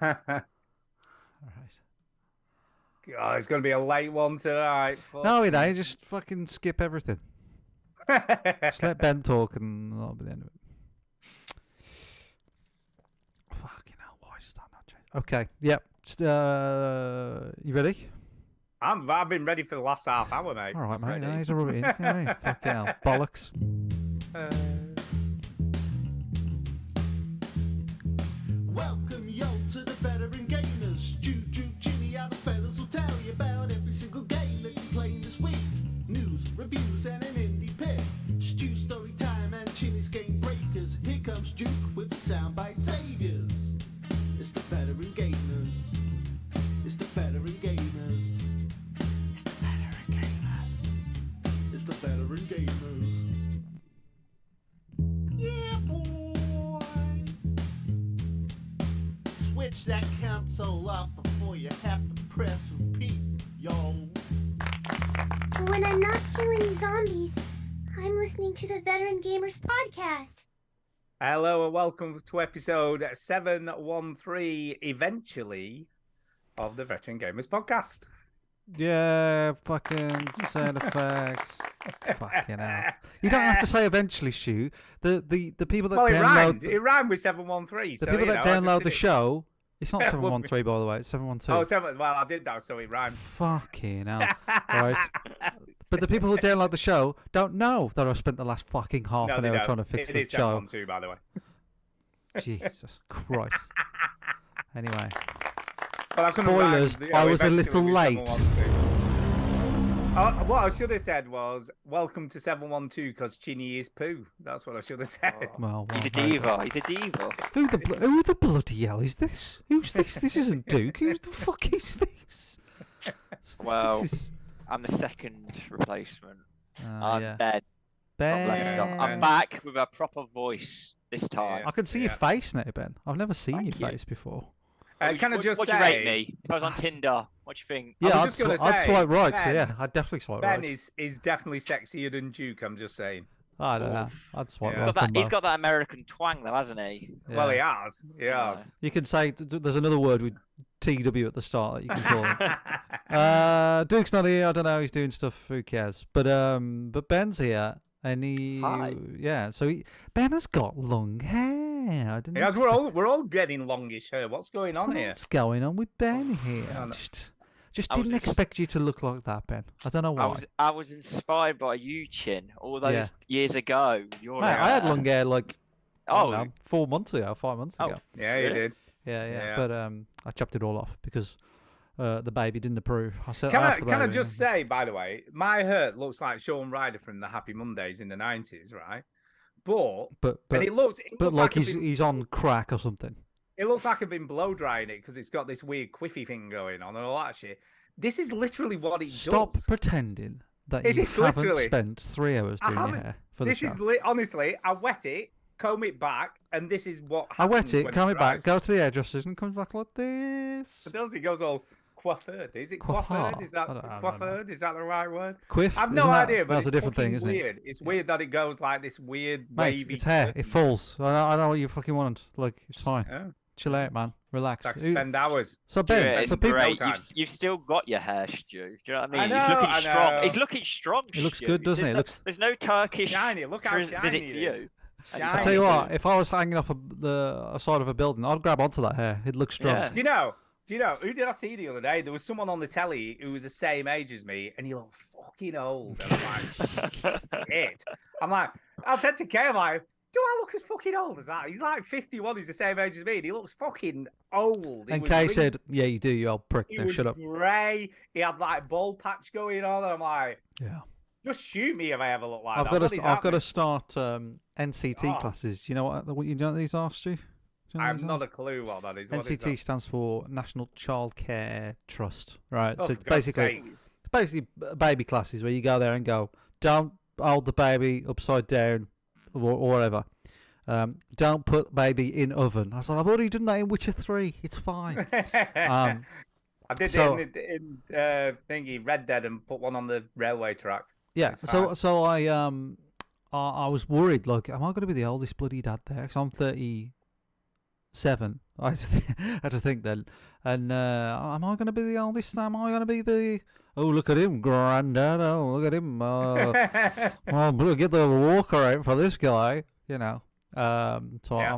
All right. God, it's going to be a late one tonight. No, it ain't. Just fucking skip everything. Just let Ben talk and that'll be the end of it. Fucking hell, why is that not changed? Okay, yep. You ready? I've been ready for the last half hour, mate. All right, mate. Ready. No, he's a rub it in. You know what I mean? Fucking hell. Bollocks. Welcome yo to the veteran gamers. Juju, Jimmy, other fellas will tell you about every single game that you play this week. News, reviews, and an indie pick. Stu story time and Chinny's game breakers. Here comes Duke with the soundbite saviors. It's the veteran gamers. It's the veteran gamers. It's the veteran gamers. It's the veteran gamers. Yeah, boy. Switch that console off before you have to press repeat, yo. When I'm not killing zombies, I'm listening to the Veteran Gamers podcast. Hello and welcome to episode 713, eventually, of the Veteran Gamers podcast. Yeah, fucking sound effects. Fucking hell. You don't have to say eventually, Stu. The people that Well, download it rhymed with 713. the so, people you that know, I download just the did it. show. It's not Well, 713, by the way. It's 712. Oh, well, I did that, so it rhymed. Fucking hell. Right. But the people who download the show don't know that I've spent the last fucking half No, an they hour don't. trying to fix It this is show. 712, by the way. Jesus Christ. Anyway. Well, I couldn't Spoilers, rhyme, I was a eventually little with late. 712. What I should have said was, welcome to 712 because Chinny is poo. That's what I should have said. Well, He's a very diva. good. He's a diva. Who the bloody hell is this? Who's this? This isn't Duke. Who the fuck is this? Well, This is... I'm the second replacement. I'm yeah. Ben. Not Lester. Ben. I'm back with a proper voice this time. I can see your Yeah. face now, Ben. I've never seen Thank your you. face before. Can I just Would say, you rate me if I was on Tinder? What do you think? I was Yeah, just gonna I'd say, swipe right. Ben- Yeah, I'd definitely swipe Ben right. is definitely sexier than Duke, I'm just saying. I don't know. Oof. I'd swipe Yeah. right. He's from got that American twang though, hasn't he? both. Well, he Yeah. has. He has. You can say there's another word with TW at the start that you can call him. Duke's not here. I don't know. He's doing stuff. Who cares? But Ben's here, and Hi. yeah. So Ben has got long hair. I didn't. He has, expect- we're all getting longish hair. What's going I on don't know here? what's going on with Ben here? I I know. just I was didn't ex- expect you to look like that, Ben. I don't know why. I was inspired by you, Chin, all those Yeah. years ago. Your Mate, I had hair. long hair like I don't Oh, know, 4 months ago, 5 months Oh. ago. Yeah, he Really? did. Yeah. Yeah. But I chopped it all off because the baby didn't approve. I said, Can I, asked the can I baby, just say, by the way, my hair looks like Sean Ryder from the Happy Mondays in the 90s, right? But but and it looks like I've he's on crack or something. it looks like I've been blow drying it because it's got this weird quiffy thing going on and all that shit. This is literally what it Stop does. pretending that It you is haven't literally- spent 3 hours I doing your haven't. hair for the This show. is honestly, I wet it, comb it back, and this is what I happens. wet it, when comb it back, dries. go to the hairdressers, and it comes back like this. It does. It goes all coiffured. Is it coiffured? Coiffure? Is that I don't know. coiffured? Is that the right word? Quiff. I've no isn't that- idea, but that's it's a different thing, fucking isn't it? weird. It's weird that it goes like this weird Mate, wavy. it's hair. It curtain. falls. I know what you fucking want. Like, it's fine. Yeah. Chill out, man. Relax. I could Who- spend hours. So Yeah, Ben, it's for people, great. time. You've still got your hair, Stu. Do you know what I I mean? He's looking know, I strong. know. He's looking strong. It looks Stu. good, doesn't There's it? It no, looks- There's no Turkish Shiny. Look how visit shiny for it you. is. I Shiny. tell you Nice. what, if I was hanging off a side of a building, I'd grab onto that hair. It looks strong. Yeah. Do you know? Who did I see the other day? There was someone on the telly who was the same age as me, and he looked fucking old. And I'm like, shit. I said to Kay, I'm like, do I look as fucking old as that? He's like 51. He's the same age as me, and he looks fucking old. He And was Kay really- said, "Yeah, you do, you old prick." he Now was shut up. grey. He had like bald patch going on, and I'm like, Yeah. just shoot me if I ever look like I've that. got What to. is I've got to happening? start NCT Oh. classes. You know what? You know what these are, Stu? Do you know I what have these not are? a clue what that is. What is NCT that? stands for National Child Care Trust, right? Oh, so for God's basically, sake. basically baby classes where you go there and go, don't hold the baby upside down or whatever. Don't put baby in oven. I was like, I've already done that in Witcher 3. It's fine. I did so- it in thingy Red Dead and put one on the railway track. Yeah. It's So I was worried. Like, am I going to be the oldest bloody dad there? Because I'm 37. 7. I had to think then. And am I going to be the oldest? Am I going to be the... Oh, look at him, Grandad. Oh, look at him. Well, get the walker out for this guy. You know. So Yeah,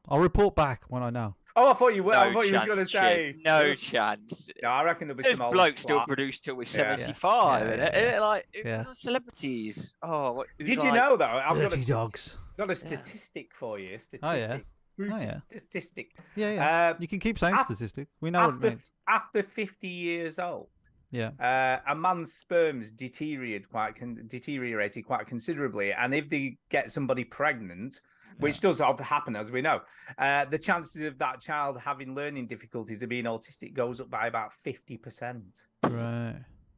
I'll report back when I know. Oh, I thought you were. I No thought you was going to chance, say Chin. No chance. No, I reckon there'll be This some old bloke still twat. produced till we're Yeah. 75. Yeah, innit? yeah, Like, yeah. celebrities. Oh, what, it was Did you like- know though? I've got Dirty a dogs. got a statistic for you. Statistic. Oh, yeah. True Oh, yeah. Statistic. Yeah, yeah. Uh, You can keep saying af- statistic. We know what it means. after 50 years old, Yeah. a man's sperms deteriorated quite considerably, and if they get somebody pregnant, which does happen as we know, the chances of that child having learning difficulties of being autistic goes up by about 50% Right.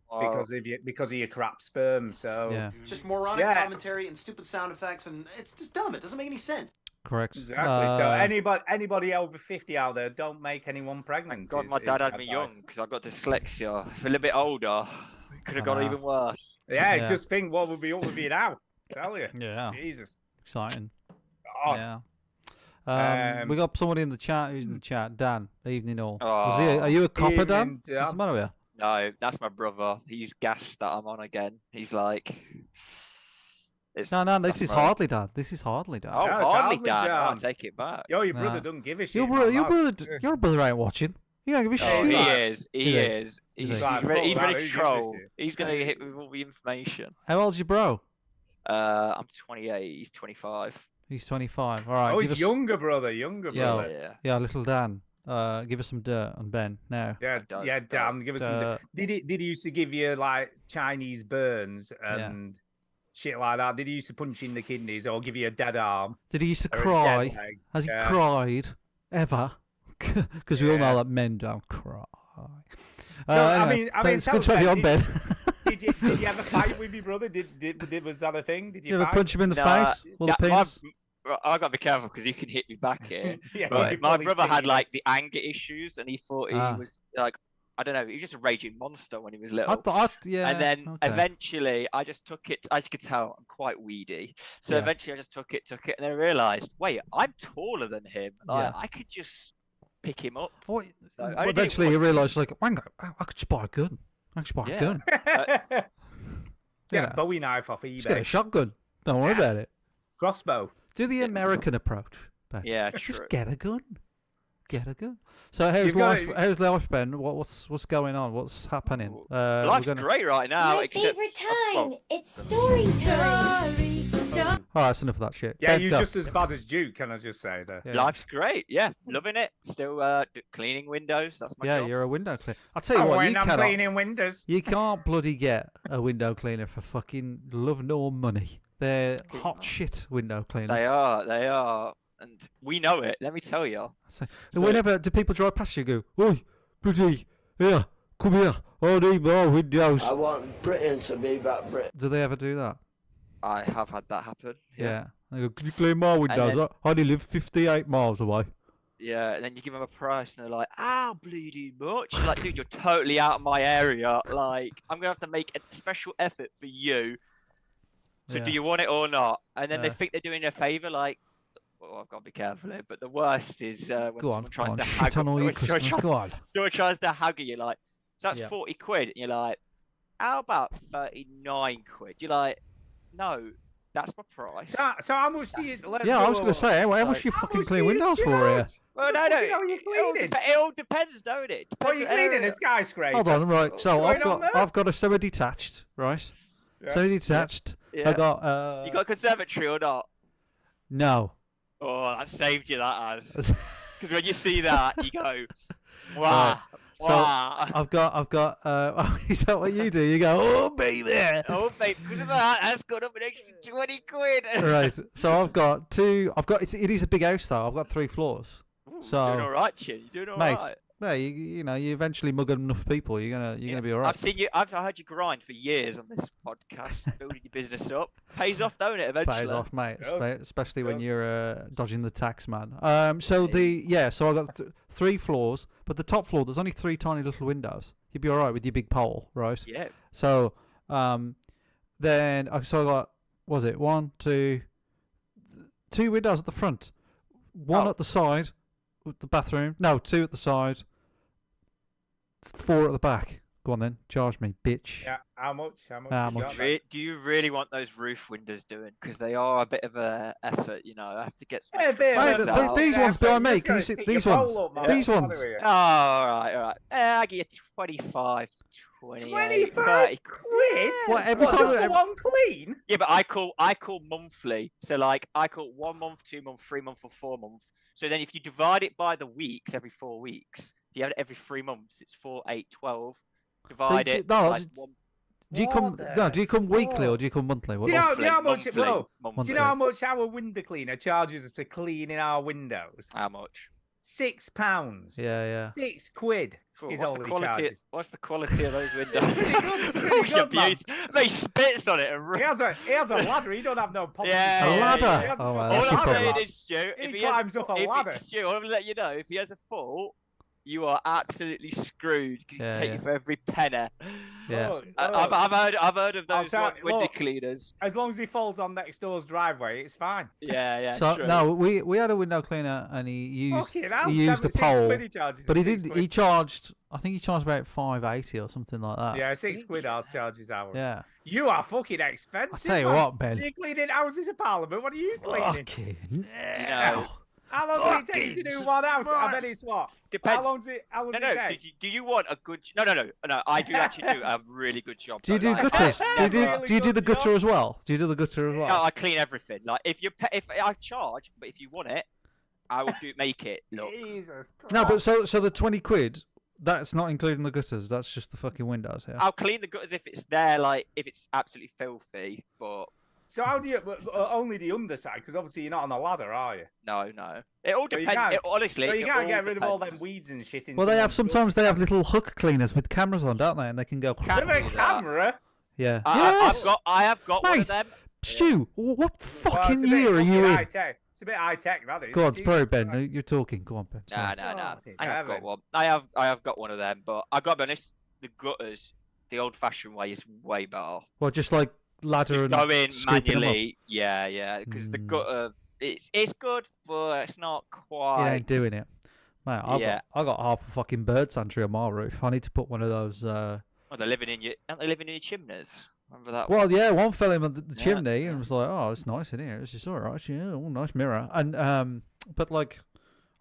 Oh, because of your crap sperm. So Yeah. It's just moronic Yeah. commentary and stupid sound effects, and it's just dumb. It doesn't make any sense. Correct. exactly. So anybody over 50 out there, don't make anyone pregnant. God, my is dad had me young advice. because I got dyslexia. If a little bit older, it could have got know. even worse. Yeah, Yeah. just think what would be up with you now. Tell you. Yeah. Jesus. Exciting. Oh, Yeah. We Um, got somebody in the chat who's in the chat. Dan, evening all. Oh. Are you a copper, Dan? Evening, Dan. What's the matter with you? No, that's my brother. He's gassed that I'm on again. He's like, it's No, this that's is right. hardly Dan. This is hardly Dan. Oh, No, it's hardly hardly Dan. I'll Dan. take it back. Yo, your brother Nah. don't give a shit. Your brother, man, that's- your brother ain't watching. You don't give a Oh, shit. he like- is. He Is is. he? He's, Is he? he's ready, he's Fuck ready that, to who gives a troll. shit? He's going to get hit with all the information. How old's your bro? I'm 28. He's 25. He's 25. All right. Oh, give he's us, younger brother. Yeah. brother. Yeah. Yeah, little Dan. Give us some dirt on Ben now. Yeah, don't- yeah, Dan, give us some. Uh, Did he used to give you like Chinese burns and shit like that? Did he used to punch in the kidneys or give you a dead arm? Did he used to or a dead cry? leg? Has he Yeah. cried ever? Because we all know Yeah. that men don't cry. I Anyway, mean, thanks. tell Good us, to have you on, Ben, Ben. did you ever fight with your brother? Was that a thing? Did You ever fight? punch him in the Nah, face with a my- penis? I got to be careful because he can hit me back here. Yeah, But you my probably brother stick had your like legs. the anger issues, and he thought he Ah. was like, I don't know, he was just a raging monster when he was I little. thought, yeah. And then okay. eventually, I just took it. As you can tell, I'm quite weedy. So Yeah. eventually, I just took it, and then I realised, wait, I'm taller than him. Like, Yeah. I could just pick him up. What- So I well, only did it eventually, you once. realised, like, Wango, I could just buy a gun. I could just buy a Yeah. gun. Get Yeah. a Bowie knife off Just get a eBay. shotgun. Don't worry about it. Crossbow. Do the American approach, Ben. Yeah, Just true. get a gun. Get a gun. So how's You've got life? to- How's life, Ben? What's going on? What's happening? Ooh. We're Life's gonna- great right now, My except favorite well, time. It's story time. All right, that's enough of that shit. Yeah, Ben, you're go. just as bad as Duke. Can I just say that? Yeah. life's great. Yeah, loving it. Still cleaning windows. That's my Yeah, job. you're a window cleaner. I'll tell you Oh, what, when you I'm cannot. cleaning windows. You can't bloody get a window cleaner for fucking love nor money. They're hot shit window cleaners. They are, and we know it. Let me tell you. So, So- whenever do people drive past you, go, "Oi, bloody, here, come here. I need more windows." I want Britain to be about Britain. Do they ever do that? I have had that happen. Yeah. They go, "Can you clean my windows? then- I only live 58 miles away." Yeah, and then you give them a price, and they're like, "Ow, bleeding much!" You're like, dude, you're totally out of my area. Like, I'm gonna have to make a special effort for you. So, Yeah. do you want it or not? And then they Yeah. think they're doing a favor. Like, well, I've got to be careful here. But the worst is when Go on, someone tries go on. to Shit haggle. on all your when someone customers. Go on. someone tries to haggle you, like, so that's Yeah. 40 quid, and you're like, how about 39 quid? You're like, no, that's my price. So how much do you? Let's Yeah, I was go- gonna say, how much Like, you how fucking much clean do you windows for charge? here? Well, What no, the no. fuck hell are you cleaning? It all depends, don't it? What are Depends you on cleaning? area. A skyscraper? Hold on, right. So What's I've going on got there? I've got a semi-detached, right? Yeah. Semi-detached. Yeah. I got You got a conservatory or not? no. Oh, that saved you, that has. Because when you see that, you go, wow, So, wow. I've got is that what you do? You go, "Oh, be there." Oh, babe, because of that, that's got up an extra 20 quid. Right. So I've got it is a big house though. I've got 3 floors. Ooh, So- you're doing all right, Chin. You're doing all Mate, right. Yeah, you know, you eventually mug enough people, you're gonna be alright. I've seen you. I've heard you grind for years on this podcast, building your business up. Pays off, don't it? Eventually. Pays off, mate. Does. Especially when Does. you're dodging the tax man. So I got 3 floors, but the top floor there's only 3 tiny little windows. You'd be alright with your big pole, right? Yeah. So then I got what was it 2 windows at the front, one Oh. at the side, with the bathroom. No, 2 at the side. 4 at the back. Go on then, charge me, bitch. Yeah, how much? How much? How is much? that? Do you really want those roof windows doing? Because they are a bit of a effort, you know. I have to get some. Yeah, a extra bit of Hey, points a- th- out. these ones behind me. Can you see these ones? These ones. Oh, all right. I give you 25, 28, 25 30 quid? What, every time- just for one clean? Yeah, but I call monthly. So like I call 1 month, 2 month, 3 month, or 4 month. So then if you divide it by the weeks, every 4 weeks, if you have it every 3 months, it's 4, 8, 12. Divide it. no, by just- one, Do you What come? the No, do you come weekly or fuck? do you come monthly? Do you know monthly, how much, monthly, bro? monthly. Do you know how much our window cleaner charges us for cleaning our windows? How much? £6. Yeah. 6 quid Phew, is what's all the he quality? charges. What's the quality of those windows? Pretty good, pretty Oh, good, man. They spits on it and He has a ladder. He don't have no policy. Yeah, A yeah, ladder? yeah. He has a Oh, well, fucking that's All your I'm ladder, problem. saying man. is, Stu, He if he climbs has, up a if ladder. Stu, I want to let you know, if he has a fault, you are absolutely screwed because Yeah, he's taking yeah. for every penny. Yeah. Look, I've heard of I'll those tell- window look. cleaners. As long as he falls on next door's driveway, it's fine. Yeah, So true. no, we had a window cleaner and he used Fucking hell, he used a 6 pole, quid he charges but he us, 6 didn't. quid. He charged. I think he charged about $5.80 or something like that. Yeah, 6 quid ours charges ours. Yeah. You are fucking expensive. I tell you man. what, Ben. You're cleaning houses of Parliament. What are you cleaning? Fucking hell. How long did it take you to do one house? I bet it's what? Depends. How long does it No, take? do you want a good? No. I do actually do a really good job. Do you though, do like, gutters? I Do you do? never- Do you do the Really good gutter job. as well? Do you do the gutter as No, well? I clean everything. Like if I charge, but if you want it, I will make it look. Jesus Christ. No, but so the 20 quid. That's not including the gutters. That's just the fucking windows. Yeah. I'll clean the gutters if it's there, like if it's absolutely filthy. But So how do you? Only the underside, because obviously you're not on a ladder, are you? no. It all So you depends. can't- Honestly, So you it can't all get rid of all them depends. weeds and shit. In Well, they have someone's sometimes they have little hook cleaners with cameras on, don't they? And they can go. Can With a do that. camera. Yeah. I have got one Mate, of them. Stu, what Well, fucking it's a bit year are you fucking in? high-tech. It's a bit high tech, that is. Go on, Jesus bro, Ben. Christ. You're talking. Go on, Ben. Nah, Sorry. nah. Oh, I have got David. one. I have got one of them, but I gotta be honest, the gutters, the old-fashioned way is way better. Well, just like ladder Just and go in scooping 'em up. manually. Yeah, because the Mm. gutter, it's good, but it's not You quite. ain't doing it. Mate, Yeah. I got half a fucking bird sanctuary on my roof. I need to put one of those. Well, they're living in your, aren't they living in your chimneys? Remember that? Well, yeah, one fell in the Yeah, chimney yeah. and was like, "Oh, it's nice in here. It's just all right. Yeah, oh, nice mirror." And but like,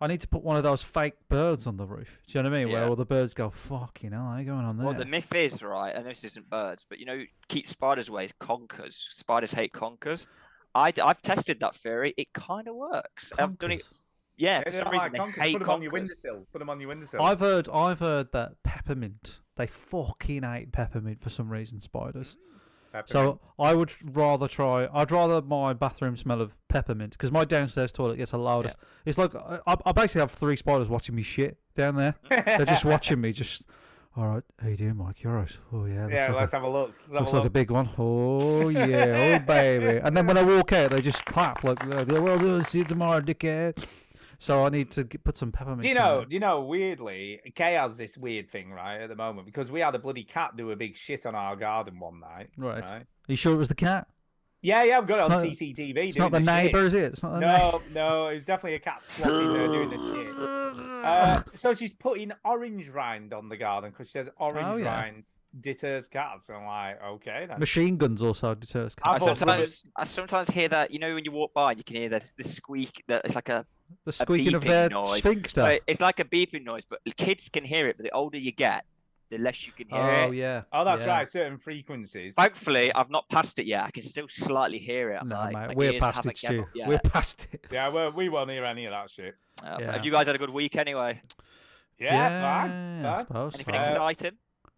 I need to put one of those fake birds on the roof. Do you know what I mean? Where Yeah. all the birds go, "Fucking hell, are going on there?" Well, the myth is, right, and this isn't birds, but you know, keep spiders away is conkers. Spiders hate conkers. I've tested that theory. It kind of works. I've done it. Conkers? Yeah, They for some don't reason like they conkers. hate Put them on your conkers. windowsill. Put them on your windowsill. I've heard that peppermint. They fucking hate peppermint for some reason. Spiders. So I would rather try. I'd rather my bathroom smell of peppermint because my downstairs toilet gets a loud. Yeah. It's like I basically have 3 spiders watching me shit down there. They're just watching me. Just all right. How you doing, Mike? You all right? Oh yeah. Yeah, looks let's have a look. Let's have looks a like a look. big one. Oh yeah. Oh baby. And then when I walk out, they just clap like, "Well, see you tomorrow, dickhead." So I need to put some peppermint. Do you in know? there. Do you know? Weirdly, Kay has this weird thing right at the moment because we had a bloody cat do a big shit on our garden one night. Right. Right. Are you sure it was the cat? Yeah, I've got it on It's not- CCTV. It's not the shit. neighbour, is it? It's not the neighbour. No, it was definitely a cat squatting there doing the shit. So she's putting orange rind on the garden because she says orange Oh, yeah. rind deters cats. I'm like, okay, then. Machine guns also deters I cats. thought I sometimes hear that. You know, when you walk by, you can hear the squeak. That it's like a. The squeaking of beeping their noise. sphincter. It's like a beeping noise, but the kids can hear it. But the older you get, the less you can hear Oh it. yeah. Oh, that's yeah. right. Certain frequencies. Thankfully, I've not passed it yet. I can still slightly hear it. I'm No, like, mate, my we're ears past haven't it, given Stu. up yet. We're past it. Yeah, well, we won't hear any of that shit. Yeah. Have you guys had a good week anyway? Yeah, fine. I fine. suppose. Anything Uh, exciting?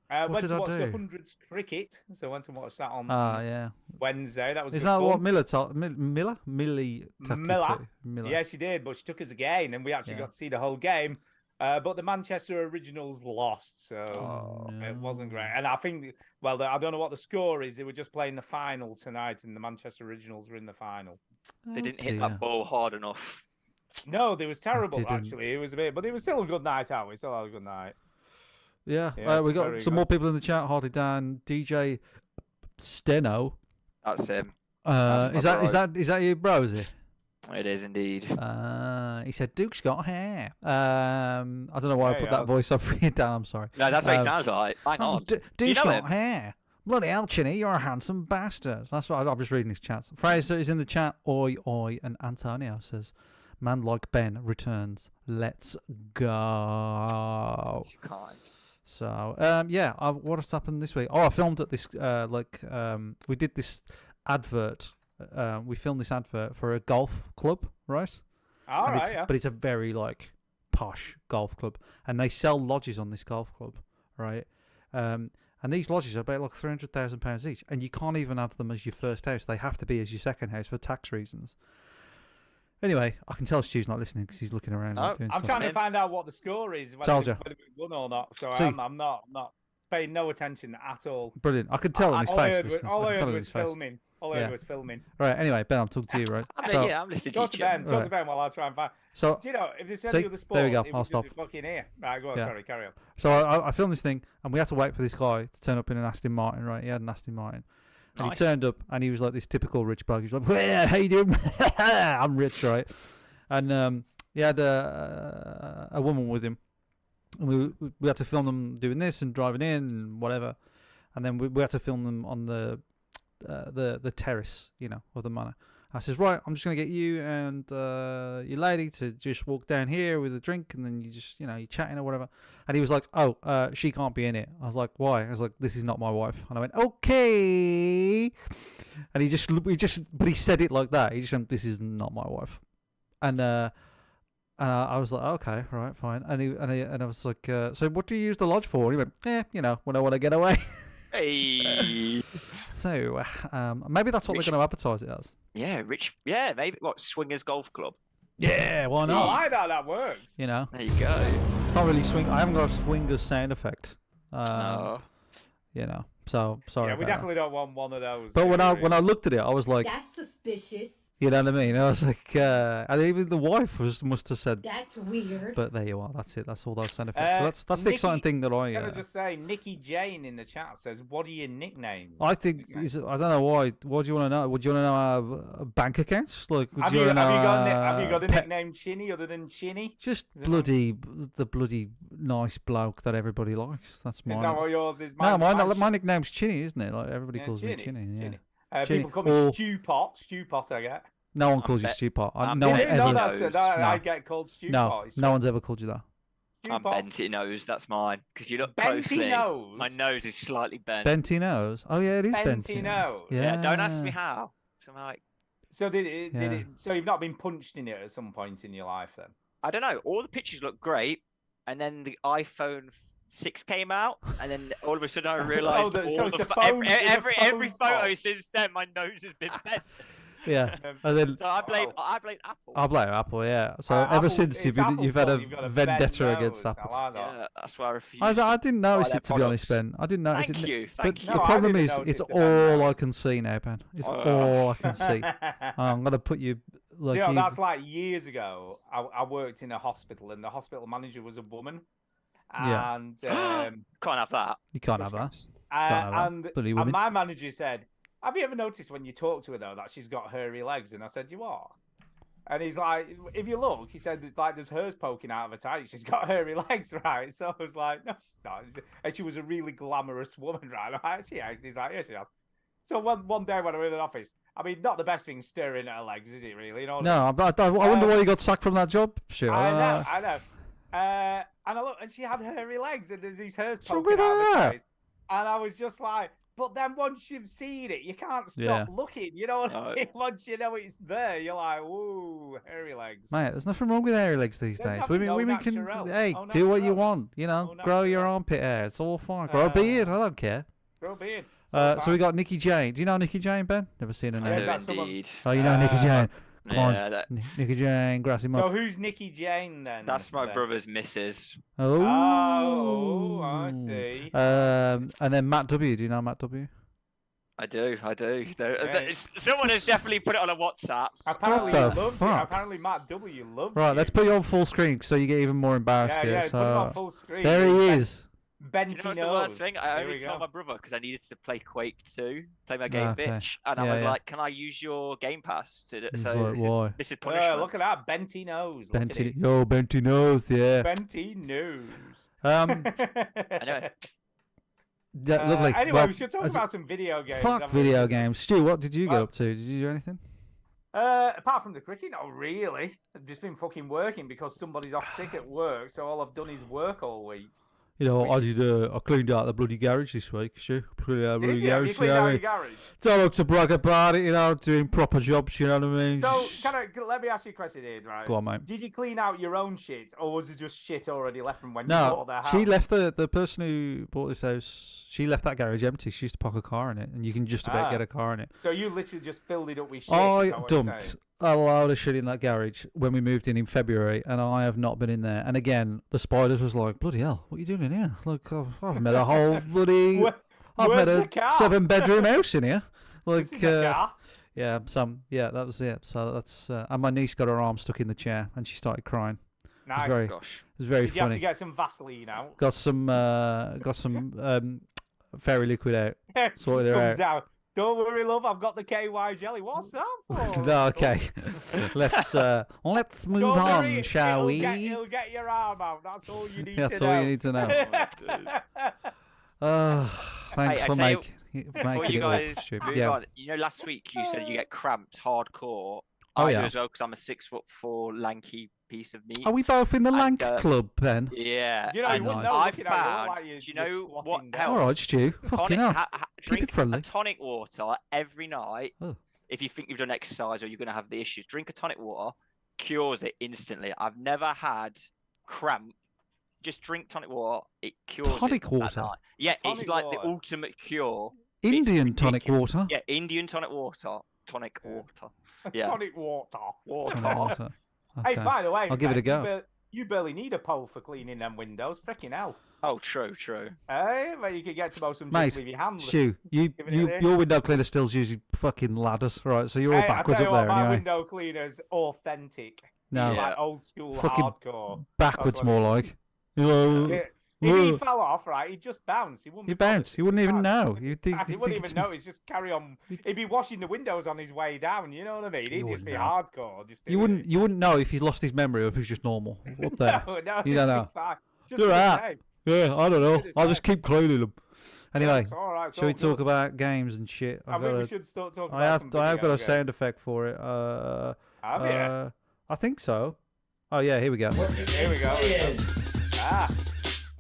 What Went did to I watch the do? hundreds cricket, so I went to watch that on Ah, yeah. Wednesday. That was Is good that fun. what Miller told? Millie took you Miller? to? Miller. Yeah, she did, but she took us again, and we actually Yeah. got to see the whole game. But the Manchester Originals lost, so Oh, it wasn't no. great. And I think, well, I don't know what the score is. They were just playing the final tonight, and the Manchester Originals were in the final. They Oh, didn't hit dear. that ball hard enough. No, they was terrible didn't. actually. It was a bit, but it was still a good night out. We still had a good night. Yeah, Yeah, we it's got very some good. more people in the chat. Hardy Dan, DJ Steno. That's him. Is That's my that you, bro? Is it? It is indeed. He said Duke's got hair. I don't know why I Hey, put that how's- voice up for you, Dan. I'm sorry. No, that's what Um, it sounds like. Hang Oh, on. Duke's know got him? hair. Bloody hell, Chinny, you're a handsome bastard. That's what I'm just reading his chat. Fraser is in the chat. Oi, oi. And Antonio says, man like Ben returns. Let's go. You can't. So, what has happened this week? Oh, I filmed at this, we did this advert. We filmed this advert for a golf club, right? All And right, yeah. But it's a very, posh golf club. And they sell lodges on this golf club, right? And these lodges are about £300,000 each. And you can't even have them as your first house. They have to be as your second house for tax reasons. Anyway, I can tell Stu's not listening because he's looking around. Oh, doing I'm stuff. trying to find out what the score is, Told whether ya. we won or not. So See. I'm not paying no attention at all. Brilliant. I could tell on his All I face. heard was, listeners. all I I can tell heard on was his face. filming. All I Yeah. heard was filming. Right, anyway, Ben, I'm talking to you, right? I'm listening Talk to to you. Ben. Talk Right. to Ben while I try and find. So, Do you know if there's See? any other sport? There we go. it would I'll just stop. be fucking here. Right, go on. Yeah. Sorry, carry on. So I filmed this thing, and we had to wait for this guy to turn up in an Aston Martin, right? He had an Aston Martin. And Nice. he turned up, and he was like this typical rich bloke. He was like, "Well, how you doing? I'm rich, right?" And he had a woman with him. And we had to film them doing this and driving in and whatever. And then we had to film them on the terrace, of the manor. I says, right, I'm just going to get you and your lady to just walk down here with a drink, and then you just, you're chatting or whatever. And he was like, oh, she can't be in it. I was like, why? I was like, this is not my wife. And I went, okay. And but he said it like that. He just went, this is not my wife. And I was like, okay, right, fine. And I was like, so what do you use the lodge for? And he went, when I want to get away. Hey. So maybe that's what Rich- they're going to advertise it as. Yeah, rich. Yeah, maybe what Swingers Golf Club. Yeah, why I not? like that works. There you go. It's not really swing. I haven't got a swingers sound effect. Oh. So sorry. Yeah, we about that. definitely don't want one of those. But when here, I looked at it, I was like, That's suspicious. you know what I mean? I was like, and even the wife must have said. That's weird. But there you are. That's it. That's all those sound effects. So that's the Nikki- exciting thing that Can I. I just say, Nikki Jane in the chat says, "What are your nicknames?" I think I don't know why. What do you want to know? Would you want to know our bank accounts? Like, would Have you wanna know got a pet- nickname Chinny other than Chinny? Just Is it the bloody nice bloke that everybody likes. That's mine. Is that what yours is? No, Mine's my nickname's Chinny, isn't it? Like everybody yeah, calls me Chinny, Chinny. Yeah. Chinny. Chinny. People call me Or- Stew Pot. Stew Pot, I get. No one I'm calls you bet- Stewpot. I'm No one betting No, ever. knows. that's No. I get called Stew No, Pot. It's no one's ever called you that. Stew I'm Pot. bent it nose. That's mine. Because if you look Benty closely, nose. my nose is slightly bent. Benty nose. Oh yeah, it is Benty Benty nose. Yeah. Don't ask me how. So I'm like, So did it? Yeah. So you've not been punched in it at some point in your life then? I don't know. All the pictures look great, and then the iPhone 6 came out, and then all of a sudden I realised so it's the every, phones- it's the every phone's photo fault. since then, my nose has been bent. Yeah. Um, And then So I blame Oh. Apple. I blame Apple. Yeah. So ever Apple's- since it's you've Apple's had fault a you've got vendetta bent against nose. Apple. I like that. Yeah, that's why I refuse. I didn't notice their it, to be honest, products. Ben. I didn't notice Thank it. you. But Thank you. the No, I problem didn't is, notice it's it, Ben. all I can see now, Ben. It's Oh. all I can see. I'm gonna put you like Do you know, you- that's like years ago. I worked in a hospital, and the hospital manager was a woman. Yeah. And Can't have that. you can't have that. and Bloody women. my manager said, "Have you ever noticed when you talk to her though that she's got hairy legs?" And I said, "You are." And he's like, "If you look," he said, "there's hers poking out of her tight. She's got hairy legs, right?" So I was like, "No, she's not." And she was a really glamorous woman, right? I'm like, "She is." He's like, "Yeah, she has." So one day when I'm in the office, I mean, not the best thing staring at her legs, is it really? You know? No, I wonder why you got sacked from that job. Sure. I know. And I look, and she had hairy legs, and there's these hairs What's wrong poking with out of her that? face. And I was just like, but then once you've seen it, you can't stop Yeah. looking. You know what No. I mean? Once you know it's there, you're like, ooh, hairy legs. Mate, there's nothing wrong with hairy legs these There's days. nothing Women au can, naturel. hey, Au do what you naturel. want. You know, Au grow your naturel. armpit hair. It's all fine. Grow a beard. I don't care. Grow a beard. So we fine. got Nikki Jane. Do you know Nikki Jane, Ben? Never seen her I Yeah, name. is do that someone- indeed. Oh, you know Nikki Jane. Come on. Yeah, Nikki Jane, grassy So mud. who's Nikki Jane then? that's my then? brother's missus. Oh, I see. And then Matt W. Do you know Matt W? I do. Yeah. Someone has definitely put it on a WhatsApp. Apparently What he the loves fuck? you. Apparently Matt W loves Right, you. let's put you on full screen so you get even more embarrassed Yeah, here. yeah, put him on So full screen. there he is. Do Benty you know what's the knows. worst thing? I Here only we told go. my brother because I needed to play Quake 2, play my game Okay. bitch, and Yeah, I was yeah. like, "Can I use your Game Pass?" He's So like, "Why?" this is punishment. Look at that. Benty knows. Look at Benty, it. yo, Benty knows, yeah. Benty knows. Anyway, Yeah, lovely. Anyway, Well, we should talk as- about some video games. Fuck haven't we? video games. Stu, what did you get Well- up to? Did you do anything? Apart from the cricket, not really. I've just been fucking working because somebody's off sick at work, so all I've done is work all week. You know, I Which- did. I cleaned out the bloody garage this week, Stu. Cleaned out the Did bloody you? Have garage. you cleaned you know out what I your mean? garage? Don't look to brag about it, you know, doing proper jobs, you know what I mean? So, let me ask you a question here, right? Go on, mate. Did you clean out your own shit, or was it just shit already left from when you No, bought the house? she left the person who bought this house. She left that garage empty. She used to park a car in it, and you can just about Ah. get a car in it. So you literally just filled it up with shit. I is that what you're dumped saying? a load of shit in that garage when we moved in February, and I have not been in there. And again, the spiders was like, "Bloody hell, what are you doing in here? Look, I've met a whole bloody, Where- I've where's met the a car? 7-bedroom house in here." Like, This is a car. yeah, that was it. So that's, and my niece got her arm stuck in the chair, and she started crying. Nice. very- gosh. It was very Did you have funny. to get some Vaseline out? Got some fairy liquid out. Sorted her Comes out. down. Don't worry, love. I've got the KY jelly. What's that for? No, okay. let's move Don't on, worry, shall we? It'll get your arm out. That's all you need That's to all know. you need to know. Thanks Hey, for I tell you- making Before it you up, guys Stu. move Yeah. on, you know, last week you said you get cramped hardcore. Oh, I yeah. do as well because I'm a 6'4" lanky piece of meat. Are we both in the And, lank club, Ben? Yeah. You know, you and wouldn't know, I looking at you, look found. like you're Do you know just what squatting down. All helps? right, Stu. Fucking Tonic, hell. Keep drink it friendly. a tonic water every night. Oh. If you think you've done exercise or you're going to have the issues, drink a tonic water, cures it instantly. I've never had cramp. Just drink tonic water, it cures Tonic it water? that night. Yeah, it's Tonic like water. the ultimate cure. Indian tonic ridiculous. water. Yeah, Indian tonic water. Tonic water. Yeah. Tonic water. Tonic water. Hey, Okay. by the way, I'll give it a mate, go. You barely need a pole for cleaning them windows. Freaking hell. Oh, true. Hey, but you could get to most of them Mate, just with your hands. Stu, Give it a your window cleaner still's using fucking ladders, right? So you're all Hey, backwards I tell up you what, there my anyway. window cleaner's authentic. No, He's Yeah. like old school Fucking hardcore. backwards what more like. Oh, If he whoa. fell off, right, he'd just bounce. He wouldn't. You be bothered bounce. to You wouldn't even bounce. know. You think He wouldn't even notice. Just carry on. He'd be washing the windows on his way down. You know what I mean? He'd just wouldn't be know. hardcore. Just You doing wouldn't. You wouldn't know if he's lost his memory or if he's just normal up there. No, You he'd don't be know. fine. Just Do be the that. same. Yeah, I don't know. It's I'll just keep cleaning them. Anyway, It's all right. it's shall we all talk good. about games and shit? I think we should start talking I about have. some I have got video a sound games. effect for it. Have you? I think so. Oh yeah, here we go. Here we go. Ah,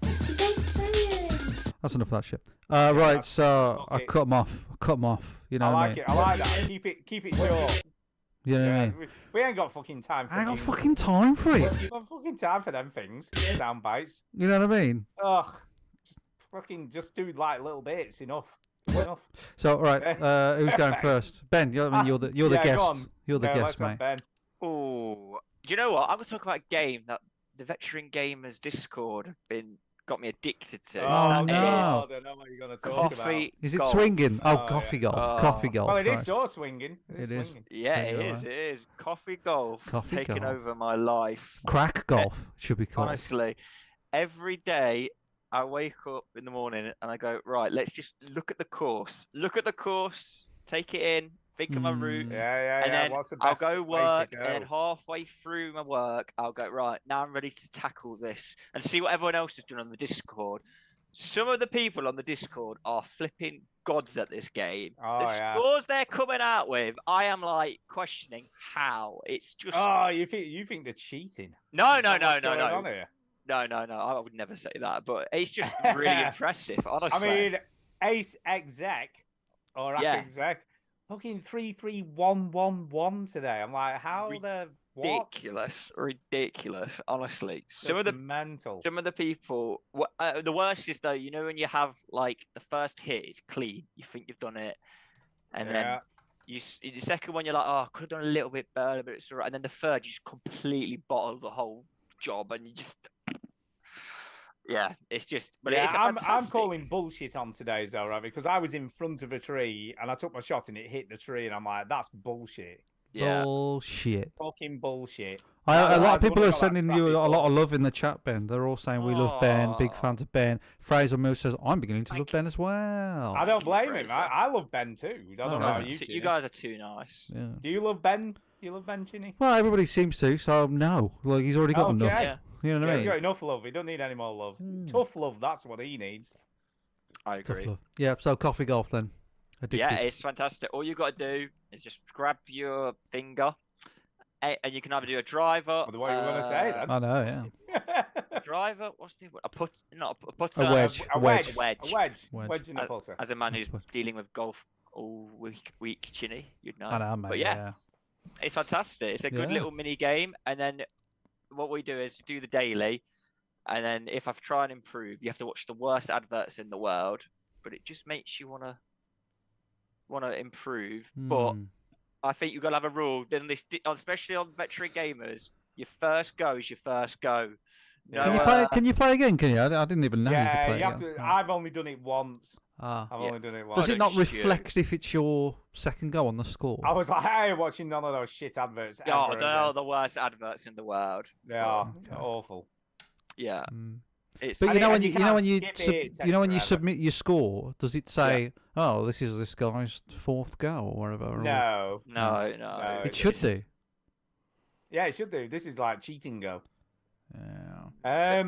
You guys playing? That's enough of that shit. Right, that's- so I okay. cut 'em off. I cut 'em off. You know I what I like mean? it. I like that. Keep it short. You know what I Yeah, mean? we ain't got fucking time for I ain't got jingles. fucking time for it. We've got fucking time for them things. Sound bites. You know what I mean? Ugh. Just do like little bits. Enough. Enough. So right, who's going first? Ben, you're the Yeah, go guest. on. You're the Yeah, guest, let's have mate. Ben. Oh, do you know what? I'm going to talk about a game that the Veteran Gamers Discord have got me addicted to. Oh, and that no. is God, I know what you're gonna talk Coffee. Is it golf. swinging? Oh, Oh, coffee yeah. golf. Oh. Coffee golf. Well, it is right. sort of swinging. It is. Swinging. Yeah, Yeah, it you're is. right. It is. Coffee golf. Coffee It's taken golf. over my life. Crack golf it should be called. Honestly, every day I wake up in the morning and I go, right, let's just look at the course. Look at the course. Take it in. Think of my route. Mm. Yeah. And then What's the I'll best go way to work, go? and then halfway through my work, I'll go, right, now I'm ready to tackle this and see what everyone else is doing on the Discord. Some of the people on the Discord are flipping gods at this game. Oh, the yeah. scores they're coming out with, I am like questioning how. It's just Oh, you think they're cheating? no. Is that what's going on here? No. I would never say that, but it's just really impressive, honestly. I mean, Ace Exec or Yeah. Exec, fucking 33111 today. I'm like, how the what? ridiculous, honestly. Some That's of the mental. Some of the people, the worst is though, you know, when you have like the first hit is clean, you think you've done it, and then the second one you're like, oh, I could have done a little bit better, but it's alright. And then the third, you just completely bottle the whole job, and you just, yeah, it's just. But yeah, it's I'm fantastic. calling bullshit on today's though, right? Because I was in front of a tree and I took my shot and it hit the tree, and I'm like, that's bullshit. Yeah, Bullshit. Fucking bullshit. A lot of Otherwise, I people would've are got that sending you crappy a lot thought. of love in the chat, Ben. They're all saying we love Ben, big Aw. fans of Ben. Fraser Moose says, I'm beginning to love Thank Ben as well. I don't you, blame him. Fraser. I love Ben too. I don't Oh, know right. about you, You Ginny. guys are too nice. Yeah. Do you love Ben? Do you love Ben, Ginny? Well, everybody seems to, so no. Like, he's already got enough. Okay. Yeah, You know what I He's mean? got enough love. He don't need any more love. Tough love. That's what he needs. I Tough agree. love. Yeah, so coffee golf then. Addicted. Yeah, it's fantastic. All you got to do is just grab your finger, and you can either do a driver. What do you want to say then? I know, yeah. A driver? What's the a put? Not a putter. A wedge. A wedge. A wedge. A wedge. Wedge. Wedge in a putter. As a man who's Wedge. dealing with golf all week, Chinny, you'd know. I know, mate. But yeah, it's fantastic. It's a good Yeah. little mini game, and then what we do is do the daily, and then if I've tried and improve, you have to watch the worst adverts in the world, but it just makes you wanna improve. But Hmm. I think you've got to have a rule. Then this, especially on veteran gamers, your first go is your first go. No, Can you play again? Can you? I didn't even know you could Yeah, play you have again. to. I've only done it once. Ah. I've Yeah. only done it once. Does it not don't shoot. reflect if it's your second go on the score? I was like, I ain't watching none of those shit adverts. Oh, ever they are again. the worst adverts in the world. They are Okay. awful. Yeah, Mm. it's. But And you know it- when and you, you you know can't when you skip sub- it, it you know when takes you forever. submit your score, does it say, "Oh, this is this guy's fourth go" or whatever? or- No. no. No, it should it's- do. Yeah, it should do. This is like cheating go. Yeah.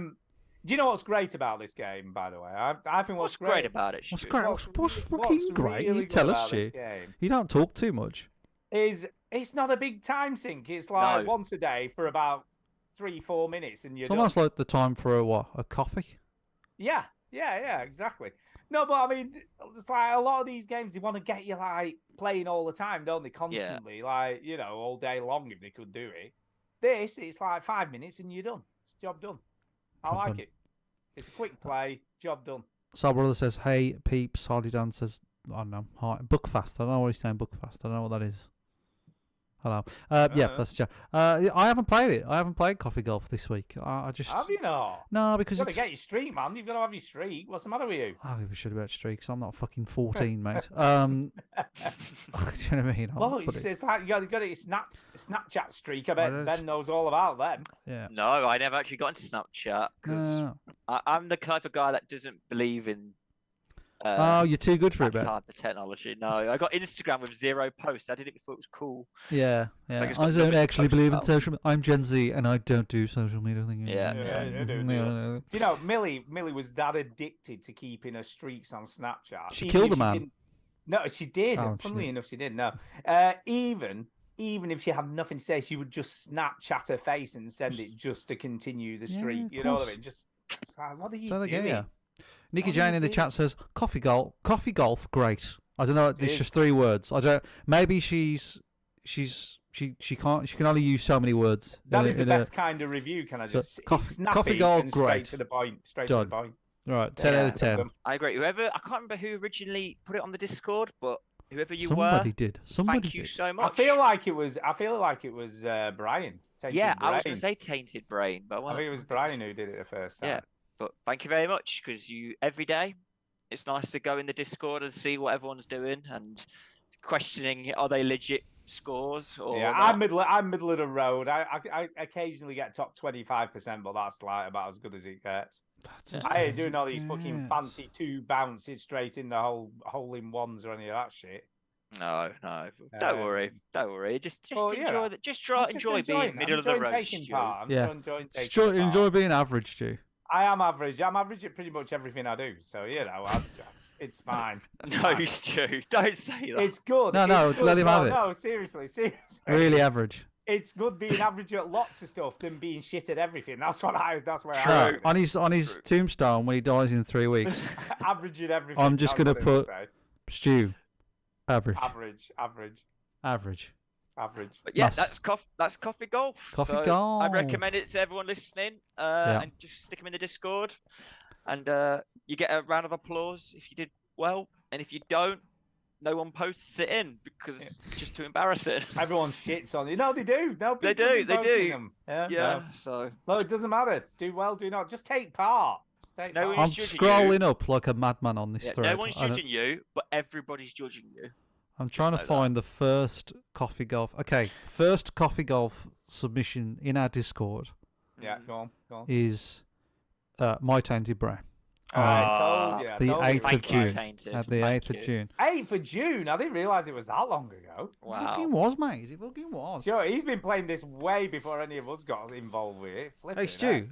Do you know what's great about this game, by the way? I think What's great about it? What's Stu? great? What's fucking great? You tell us, this shit. game You don't talk too much. is it's not a big time sink. It's like No. once a day for about 3-4 minutes, and you're It's done. almost like the time for a coffee. Yeah, exactly. No, but I mean, it's like a lot of these games, they want to get you like playing all the time, don't they? Constantly, like, you know, all day long if they could do it. This, it's like 5 minutes and you're done. It's job done. I Job like done. it. It's a quick play, job done. Soul Brother says, "Hey peeps." Harley Dan says, "I don't know, hi. Bookfast." I don't know what he's saying. Bookfast. I don't know what that is. Hello. Yeah, that's I haven't played it. I haven't played Coffee Golf this week. I just Have you not? no, because You've got it's. to get your streak, man. You've got to have your streak. What's the matter with you? I give a shit about streaks. I'm not fucking 14, mate. Do you know what I mean? Well, But it's like you got to get your Snapchat streak. I bet that's- Ben knows all about them. yeah. No, I never actually got into Snapchat because No. I'm the type of guy that doesn't believe in. Oh, you're too good for it, that mate. type of technology. No, I got Instagram with 0 posts. I did it before it was cool. Yeah, Like yeah. it's I got don't nothing to actually post believe in about. social. I'm Gen Z, and I don't do social media thing. Yeah. Yeah, you do, No. Do you know, Millie was that addicted to keeping her streaks on Snapchat. She even killed if a man. didn't- No, she did. Oh, she Funnily did. enough, she did. No, even if she had nothing to say, she would just Snapchat her face and send it just to continue the Yeah, streak. of you know what I course. mean? Just it's like, what are you So they get doing? ya. Nikki What do Jane you in the do? chat says coffee golf, great. I don't know. It's is. just 3 words. I don't. Maybe she can't. She can only use so many words. That in is the a- best kind of review. Can I So, just coffee- it's snappy coffee gold, and great. straight to the point. Straight to Done. the point. Right, 10 out of Yeah. 10. I agree. I can't remember who originally put it on the Discord, but whoever you Somebody were, did. Somebody thank you did. so much. I feel like it was Brian. Tainted yeah, I was Brain. going to say Tainted Brain, but I think it was Brian who did it the first time. Yeah. But thank you very much because every day it's nice to go in the Discord and see what everyone's doing and questioning are they legit scores or Yeah, not. I'm middle of the road. I occasionally get top 25%, but that's like about as good as it gets. That's as I good ain't as doing it all these fucking gets. fancy 2 bounces straight in the hole in ones or any of that shit. No, don't worry, don't worry. Just well, yeah. enjoy that. I'm just enjoy being enjoying it. middle I'm of the enjoying road. taking Stu. part. I'm Yeah. just enjoying taking part. Enjoy being average, Stu. I am average. I'm average at pretty much everything I do. So, you know, it's fine. No, Stu, don't say that. It's good. No, no, it's good. let him have it. No, seriously. Really average. It's good being average at lots of stuff than being shit at everything. That's where I True. am. On his tombstone when he dies in 3 weeks, Average at everything. I'm just that's gonna what it would put- say. Stu, average, Average. average. But yeah, Nice. that's coffee golf. Coffee So golf. I recommend it to everyone listening. Yeah. And just stick them in the Discord, and you get a round of applause if you did well, and if you don't, no one posts it in because it's just too embarrassing. Everyone shits on you. No, they do. No, They people do, keep they posting do. them. Yeah. Yeah, so No, it doesn't matter. Do well, do not. Just take part. Just take No, part. he's I'm judging scrolling up like a madman on this yeah, thread. no one's I don't- judging you, but everybody's judging you. I'm trying to know that. find the first coffee golf. Okay, first coffee golf submission in our Discord Yeah, go on. is My Tainted Brown. I told you. I The told you it 8th was of Thank you, June. Tainted. At the Thank 8th of you. June. 8th of June. I didn't realise it was that long ago. It Wow. fucking was, mate. It fucking was. Sure, he's been playing this way before any of us got involved with it. Flipping Hey Stu,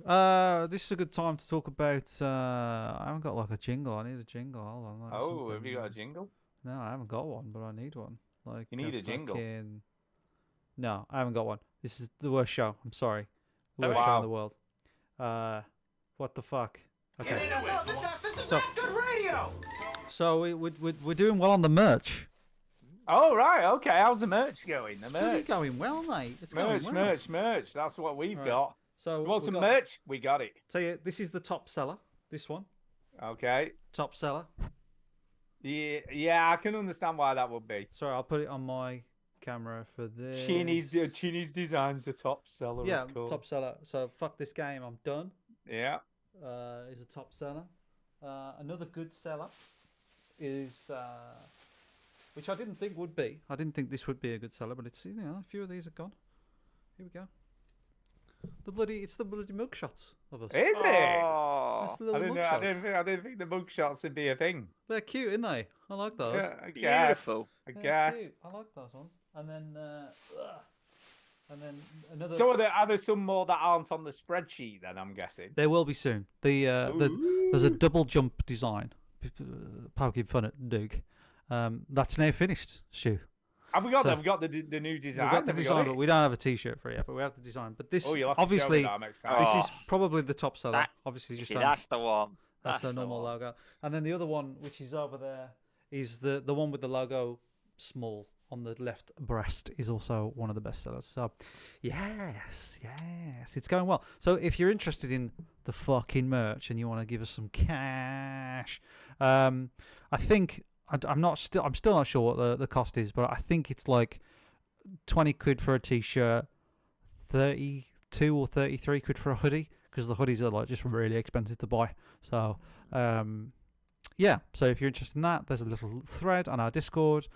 this is a good time to talk about. I haven't got like a jingle. I need a jingle. Hold on. like Oh, something, have you got a jingle? No, I haven't got one, but I need one. Like You need a jingle? fucking- No, I haven't got one. This is the worst show. I'm sorry. The Oh, worst show wow. in the world. What the fuck? Okay. This is So- not good radio. So we're doing well on the merch. Oh, right. Okay. How's the merch going? The It's merch. going well, mate. It's going Merch, well. merch. That's what we've Right. got. So You want we've some got- merch? We got it. Tell you, this is the top seller. This one, Okay. top seller. Yeah, I can understand why that would be. Sorry, I'll put it on my camera for this. Chinese Design's the top seller. Yeah, of course. top seller. So fuck this game. I'm done. Yeah. Is a top seller. Another good seller is, which I didn't think would be. I didn't think this would be a good seller, but it's a few of these are gone. Here we go. It's the bloody mugshots of us. Is it? Oh, It's the little I mugshots. didn't think the mugshots would be a thing. They're cute, aren't they? I like those. Yeah, I guess. beautiful. I They're guess. cute. I like those ones. And then another. So are there some more that aren't on the spreadsheet then, I'm guessing? There will be soon. There's a double jump design. Poking fun at Duke. That's now finished, Stu. Have we got So- them? We've got the new design. We've got the Have we design, it? but we don't have a T-shirt for it yet. But we have the design. But this, Oh, you'll have to obviously, show me that. I'm excited. this Oh. is probably the top seller. That- Obviously, just See, on- that's the one. that's the the normal one. logo. And then the other one, which is over there, is the one with the logo small on the left breast, is also one of the best sellers. So, yes, it's going well. So if you're interested in the fucking merch and you want to give us some cash, I think I'm still not sure what the cost is, but I think it's like 20 quid for a t-shirt, 32 or 33 quid for a hoodie, because the hoodies are like just really expensive to buy. So yeah, so if you're interested in that, there's a little thread on our Discord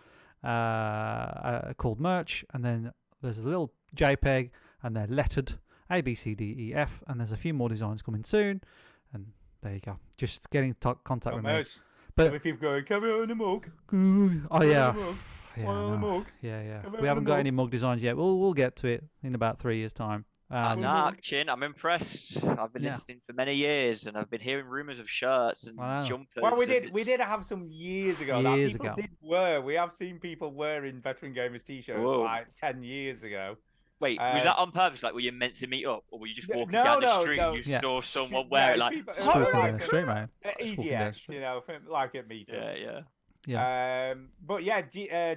called merch, and then there's a little JPEG, and they're lettered A, B, C, D, E, F, and there's a few more designs coming soon, and there you go. Just getting contact with me. Merch. But We keep going. Come here in the mug. oh yeah, Mug. yeah, One on the no. mug. yeah. Come We on, haven't got mug. any mug designs yet. We'll get to it in about 3 years' time. Nah, Chin, I'm impressed. I've been Yeah. listening for many years, and I've been hearing rumours of shirts and I know. jumpers. Well, we and did it's- have some years ago that Years people ago. did wear. We have seen people wearing Veteran Gamers t-shirts Whoa. like 10 years ago. Wait, was that on purpose? Like, were you meant to meet up, or were you just No, walking down the no, street no. and you Yeah. saw someone Yeah, wear it? it's Like, people- Just walking like, down the street, mate. At Just walking down the EGX, street. you know, like at meetups. yeah. Yeah. But yeah,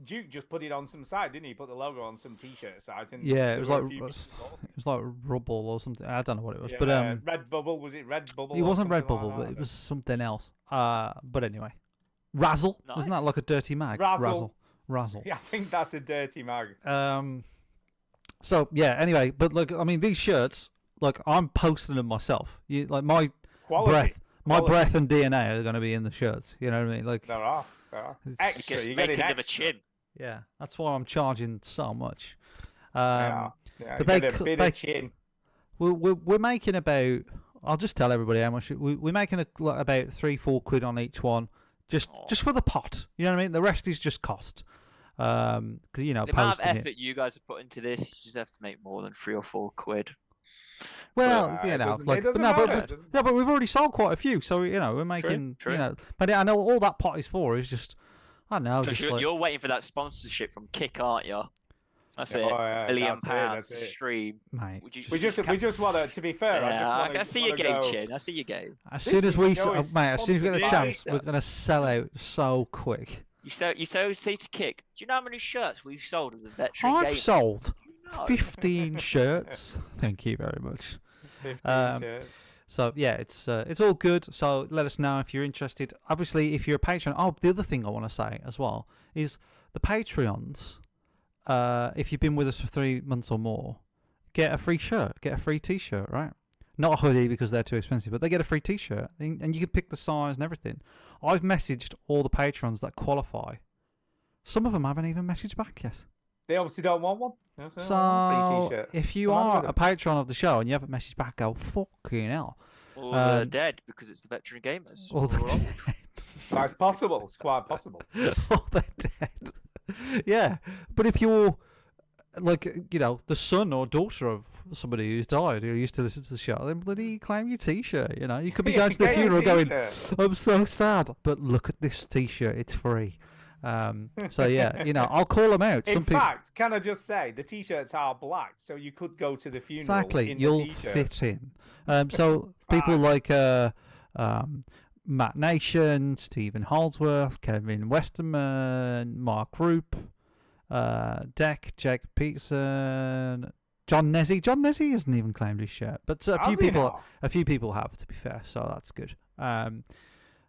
Duke just put it on some site, didn't he? Put the logo on some t-shirt site. And Yeah, there it was were a like few it people bought was like Rubble or something. I don't know what it was, it. but Yeah, Redbubble, was it Redbubble? it or wasn't something Redbubble, like but that? it was something else. But anyway, Razzle, isn't that Nice. like a dirty mag? Razzle. Razzle. Yeah, I think that's a dirty mag. So yeah. Anyway, but look, I mean, these shirts, like I'm posting them myself. Like my Quality. breath, my Quality. breath and DNA are going to be in the shirts. You know what I mean? Like, There are. It's- Extra. Just You make get it another extra. chin. yeah, that's why I'm charging so much. Yeah, but you they get a cl- bit they- of chin. we're making about. I'll just tell everybody how much we're making like about 3-4 quid on each one, just for the pot. You know what I mean? The rest is just cost. Because you know, The amount of posting effort it. you guys have put into this, you just have to make more than 3 or 4 quid. Well, It you know, doesn't- like it doesn't no, matter, but, it doesn't yeah, but we've already sold quite a few, so you know we're making. true. You know, but I know all that pot is for is just. I don't know. So Just you're, like, you're waiting for that sponsorship from Kick, aren't you? That's Oh, it. yeah, £1 million that's it. stream. mate. Would you, We just want to. To be fair, I see your game, Chin. I see your game. As This soon as week's we, show is mate, as soon as we get the sponsored by- chance, we're gonna sell out so quick. You say to Kick, do you know how many shirts we've sold as a veteran I've gamer? sold No. 15 shirts. Thank you very much. 15 Um, shirts. So yeah, it's all good. So let us know if you're interested. Obviously, if you're a patron. Oh, the other thing I want to say as well is the Patreons. If you've been with us for 3 months or more, get a free shirt, get a free T-shirt, right? Not a hoodie because they're too expensive, but they get a free T-shirt, and you can pick the size and everything. I've messaged all the patrons that qualify Some of them haven't even messaged back yet. They obviously don't want one. They obviously don't want a free So t-shirt. if you So I'm are with a them. patron of the show and you haven't messaged back, go fucking hell. Or they're Um, dead because it's the veteran gamers. Or Or they're old. That's possible. It's quite possible. or they're dead. Yeah, but if you're like the son or daughter of somebody who's died who used to listen to the show, then bloody claim your T-shirt. You could be going to the Get your funeral going, t-shirt. "I'm so sad," but look at this T-shirt, it's free. So yeah, I'll call them out. In Some people fact, can I just say the t-shirts are black, so you could go to the funeral exactly in you'll the t-shirt. fit in. So people like Matt Nation, Stephen Holdsworth, Kevin Westerman, Mark Roop, Deck, Jake Peterson, John Nezzy. John Nezzy hasn't even claimed his shirt, but a few Has he people, not? have, to be fair. So that's good.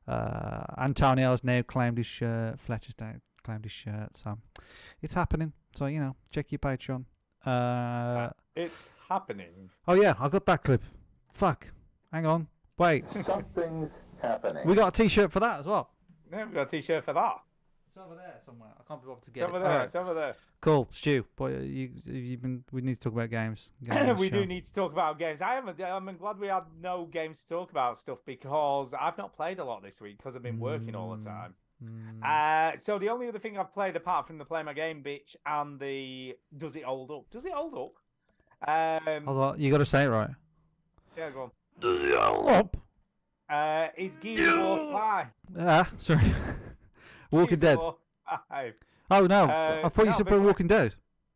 Antonio has now claimed his shirt. Fletcher's now claimed his shirt. So it's happening. So check your Patreon. It's happening. Oh yeah, I got that clip. Fuck. Hang on. Wait. Something's happening. We got a T-shirt for that as well. Yeah, we've got a t-shirt for that. It's over there somewhere. I can't be able to It's get over it. there. Alright. It's over there. Cool, Stu. Boy, we need to talk about games. We do need to talk about games. I'm glad we had no games to talk about stuff because I've not played a lot this week because I've been working all the time. So the only other thing I've played apart from the Play My Game bitch and the Does It Hold Up? Does it hold up? Hold on, you got to say it right. Yeah, go on. Does it hold up? Is Gears of War 5. Sorry. Walking Gears of Dead. War 5. Oh no, Uh, I thought you no, said but- Walking Dead.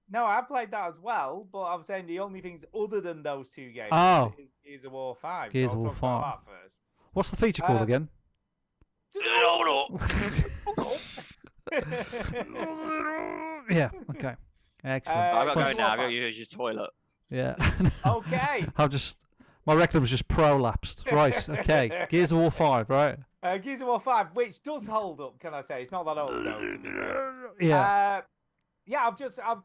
No, I played that as well, but I'm saying the only things other than those two games Oh. is Gears of War 5. Gears so of I'll War talk about that first. What's the feature called again? Yeah. Okay. Excellent. I've got to go Gears of now. War I've got 5. to use your toilet. Yeah. Okay. My rectum's just prolapsed. Right. Okay. Gears of War 5. Right. Gears of War 5, which does hold up, can I say? It's not that old, though, to be fair. Yeah. Yeah,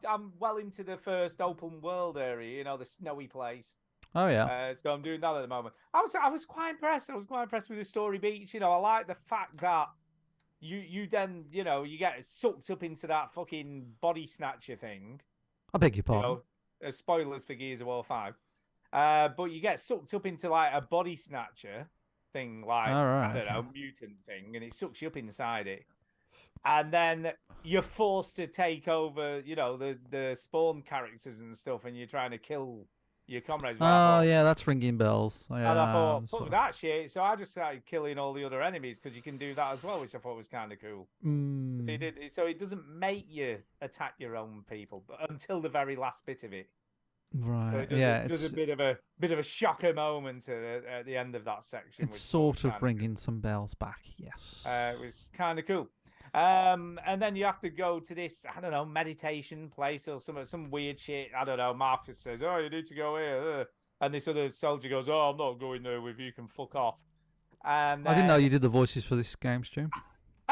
I'm well into the first open world area, the snowy place. Oh yeah. So I'm doing that at the moment. I was quite impressed. I was quite impressed with the story beats. I like the fact that you then you get sucked up into that fucking body snatcher thing. I beg your pardon. Spoilers for Gears of War 5. But you get sucked up into like a body snatcher thing, like All right, I don't okay. know, mutant thing, and it sucks you up inside it. And then you're forced to take over, the spawn characters and stuff, and you're trying to kill your comrades. But I Oh thought- yeah, that's ringing bells. Yeah. and I thought, so- fuck that shit. So I just started killing all the other enemies because you can do that as well, which I thought was kind of cool. Mm. So it doesn't make you attack your own people, but until the very last bit of it. Right. So it does, yeah. does It's a bit of a shocker moment at the end of that section. it's which sort was of kinda ringing some bells back. Yes. cool. It was kind of cool. And then you have to go to this, I don't know, meditation place or some weird shit. I don't know. Marcus says, "Oh, you need to go here," and this other soldier goes, "Oh, I'm not going there with you. You can fuck off." And I didn't know then- you did the voices for this game, Stu.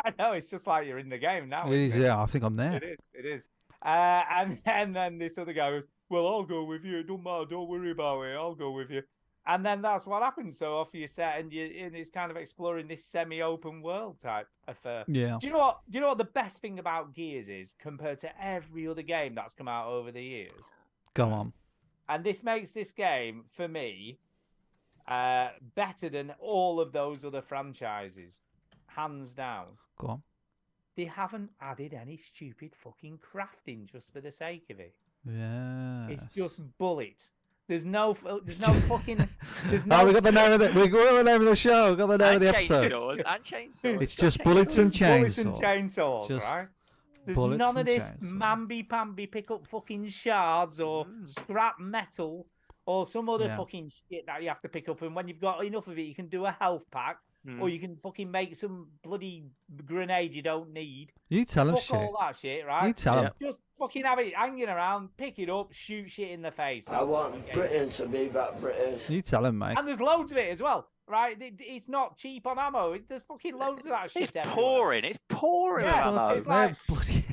I know, it's just like you're in the game now. It is. isn't it? Yeah. I think I'm there. It is. And then this other guy goes, "Well, I'll go with you. It don't matter. Don't worry about it. I'll go with you." And then that's what happens. So off you set, and it's kind of exploring this semi-open world type affair. Yeah. Do you know what? Do you know what the best thing about Gears is compared to every other game that's come out over the years? Go on. And this makes this game for me better than all of those other franchises, hands down. Go on. They haven't added any stupid fucking crafting just for the sake of it. Yeah. It's just bullets. There's no fucking. There's no. Oh, we got the name of the. We got the name of the show. Got the name of And the episode. chainsaws. And chainsaws. It's Got just chainsaws. bullets and Bullets and chainsaw. chainsaws, Just right? There's bullets none of and this chainsaw. mamby-pamby pick up fucking shards or scrap metal or some other Yeah. fucking shit that you have to pick up. And when you've got enough of it, you can do a health pack or you can fucking make some bloody grenade you don't need. You tell him Fuck shit. all that shit, right? You tell him. Just fucking have it hanging around, pick it up, shoot shit in the face. I That's what want the game Britain to be about British. You tell him, mate. And there's loads of it as well, right? It's not cheap on ammo. There's fucking loads of that shit. It's everywhere. pouring. It's pouring Yeah, ammo. it's like- They're bloody-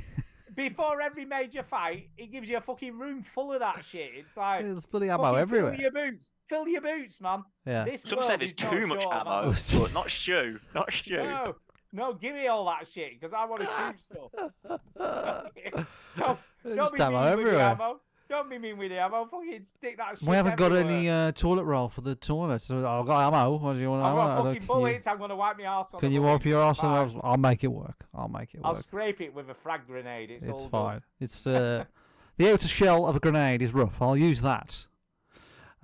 Before every major fight, it gives you a fucking room full of that shit. It's like There's bloody ammo fucking everywhere. Fill your boots, man. Yeah. This Some world said there's is not too much short of ammo, but not Stu. Not Stu. No, No, give me all that shit because I want to shoot stuff. don't There's be ammo mean with the everywhere. ammo. Don't be mean with the ammo. Fucking stick that shit. We haven't got everywhere. any toilet roll for the toilet. So I've got ammo. What do you want? I've got ammo? fucking bullets. I'm gonna wipe my arse on. Can the you wipe bullets. your It's arse on? fine. I'll make it work. I'll make it I'll work. scrape it with a frag grenade. It's all fine. good. It's the outer shell of a grenade is rough. I'll use that.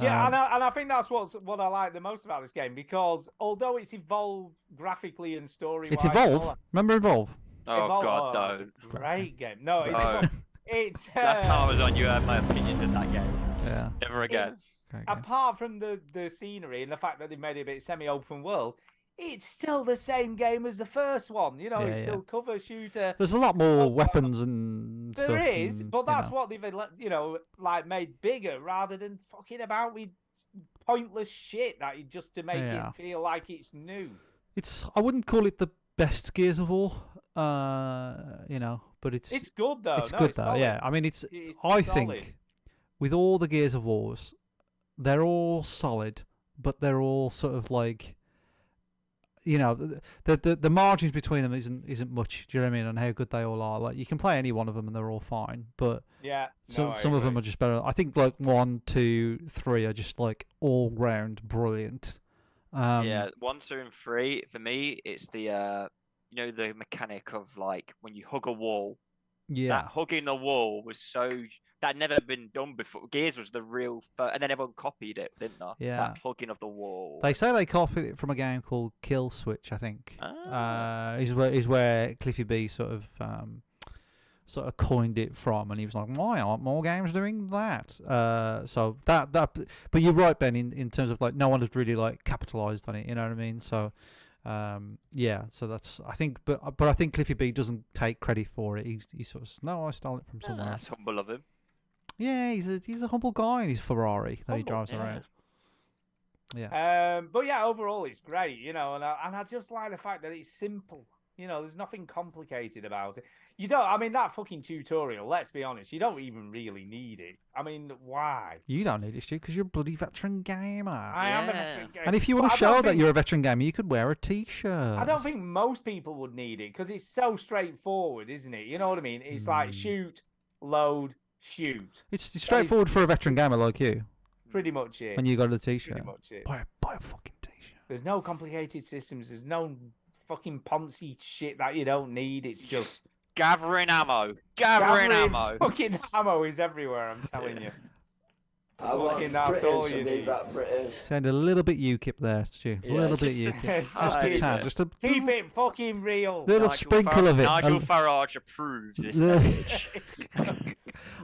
Yeah, and I think that's what I like the most about this game because although it's evolved graphically and story, It's Evolve. Remember Evolve? Oh God, that's don't. a great game. No, it's No. it's Last time I was on, you had my opinions in that game. Yeah. Never again. Okay. apart from the scenery and the fact that they made it a bit semi-open world, it's still the same game as the first one. You know, Yeah, it's yeah. still cover shooter. There's a lot more Lots of- weapons and stuff. There is, and, but you that's know. what they've like made bigger rather than fucking about with pointless shit that just to make Yeah. it feel like it's new. I wouldn't call it the best Gears of War, but it's Good though. it's No, good it's though. solid. Yeah, I mean, It's I solid. think with all the Gears of Wars, they're all solid, but they're all sort of like, the margins between them isn't much. Do you know what I mean? And how good they all are. Like you can play any one of them and they're all fine, but Yeah. some of them are just better. I think like 1, 2, 3 are just like all round brilliant. Yeah, 1, 2, and 3 for me, it's the the mechanic of like when you hug a wall. Yeah. That hugging the wall was that never been done before. Gears was the real first, and then everyone copied it, didn't they? Yeah. That hugging of the wall. They say they copied it from a game called Kill Switch, I think. Is where Cliffy B sort of coined it from, and he was like, "Why aren't more games doing that?" So that, but you're right, Ben, in terms of like no one has really like capitalized on it. You know what I mean? So, yeah. So that's I think, but I think Cliffy B doesn't take credit for it. He sort of no, I stole it from somewhere. That's humble of him. Yeah, he's a humble guy in his Ferrari that he Humble, drives yeah. around. Yeah. But yeah, overall it's great, and I just like the fact that it's simple. There's nothing complicated about it. You don't. I mean, that fucking tutorial. Let's be honest. You don't even really need it. I mean, why? You don't need it, Stu, because you're a bloody veteran gamer. I am a Yeah. veteran gamer. And if you But want I to don't show that think- you're a veteran gamer, you could wear a T-shirt. I don't think most people would need it because it's so straightforward, isn't it? You know what I mean? It's like shoot, load, shoot. It's straightforward for a veteran gamer like you. Pretty much it. When you got a Pretty T-shirt, much it. buy a fucking T-shirt. There's no complicated systems. There's no fucking poncy shit that you don't need. It's just Gathering ammo. Gathering ammo. Fucking ammo is everywhere. I'm telling you. I want Fucking that's all British you to be need. that British. Sound a little bit UKIP there, Stu. A Yeah, little bit just- UKIP. Just Just a keep tad. it. Just a Keep it fucking real. little Nigel sprinkle of it. Nigel A- Farage approves this Yeah. message.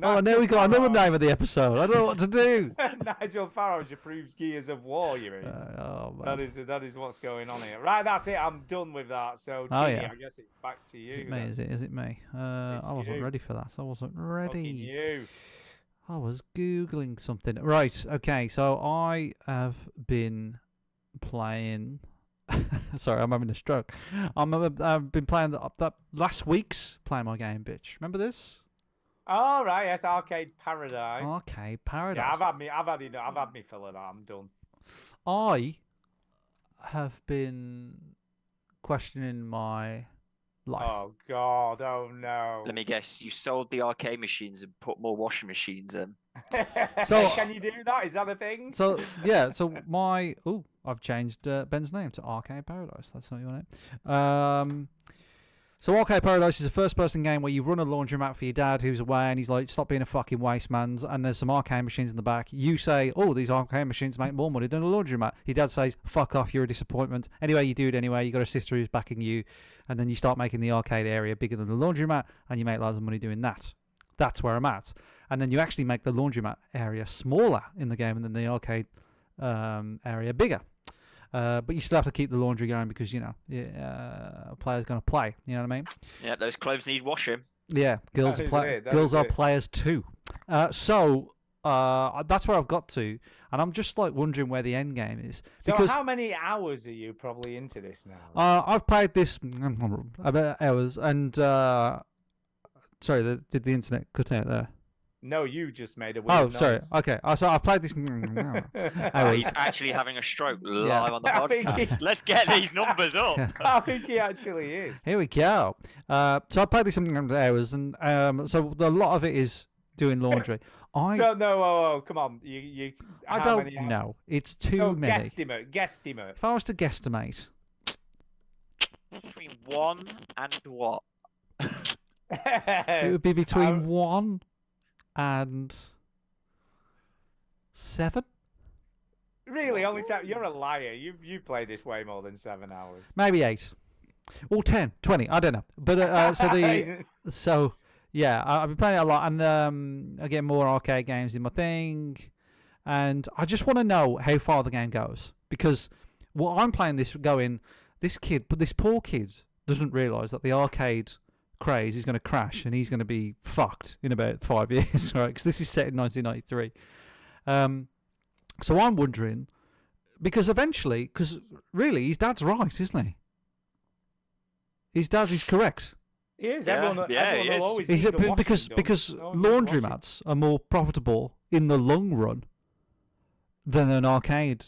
Oh, now we got another Farage. name of the episode. I don't know what to do. Nigel Farage approves Gears of War. You mean? Oh, That man. that is what's going on here. Right, that's it. I'm done with that. So, Oh, Ginny, yeah. I guess it's back to you. Is it me? then. Is it me? I wasn't you. ready for that. I wasn't Fucking ready. you. I was Googling something. Right, okay, so I have been playing... Sorry, I'm having a stroke. I've been playing that last week's Play My Game, bitch. Remember this? All right, yes, Arcade Paradise. Arcade Paradise. Yeah, I've had me fill of that. I'm done. I have been questioning my life. Oh God, oh no. Let me guess. You sold the arcade machines and put more washing machines in. So- Can you do that? Is that a thing? So I've changed Ben's name to Arcade Paradise. That's not your name. So Arcade Paradise is a first-person game where you run a laundromat for your dad who's away, and he's like, "Stop being a fucking waste man." And there's some arcade machines in the back. You say, "Oh, these arcade machines make more money than a laundromat." Your dad says, "Fuck off, you're a disappointment." Anyway, you do it anyway. You got a sister who's backing you, and then you start making the arcade area bigger than the laundromat, and you make loads of money doing that. That's where I'm at. And then you actually make the laundromat area smaller in the game, and then the arcade area bigger. But you still have to keep the laundry going because, a player's going to play. You know what I mean? Yeah, those clothes need washing. Yeah, girls That are is it, that girls is are it. players too. So that's where I've got to, and I'm just like wondering where the end game is. So, because how many hours are you probably into this now? I've played this about hours, and sorry, did the internet cut out there? No, you just made a Oh, weird sorry. noise. Okay. So I've played this. He's actually having a stroke live on the I think podcast. Let's get these numbers up. I think he actually is. Here we go. So I played this 700 hours, and so a lot of it is doing laundry. So no, come on. I how don't many know. hours? It's too No, many. Guesstimate. If I was to guesstimate, Between 1 and what? it would be between 1 and 7. Really? Only 7? You're a liar. You played this way more than 7 hours. Maybe 8. Or 10, 20, I don't know. But yeah, I've been playing it a lot, and I get more arcade games in my thing, and I just want to know how far the game goes, because what I'm playing this poor kid doesn't realise that the arcade craze is going to crash and he's going to be fucked in about 5 years, right? Because this is set in 1993. So I'm wondering, because really his dad's right, isn't he? His dad is correct. He is. Yeah, Everyone he will is. always Is need it the washing because done. because No one's doing washing. laundromats are more profitable in the long run than an arcade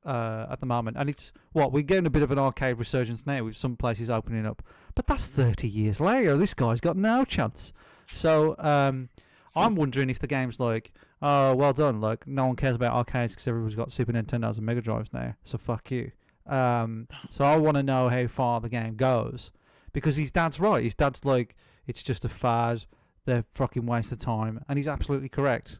at the moment? And it's we're getting a bit of an arcade resurgence now with some places opening up, but that's 30 years later. This guy's got no chance. So I'm wondering if the game's like, oh, well done, like no one cares about arcades because everyone's got Super Nintendos and Mega Drives now, so fuck you. So I want to know how far the game goes, because his dad's right. His dad's like, it's just a fad, they're fucking waste of time, and he's absolutely correct.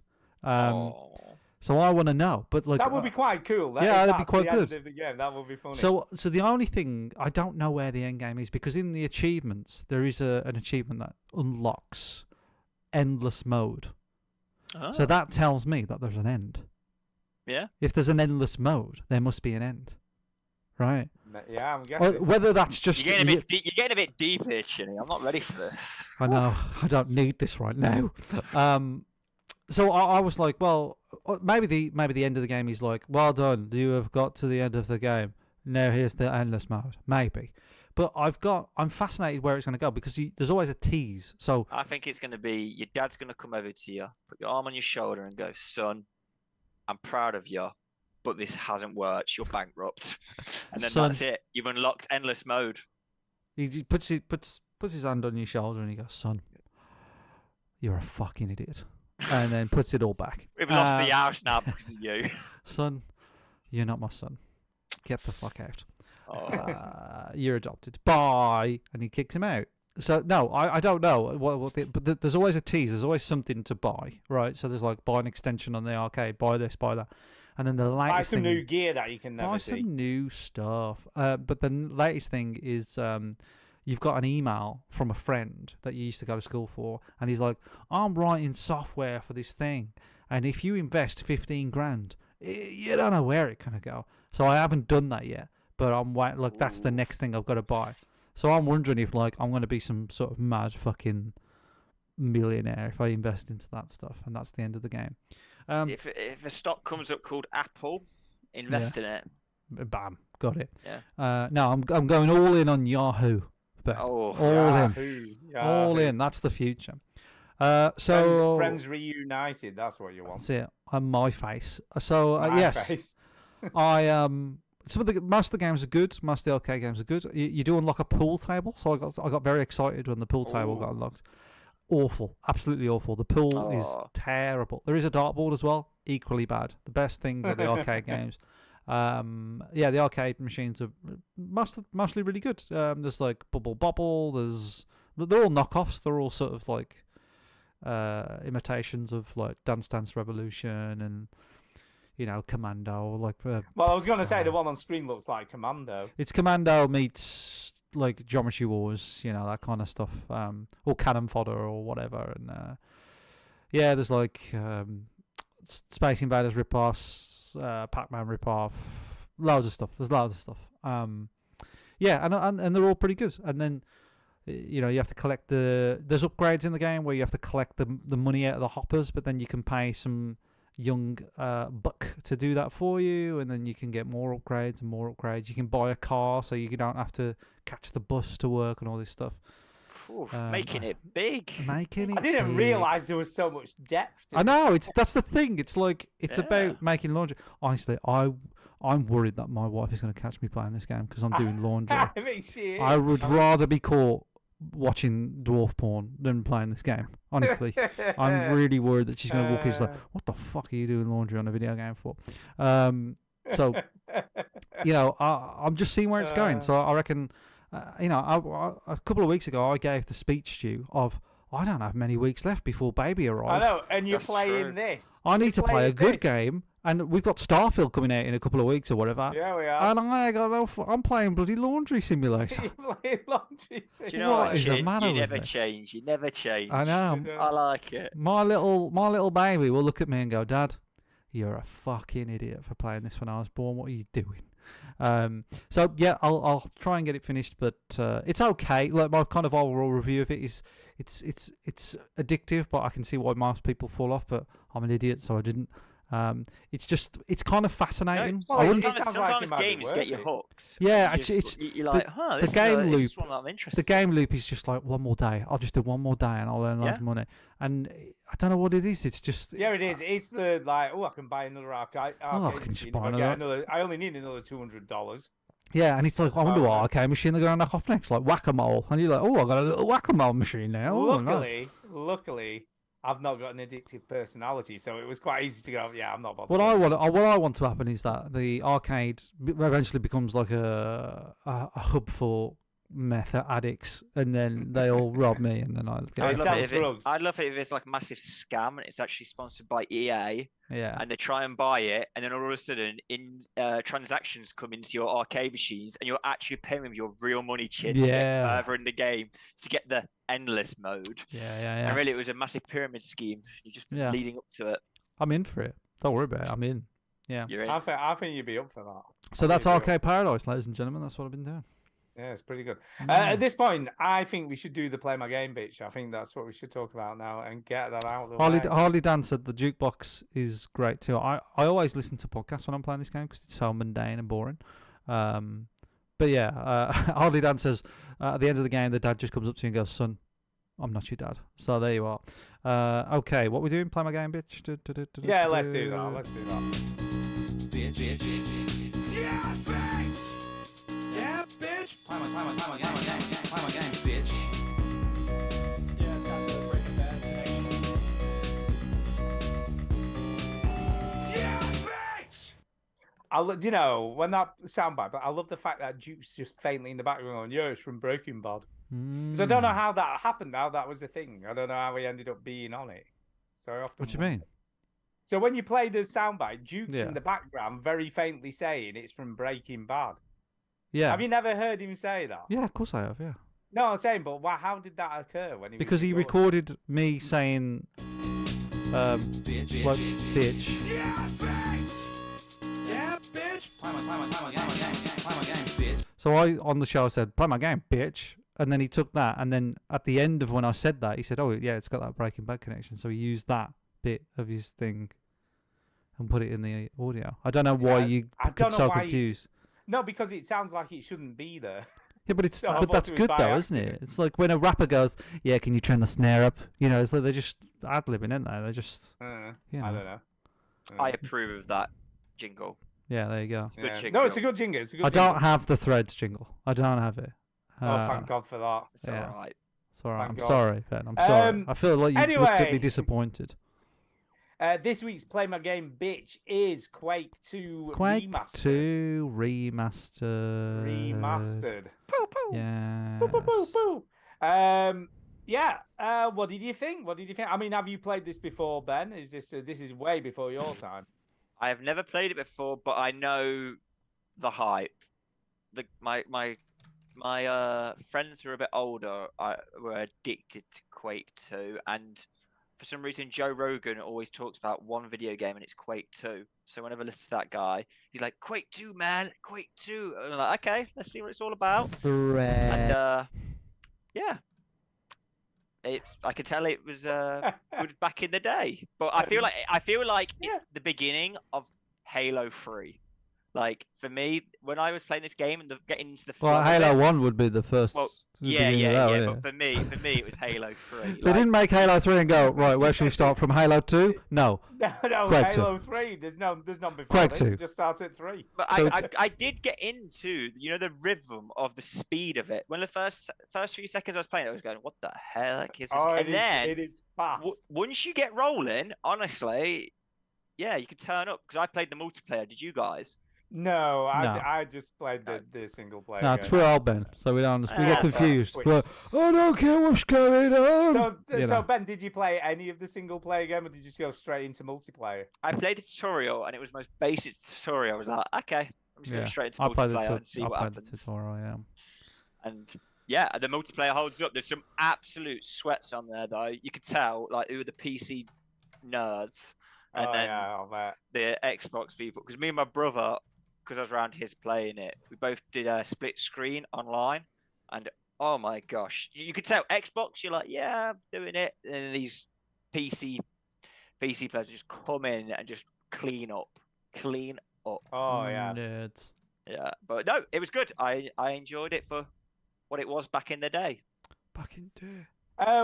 So I want to know, but like That would be quite cool. yeah, if that'd be that's quite the good. end of the game, that would be funny. So the only thing, I don't know where the end game is, because in the achievements there is an achievement that unlocks endless mode. So that tells me that there's an end. Yeah. If there's an endless mode, there must be an end, right? Yeah, I'm guessing. Whether that's just You're getting a bit deep here, Chinny. I'm not ready for this. I know, I don't need this right now. So I was like, well, maybe the end of the game is like, well done, you have got to the end of the game. Now here's the endless mode, maybe. But I'm fascinated where it's going to go, because there's always a tease. So I think it's going to be your dad's going to come over to you, put your arm on your shoulder, and go, "Son, I'm proud of you, but this hasn't worked. You're bankrupt." And then Son, that's it. You've unlocked endless mode. he puts his hand on your shoulder and he goes, "Son, you're a fucking idiot," and then puts it all back. We've lost the house now because of you. Son, you're not my son. Get the fuck out. Oh. You're adopted. Bye. And he kicks him out. So no, I don't know but there's always a tease. There's always something to buy, right? So there's like, buy an extension on the arcade, buy this, buy that, and then the latest Buy some thing, new gear that you can never buy see. some new stuff. But the latest thing is you've got an email from a friend that you used to go to school for, and he's like, I'm writing software for this thing, and if you invest 15 grand, you don't know where it's gonna go. So I haven't done that yet, but I'm waiting. Like, that's the next thing I've got to buy. So I'm wondering if like I'm going to be some sort of mad fucking millionaire if I invest into that stuff, and that's the end of the game. If a stock comes up called Apple, invest in it. Bam, got it. Yeah. No, I'm going all in on Yahoo. But Oh, all in. That's the future. So friends reunited. That's what you want. that's it. My face. So My yes, face. I most of the games are good. Most of the arcade games are good. You do unlock a pool table, so I got very excited when the pool table got unlocked. Awful, absolutely awful. The pool is terrible. There is a dartboard as well, equally bad. The best things are the arcade games. Yeah, the arcade machines are mostly really good. There's like Bubble Bobble. They're all knockoffs. They're all sort of like imitations of like Dance Dance Revolution and, you know, Commando. Like Well, I was going to say the one on screen looks like Commando. it's Commando meets like Geometry Wars, you know, that kind of stuff, or Cannon Fodder or whatever. And yeah, there's like Space Invaders ripoffs, Pac-Man ripoff, loads of stuff. There's loads of stuff. Yeah, and they're all pretty good. And then, you know, you have to collect there's upgrades in the game where you have to collect the money out of the hoppers, but then you can pay some young buck to do that for you, and then you can get more upgrades and more upgrades. You can buy a car so you don't have to catch the bus to work and all this stuff. Oof, making it big. Making it. I didn't big. realise there was so much depth. To I know. this. That's the thing. It's like it's Yeah. about making laundry. Honestly, I'm worried that my wife is going to catch me playing this game because I'm doing laundry. I mean, she is. I would rather be caught watching dwarf porn than playing this game. Honestly, I'm really worried that she's going to walk in. She's like, "What the fuck are you doing laundry on a video game for?" So you know, I'm just seeing where it's going. So I reckon, you know, a couple of weeks ago I gave the speech to you of I don't have many weeks left before baby I arrives. know, and you're That's playing true. this. I need to You're play a playing good this. game, and we've got Starfield coming out in a couple of weeks or whatever. Yeah, we are. And I got I'm playing bloody Laundry Simulator. You're playing laundry. Do you know What what, is the Chin? matter You with never me? change. You never change. I know. I like it. My little baby will look at me and go, "Dad, you're a fucking idiot for playing this when I was born. What are you doing?" So yeah, I'll try and get it finished, but it's okay. Like my kind of overall review of it is, it's addictive, but I can see why most people fall off. But I'm an idiot, so I didn't. It's kind of fascinating. Well, I it wouldn't. sounds like it Sometimes might be games worth get you it. hooked. Yeah, You actually, just- you're like, huh, this game is, this is loop- one that I'm interested. The game loop is just like one more day. I'll just do one more day and I'll earn loads Yeah. of money. And I don't know what it is. It's just Yeah, it is. It's the like, oh, I can buy another arcade. I can just machine. buy If I get another- I only need another $200. Yeah, and it's like I wonder what Wow. arcade machine they're going to knock off next, like whack-a-mole. And you're like, oh, I got a little whack-a-mole machine now. Oh, nice. Luckily, I've not got an addictive personality, so it was quite easy to go. Yeah, I'm not bothered. What I want to happen is that the arcade eventually becomes like a hub for meth addicts, and then they all rob me, and then I'll They get I'd sell love, it if drugs. I'd love it if it's like a massive scam and it's actually sponsored by EA yeah. and they try and buy it, and then all of a sudden transactions come into your arcade machines and you're actually paying with your real money, Chin, to Yeah. get further in the game to get the endless mode. Yeah. And really, it was a massive pyramid scheme. You're just Yeah. leading up to it. I'm in for it. Don't worry about it. I'm in. Yeah. You're in. I think you'd be up for that. So that's you do. Arcade Paradise, ladies and gentlemen. That's what I've been doing. Yeah, it's pretty good. Mm. At this point, I think we should do the play my game, bitch. I think that's what we should talk about now and get that out of the way. Harley Dan said the jukebox is great too. I always listen to podcasts when I'm playing this game because it's so mundane and boring. But yeah, Harley Dan says at the end of the game, the dad just comes up to you and goes, "Son, I'm not your dad." So there you are. Okay, what we doing? Play my game, bitch. Yeah, let's do that. Let's do that. Yeah, bitch! Yeah, bitch! Play my game, bitch. Yeah, it's got the Breaking Bad connection. Yeah, bitch! You know, when that soundbite, but I love the fact that Duke's just faintly in the background going, yeah, it's from Breaking Bad. So I don't know how that happened now. That was the thing. I don't know how he ended up being on it. So I often What do you wonder. mean? So when you play the soundbite, Duke's Yeah. in the background very faintly saying it's from Breaking Bad. Yeah. Have you never heard him say that? Yeah, of course I have. Yeah. No, I'm saying, but how did that occur when he? Because he recorded me saying, like, bitch. Yeah, bitch! Yeah, bitch! Play my game, bitch. So I on the show said, "Play my game, bitch," and then he took that, and then at the end of when I said that, he said, "Oh yeah, it's got that Breaking Bad connection." So he used that bit of his thing and put it in the audio. I don't know why you I get don't know so why. confused. No, because it sounds like it shouldn't be there. Yeah, but it's So I but thought that's it was good by though, isn't it? accident. It's like when a rapper goes, "Yeah, can you turn the snare up?" You know, it's like they're just ad libbing, aren't they? They're just, you I know. don't know. I approve of that jingle. Yeah, there you go. Good Yeah. jingle. No, it's a good jingle. It's a good I don't jingle. have the Threads jingle. I don't have it. Oh, thank God for that. It's yeah. all right. It's all right. Thank I'm God. sorry, Ben. I'm sorry. I feel like you looked at me anyway. disappointed. This week's Play My Game Bitch is Quake 2 Quake Remastered. 2 remastered. Remastered. Yeah. Boo, boo, boo, boo. Yeah. What did you think? What did you think? I mean, have you played this before, Ben? Is this this is way before your time? I have never played it before, but I know the hype. My friends who are a bit older were addicted to Quake 2, and for some reason Joe Rogan always talks about one video game, and it's Quake 2. So whenever I listen to that guy, he's like, "Quake 2, man, Quake 2." And I'm like, "Okay, let's see what it's all about." And yeah, I could tell it was good back in the day, but I feel like it's the beginning of Halo 3. Like for me, when I was playing this game and getting into the Well, flow of Halo it, 1 would be the first. well, the yeah, beginning of yeah, that, yeah. wouldn't But it? for me, it was Halo 3. They Like, didn't make Halo 3 and go, right, where should we start? From Halo 2? No. No, Quake Halo 3. There's none before Quake this. 2. It just starts at 3. But So I did get into the rhythm of the speed of it. When the first few seconds I was playing, I was going, "What the heck is this?" Oh, And then it is fast. once you get rolling, honestly, yeah, you can turn up. Because I played the multiplayer. Did you guys? No, No. I just played the single player. No, game. because we're old, Ben, so we don't. We Ah, get fair. confused. Switch. We're, I don't care what's going on. You So know. Ben, did you play any of the single player game, or did you just go straight into multiplayer? I played the tutorial, and it was the most basic tutorial. I was like, okay, I'm just Yeah, going straight into I played multiplayer and see what the happens. tutorial. Yeah. And yeah, the multiplayer holds up. There's some absolute sweats on there, though. You could tell, like, who were the PC nerds, and oh then yeah, I'll bet. the Xbox people. Because me and my brother, because I was around his playing it, we both did a split screen online, and oh my gosh, you could tell Xbox. You're like, yeah, I'm doing it, and then these PC players just come in and just clean up. Oh yeah. Nerds. Yeah, but no, it was good. I enjoyed it for what it was back in the day. Back in day.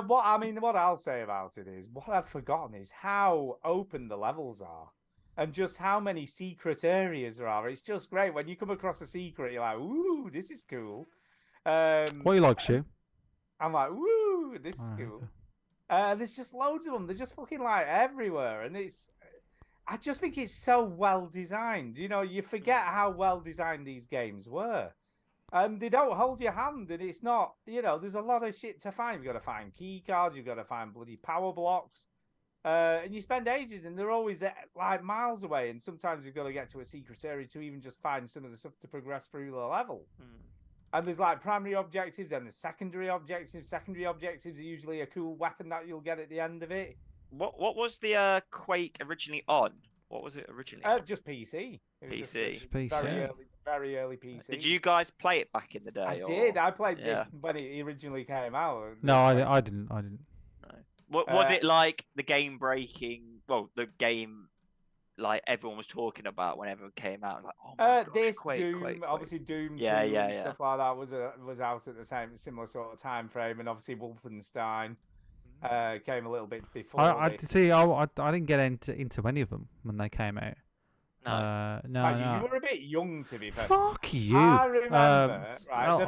What I'll say about it is what I'd forgotten is how open the levels are, and just how many secret areas there are. It's just great when you come across a secret. You're like, ooh, this is cool. What you like, Stu? I'm like, ooh, this is Alright, cool. okay. There's just loads of them. They're just fucking like everywhere, and I just think it's so well designed. You know, you forget how well designed these games were. And they don't hold your hand, and it's not, there's a lot of shit to find. You've got to find key cards, you've got to find bloody power blocks. And you spend ages, and they're always like miles away. And sometimes you've got to get to a secret area to even just find some of the stuff to progress through the level. And there's like primary objectives and the secondary objectives. Secondary objectives are usually a cool weapon that you'll get at the end of it. What was the Quake originally on? What was it originally? Just PC. It was PC. just PC. very early PC. Did you guys play it back in the day? I or- did. I played Yeah. this when it originally came out. No, I didn't. I didn't. Was it like the game breaking? Well, the game like everyone was talking about whenever it came out. Like, oh my gosh, This Quake, Doom, Quake, Quake. obviously Doom, Yeah, 2 yeah, and yeah. stuff like that was out at the similar sort of time frame, and obviously Wolfenstein came a little bit before. I this. see. I didn't get into any of them when they came out. No. No, Mind no. you were a bit young to be fair. Fuck you. I remember, oh, right?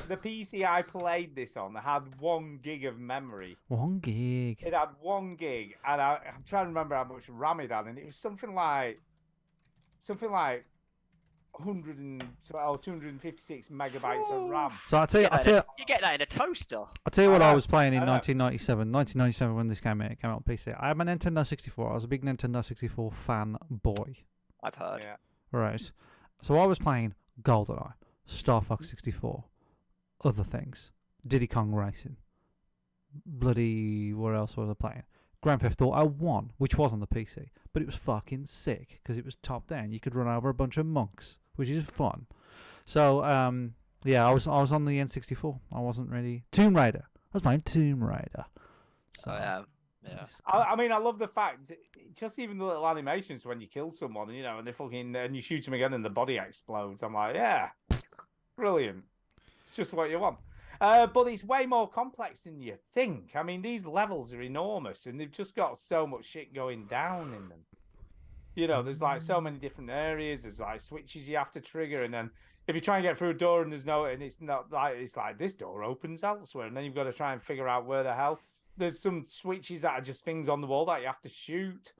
The PC I played this on had 1 gig of memory. 1 gig. It had 1 gig, and I'm trying to remember how much RAM it had, and it was something like 256 megabytes of RAM. So I tell you, You get that in a toaster. I'll tell you what I I know, was playing in I know. 1997. 1997 when this came out, it came out on PC. I have a Nintendo 64. I was a big Nintendo 64 fan boy. I've heard. Yeah. Right. So I was playing GoldenEye, Star Fox 64, other things, Diddy Kong Racing, bloody, what else was I playing? Grand Theft Auto 1, which was on the PC, but it was fucking sick because it was top down. You could run over a bunch of monks, which is fun. So, yeah, I was on the N64. I wasn't really Tomb Raider. I was playing Tomb Raider. So, Yeah. it's- I mean, I love the fact, just even the little animations when you kill someone, and and you shoot them again and the body explodes. I'm like, yeah, brilliant. It's just what you want. But it's way more complex than you think. I mean, these levels are enormous, and they've just got so much shit going down in them. There's like so many different areas. There's like switches you have to trigger, and then if you try and get through a door and it's like this door opens elsewhere, and then you've got to try and figure out where the hell. There's some switches that are just things on the wall that you have to shoot.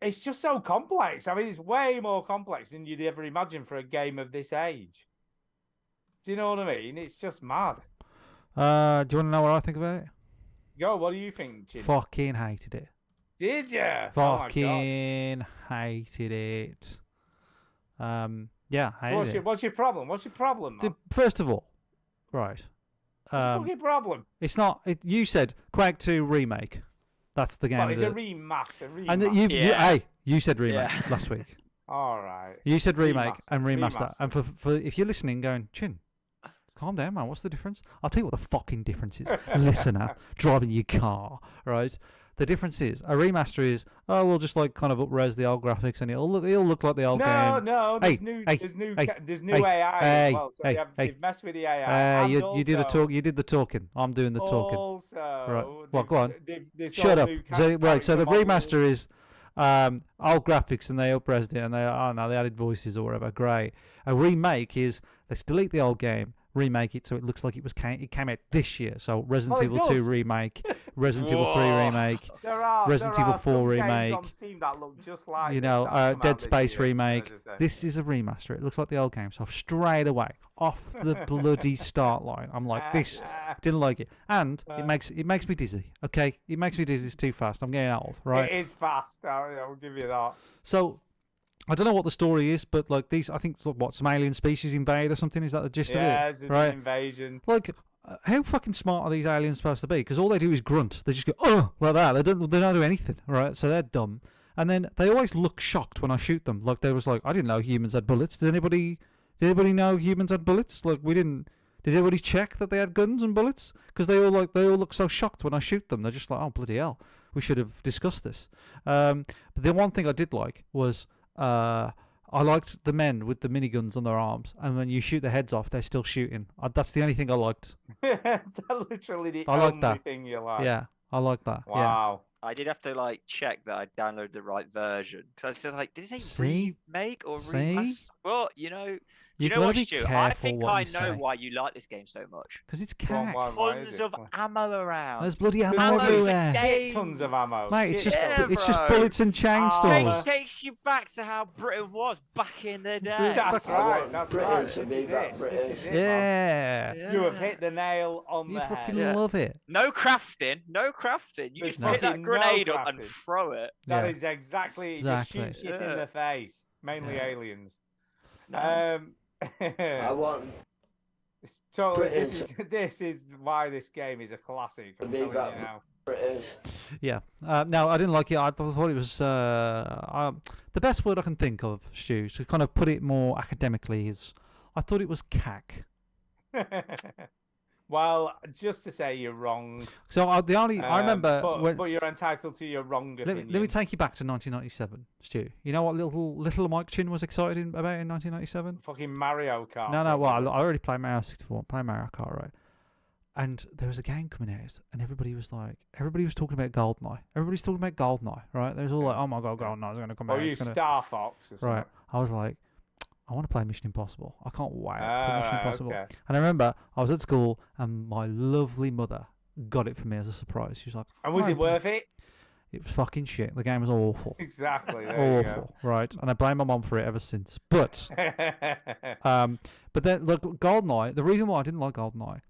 It's just so complex. I mean, it's way more complex than you'd ever imagine for a game of this age. Do you know what I mean? It's just mad. do you want to know what I think about it? Go, what do you think, Chin? Fucking hated it. Did you? Fucking hated it. Yeah, hated it. What's your problem? What's your problem, man? First of all, right. What's your fucking problem? It's not. You said Quake 2 remake. That's the game. Well, it's a that- remaster. and Yeah. you said remake Yeah. last week. All right. You said remake and Remaster. remaster. And for if you're listening, going, Chin, calm down, man. What's the difference? I'll tell you what the fucking difference is. Listener, driving your car, right? The difference is a remaster is we'll just like kind of up-res the old graphics and it'll look like the old game. No, Hey, there's new, hey, there's new, hey, there's new hey, AI hey, as well. So hey, they've messed with the AI. And you did the also- talk. You did the talking. I'm doing the talking. Also, Right. Well, go on. They've Shut sold up. new So, right. So the character remaster models. is old graphics and they up-resed it and they added voices or whatever. Great. A remake is let's delete the old game, remake it so it looks like it came out this year. So Resident Well, it Evil 2 does. remake, Resident Evil 3 Whoa. remake, There are Resident Evil 4 some games remake, on Steam that look just like you this know, that have come Dead out this Space year, remake. can I just say. This is a remaster. It looks like the old game. So straight away off the bloody start line, I'm like, this didn't like it, and it makes me dizzy. Okay, it makes me dizzy. It's too fast. I'm getting old, right? It is fast. I'll give you that. So I don't know what the story is, but like these, I think some alien species invade or something. Is that the gist Yeah, of it's it? an Right? invasion. Like, how fucking smart are these aliens supposed to be? Because all they do is grunt. They just go, oh, like that. They don't do anything, right? So they're dumb. And then they always look shocked when I shoot them. Like they was like, I didn't know humans had bullets. Did anybody know humans had bullets? Like we didn't. Did anybody check that they had guns and bullets? Because they all look so shocked when I shoot them. They're just like, oh bloody hell, we should have discussed this. But the one thing I did like was I liked the men with the miniguns on their arms, and when you shoot their heads off, they're still shooting. That's the only thing I liked. That's literally the I like only that. thing you like. Yeah, I like that. Yeah. Wow. I did have to like check that I downloaded the right version because I was just like, did it say See? remake or See? remaster? Well, you know, You've you know gotta what, be Stu? I careful think what I you know say. why you like this game so much. Because it's Go on, cack. why is Tons it? of ammo around. There's bloody ammo There's everywhere. games. Tons of ammo. Mate, it's Shit just Yeah, it's just bro. bullets and chainsaws. Armour. Takes you back to how Britain was back in the day. That's I right. want That's British right. to This be is that it. This British. is it, man. Yeah. You have hit the nail on You the fucking head. love it. No crafting. No crafting. You There's just pick that fucking no grenade up and crafting. throw it. That Yeah. is exactly. Exactly. Just shoot shit Yeah. in the face. Mainly Yeah. aliens. No. I want It's totally. British. This is why this game is a classic. I'm Be telling you that- now. British. Yeah. No, I didn't like it. I thought it was the best word I can think of, Stu, to kind of put it more academically is I thought it was cack. Well, just to say you're wrong. So I remember but you're entitled to your wrong let opinion. me take you back to 1997, Stu. You know what little Mike Chin was excited about in 1997? Fucking Mario Kart. No, well, probably. I already played Mario 64, played Mario Kart, right? And there was a game coming out, and everybody was talking about GoldenEye. Everybody's talking about GoldenEye, right? There was all like, oh my god, GoldenEye's going to come out. Or you it's gonna... Star Fox or something. Right. I was like, I want to play Mission Impossible. I can't wait for Mission Right, Impossible. okay. And I remember I was at school, and my lovely mother got it for me as a surprise. She was like, And was "Right, it worth it? It was fucking shit. The game was awful. Exactly. There Awful, right? And I blame my mum for it ever since. But you go. but then look, GoldenEye. The reason why I didn't like GoldenEye,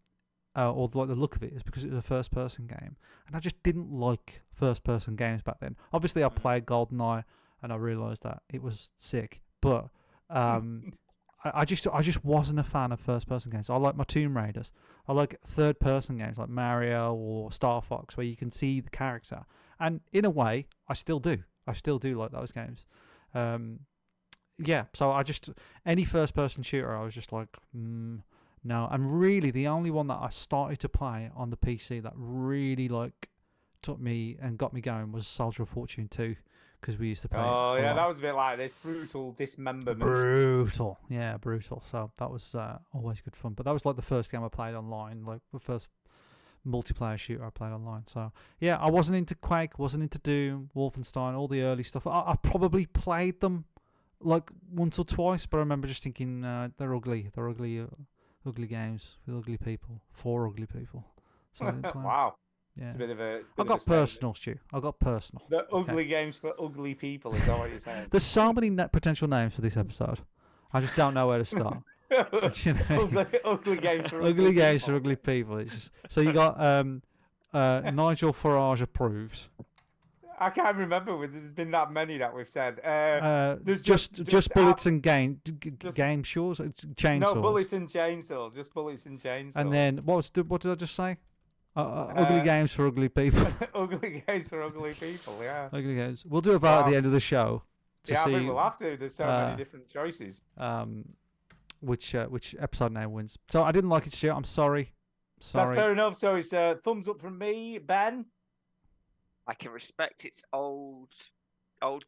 or like the look of it, is because it was a first-person game, and I just didn't like first-person games back then. Obviously, I played GoldenEye, and I realised that it was sick. But I just wasn't a fan of first-person games. I like my Tomb Raiders. I like third-person games like Mario or Star Fox, where you can see the character. And in a way, I still do. I still do like those games. Yeah, so I just any first-person shooter, I was just like, no. And really, the only one that I started to play on the PC that really like took me and got me going was Soldier of Fortune 2, because we used to play. Oh it a yeah, lot. that was a bit like this brutal dismemberment. Brutal. Yeah, brutal. So that was always good fun. But that was like the first game I played online, like the first multiplayer shooter I played online. So yeah, I wasn't into Quake, wasn't into Doom, Wolfenstein, all the early stuff. I probably played them like once or twice, but I remember just thinking they're ugly. They're ugly, ugly games with ugly people, for ugly people. So I didn't play 'em. Wow. Yeah. It's a bit of a. I got personal, Stu. I got personal. The ugly games for ugly people is that what you're saying? There's so many potential names for this episode. I just don't know where to start. You know? ugly games for Ugly games for people. ugly people. It's just so you got Nigel Farage approved. I can't remember. There's been that many that we've said. There's Just bullets and game shows, chainsaws. No, bullets and chainsaws. Just bullets and chainsaws. And then what did I just say? Ugly games for ugly people. ugly games for ugly people. Yeah. Ugly games. We'll do a vote at the end of the show to Yeah, I see think we'll have to. There's so many different choices. which episode name wins. So I didn't like it, Stuart. I'm sorry. That's fair enough. So it's thumbs up from me, Ben. I can respect its old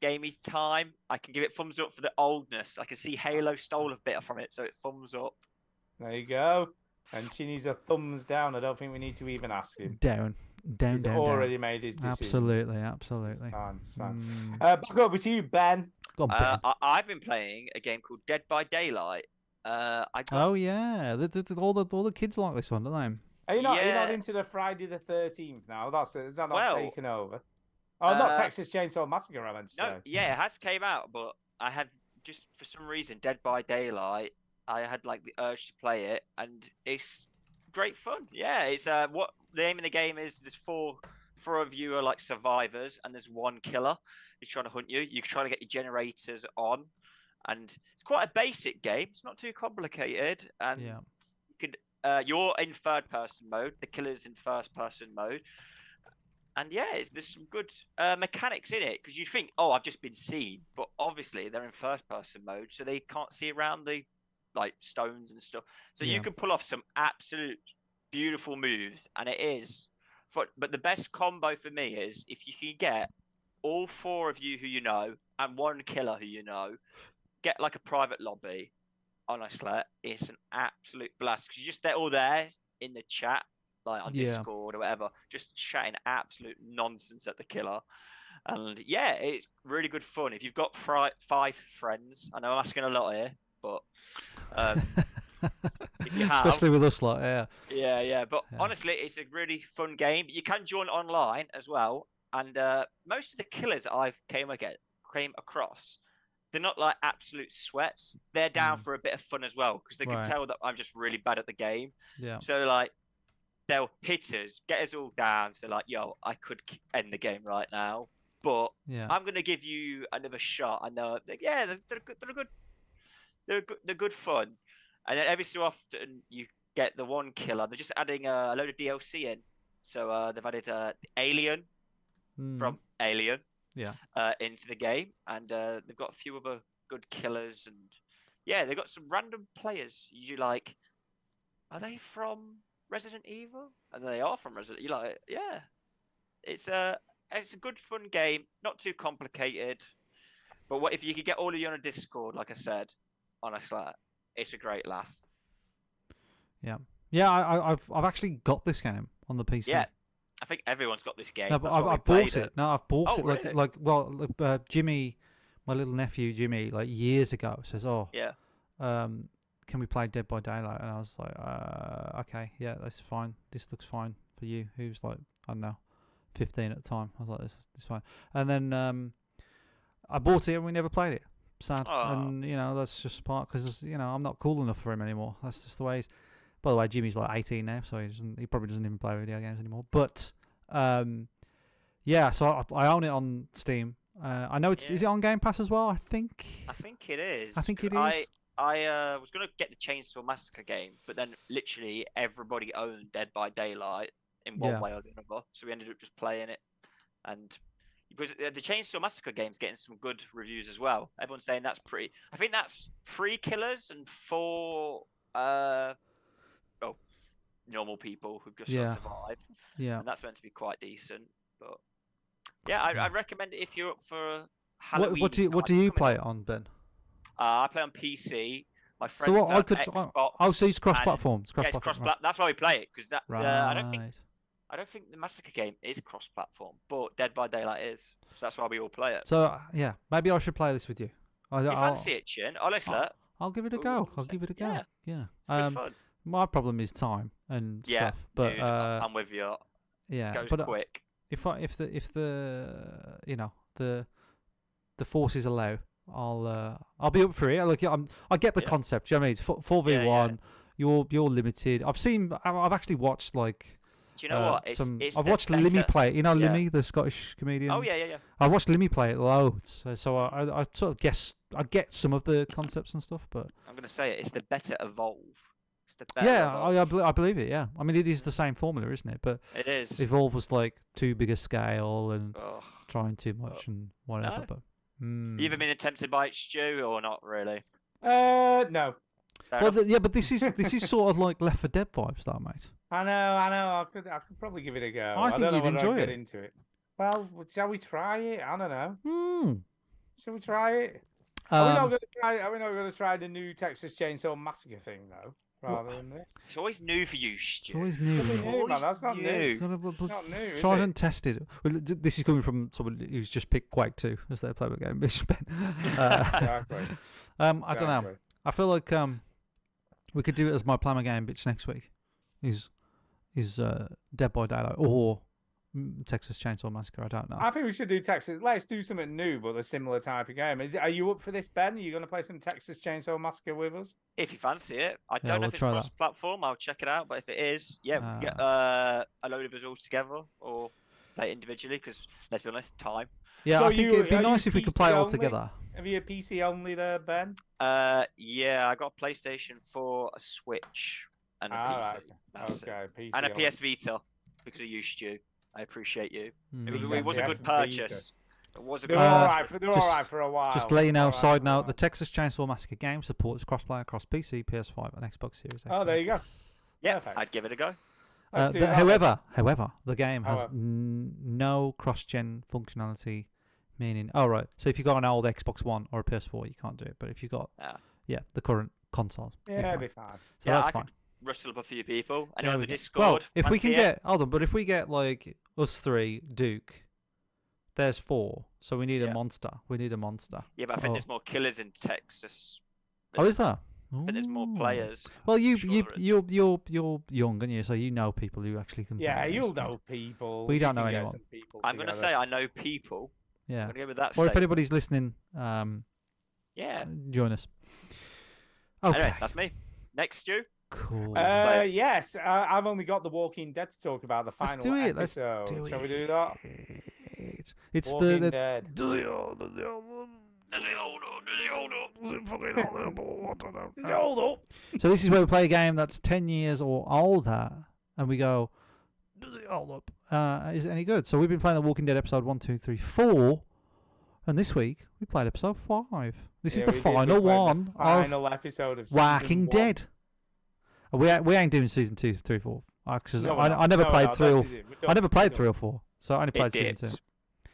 gamey time. I can give it thumbs up for the oldness. I can see Halo stole a bit from it, so it thumbs up. There you go. And Chinny's a thumbs down. I don't think we need to even ask him. Down. He's already made his decision. Absolutely. It's fine. Back over to you, Ben. Go on, Ben. I've been playing a game called Dead by Daylight. Oh yeah, all the kids like this one, don't they? Are you not Yeah. into the Friday the 13th now? Is that not Well, taken over? Oh, not Texas Chainsaw Massacre, I meant to say. No, yeah, it has came out, but I had just for some reason Dead by Daylight. I had like the urge to play it, and it's great fun. Yeah, it's what the aim of the game is. There's four of you are like survivors, and there's one killer who's trying to hunt you. You're trying to get your generators on, and it's quite a basic game. It's not too complicated, and Yeah. you could you're in third person mode. The killer's in first person mode. And yeah, there's some good mechanics in it because you think, oh, I've just been seen, but obviously they're in first-person mode, so they can't see around the like stones and stuff. So Yeah. you can pull off some absolute beautiful moves, and it is. But the best combo for me is if you can get all four of you who you know and one killer who you know, get like a private lobby. Honestly, it's an absolute blast because they're all there in the chat. Like on Yeah. Discord or whatever, just chatting absolute nonsense at the killer. And yeah, it's really good fun. If you've got 5 friends, I know I'm asking a lot here, but if you have, Especially with us, like, yeah. yeah. But Yeah. honestly, it's a really fun game. You can join online as well. And most of the killers that I've came across, they're not like absolute sweats. They're down for a bit of fun as well because they can Right. tell that I'm just really bad at the game. Yeah. So like, they'll hit us, get us all down. So like, yo, I could end the game right now, but Yeah. I'm gonna give you another shot. And they're good. They're good fun. And then every so often you get the one killer. They're just adding a load of DLC in. So they've added Alien from Alien, Yeah. into the game, and they've got a few other good killers, and yeah, they've got some random players. You like, are they from Resident Evil? And they are from Resident. You're like, yeah, it's a good fun game, not too complicated. But what if you could get all of you on a Discord? Like I said, honestly, it's a great laugh. Yeah, I've actually got this game on the PC. Yeah, I think everyone's got this game. No, but That's why we I've played bought it. No, I've bought Oh, it. really? Jimmy, my little nephew Jimmy, like years ago, says, "Oh, Yeah. can we play Dead by Daylight?" And I was like, "Okay, yeah, that's fine. This looks fine for you." Who's like, I don't know, 15 at the time. I was like, "This is fine." And then I bought it and we never played it. Sad, Aw. and that's just part because I'm not cool enough for him anymore. That's just the way. By the way, Jimmy's like 18 now, so he probably doesn't even play video games anymore. But yeah, so I own it on Steam. I know is it on Game Pass as well? I think it is. I think it 'cause is. I was gonna get the Chainsaw Massacre game, but then literally everybody owned Dead by Daylight in one Yeah. way or the other, so we ended up just playing it. And because the Chainsaw Massacre game's getting some good reviews as well. Everyone's saying that's pretty. I think that's 3 killers and 4 normal people who've just got Yeah. to survive, Yeah. and that's meant to be quite decent. But yeah, I recommend it if you're up for What Halloween. what do you coming play up. it on, Ben? I play on PC. My So friends what play I on could Xbox. oh, so it's and- cross-platform. It's Yeah, it's cross-platform. cross. That's why we play it because that. Right. I don't think the Massacre game is cross-platform, but Dead by Daylight is. So that's why we all play it. So yeah, maybe I should play this with you. You fancy it, Chin? Honestly, I'll give it a Ooh, go. I'll so- give it a go. yeah. Yeah. it's good fun. My problem is time and Yeah, stuff. But dude, I'm with you. yeah, Goes but quick. if the the forces allow, I'll be up for it. Look, I get the Yeah. concept. Do you know what I mean? It's 4v1. You're limited. I've actually watched like. Do you know what? It's I've the watched Limmy better- play it. You know yeah. Limmy, the Scottish comedian. Oh yeah. I watched Limmy play it loads, so I sort of guess I get some of the concepts and stuff, but I'm gonna say it. It's the better Evolve. It's the better. yeah, Evolve. I believe it. Yeah, I mean it is the same formula, isn't it? But It is. Evolve was like too big a scale and Ugh. trying too much and whatever. No. But You ever been tempted by it, Stu, or not really? No. Fair well, enough. yeah, but this is sort of like Left 4 Dead vibes, though, mate. I know. I could probably give it a go. I think don't know you'd whether I'd enjoy get it. into it. Well, shall we try it? I don't know. Hmm. Shall we try it? Are we not Um, going to try? Are we not going to try the new Texas Chainsaw Massacre thing though, rather than this? It's always new for you, Stu. it's always new. Something isn't it? new, man. Always That's not new. new. Gotta It's not new, is try it? and test it. Well, this is coming from someone who's just picked Quake 2 as their playbook game. Ben. Exactly. I don't know. Exactly. I feel like we could do it as my Plumber game bitch next week. Is Dead by Daylight or Texas Chainsaw Massacre? I don't know. I think we should do Texas. Let's do something new, but a similar type of game. Are you up for this, Ben? Are you going to play some Texas Chainsaw Massacre with us? If you fancy it, I Yeah, don't know we'll if it's try that. cross-platform. I'll check it out. But if it is, yeah, we can get a load of us all together or play it individually. Because let's be honest, time. Yeah, So I think it'd be are you nice if we could play PC it all only? together. Have you a PC only there, Ben? Yeah, I got a PlayStation 4, a Switch, and a PC. Right. That's it. Okay, PC And a only. PS Vita because of you, Stu. I appreciate you. Hmm. It was a good PS Vita. purchase. It was a They're good all purchase. right. They're all right for a while. Just to let you know, All right side for a note, while. the Texas Chainsaw Massacre game supports crossplay across PC, PS5, and Xbox Series X. Oh, there you go. Yeah, Perfect. I'd give it a go. Let's do that. However, the game has However. no cross-gen functionality, meaning, right. So if you've got an old Xbox One or a PS4, you can't do it. But if you've got, Yeah. the current consoles, you're Yeah, fine. it'll be fine. So Yeah, that's I fine. could rustle up a few people. And There on we the go. Discord. Well, if we fancy can it? get, hold on, but if we get like us three, Duke, there's 4. So we need a Yeah. monster. We need a monster. Yeah, but I think Oh. there's more killers in Texas. Oh, is there? I think there's more Ooh. players. Well, Sure there is. you're young, aren't you? So you know people who actually can. Yeah, play you'll this. know people. We You don't know can get anyone. some people I'm going to together. say I know people. I'm Yeah. going to go with that Or if statement. anybody's listening, Yeah. join us. Okay. Anyway, that's me. Next, Stu. Cool. Yes, I've only got The Walking Dead to talk about the Let's final do it. Let's episode. do Shall we it. do that? It's Walking the Dead. Hold up. So this is where we play a game that's 10 years or older, and we go, does it hold up? Is it any good? So we've been playing The Walking Dead episode 1, 2, 3, 4, and this week we played episode 5. This is Yeah, the we did. We final played the one of final episode of season Walking 1. Dead. We ain't doing season 2, 3, 4. Because No, we're I not. never No, played no, 3 or this is it. We're I done. never We're played done. 3 or 4, so I only played It season 2. dips.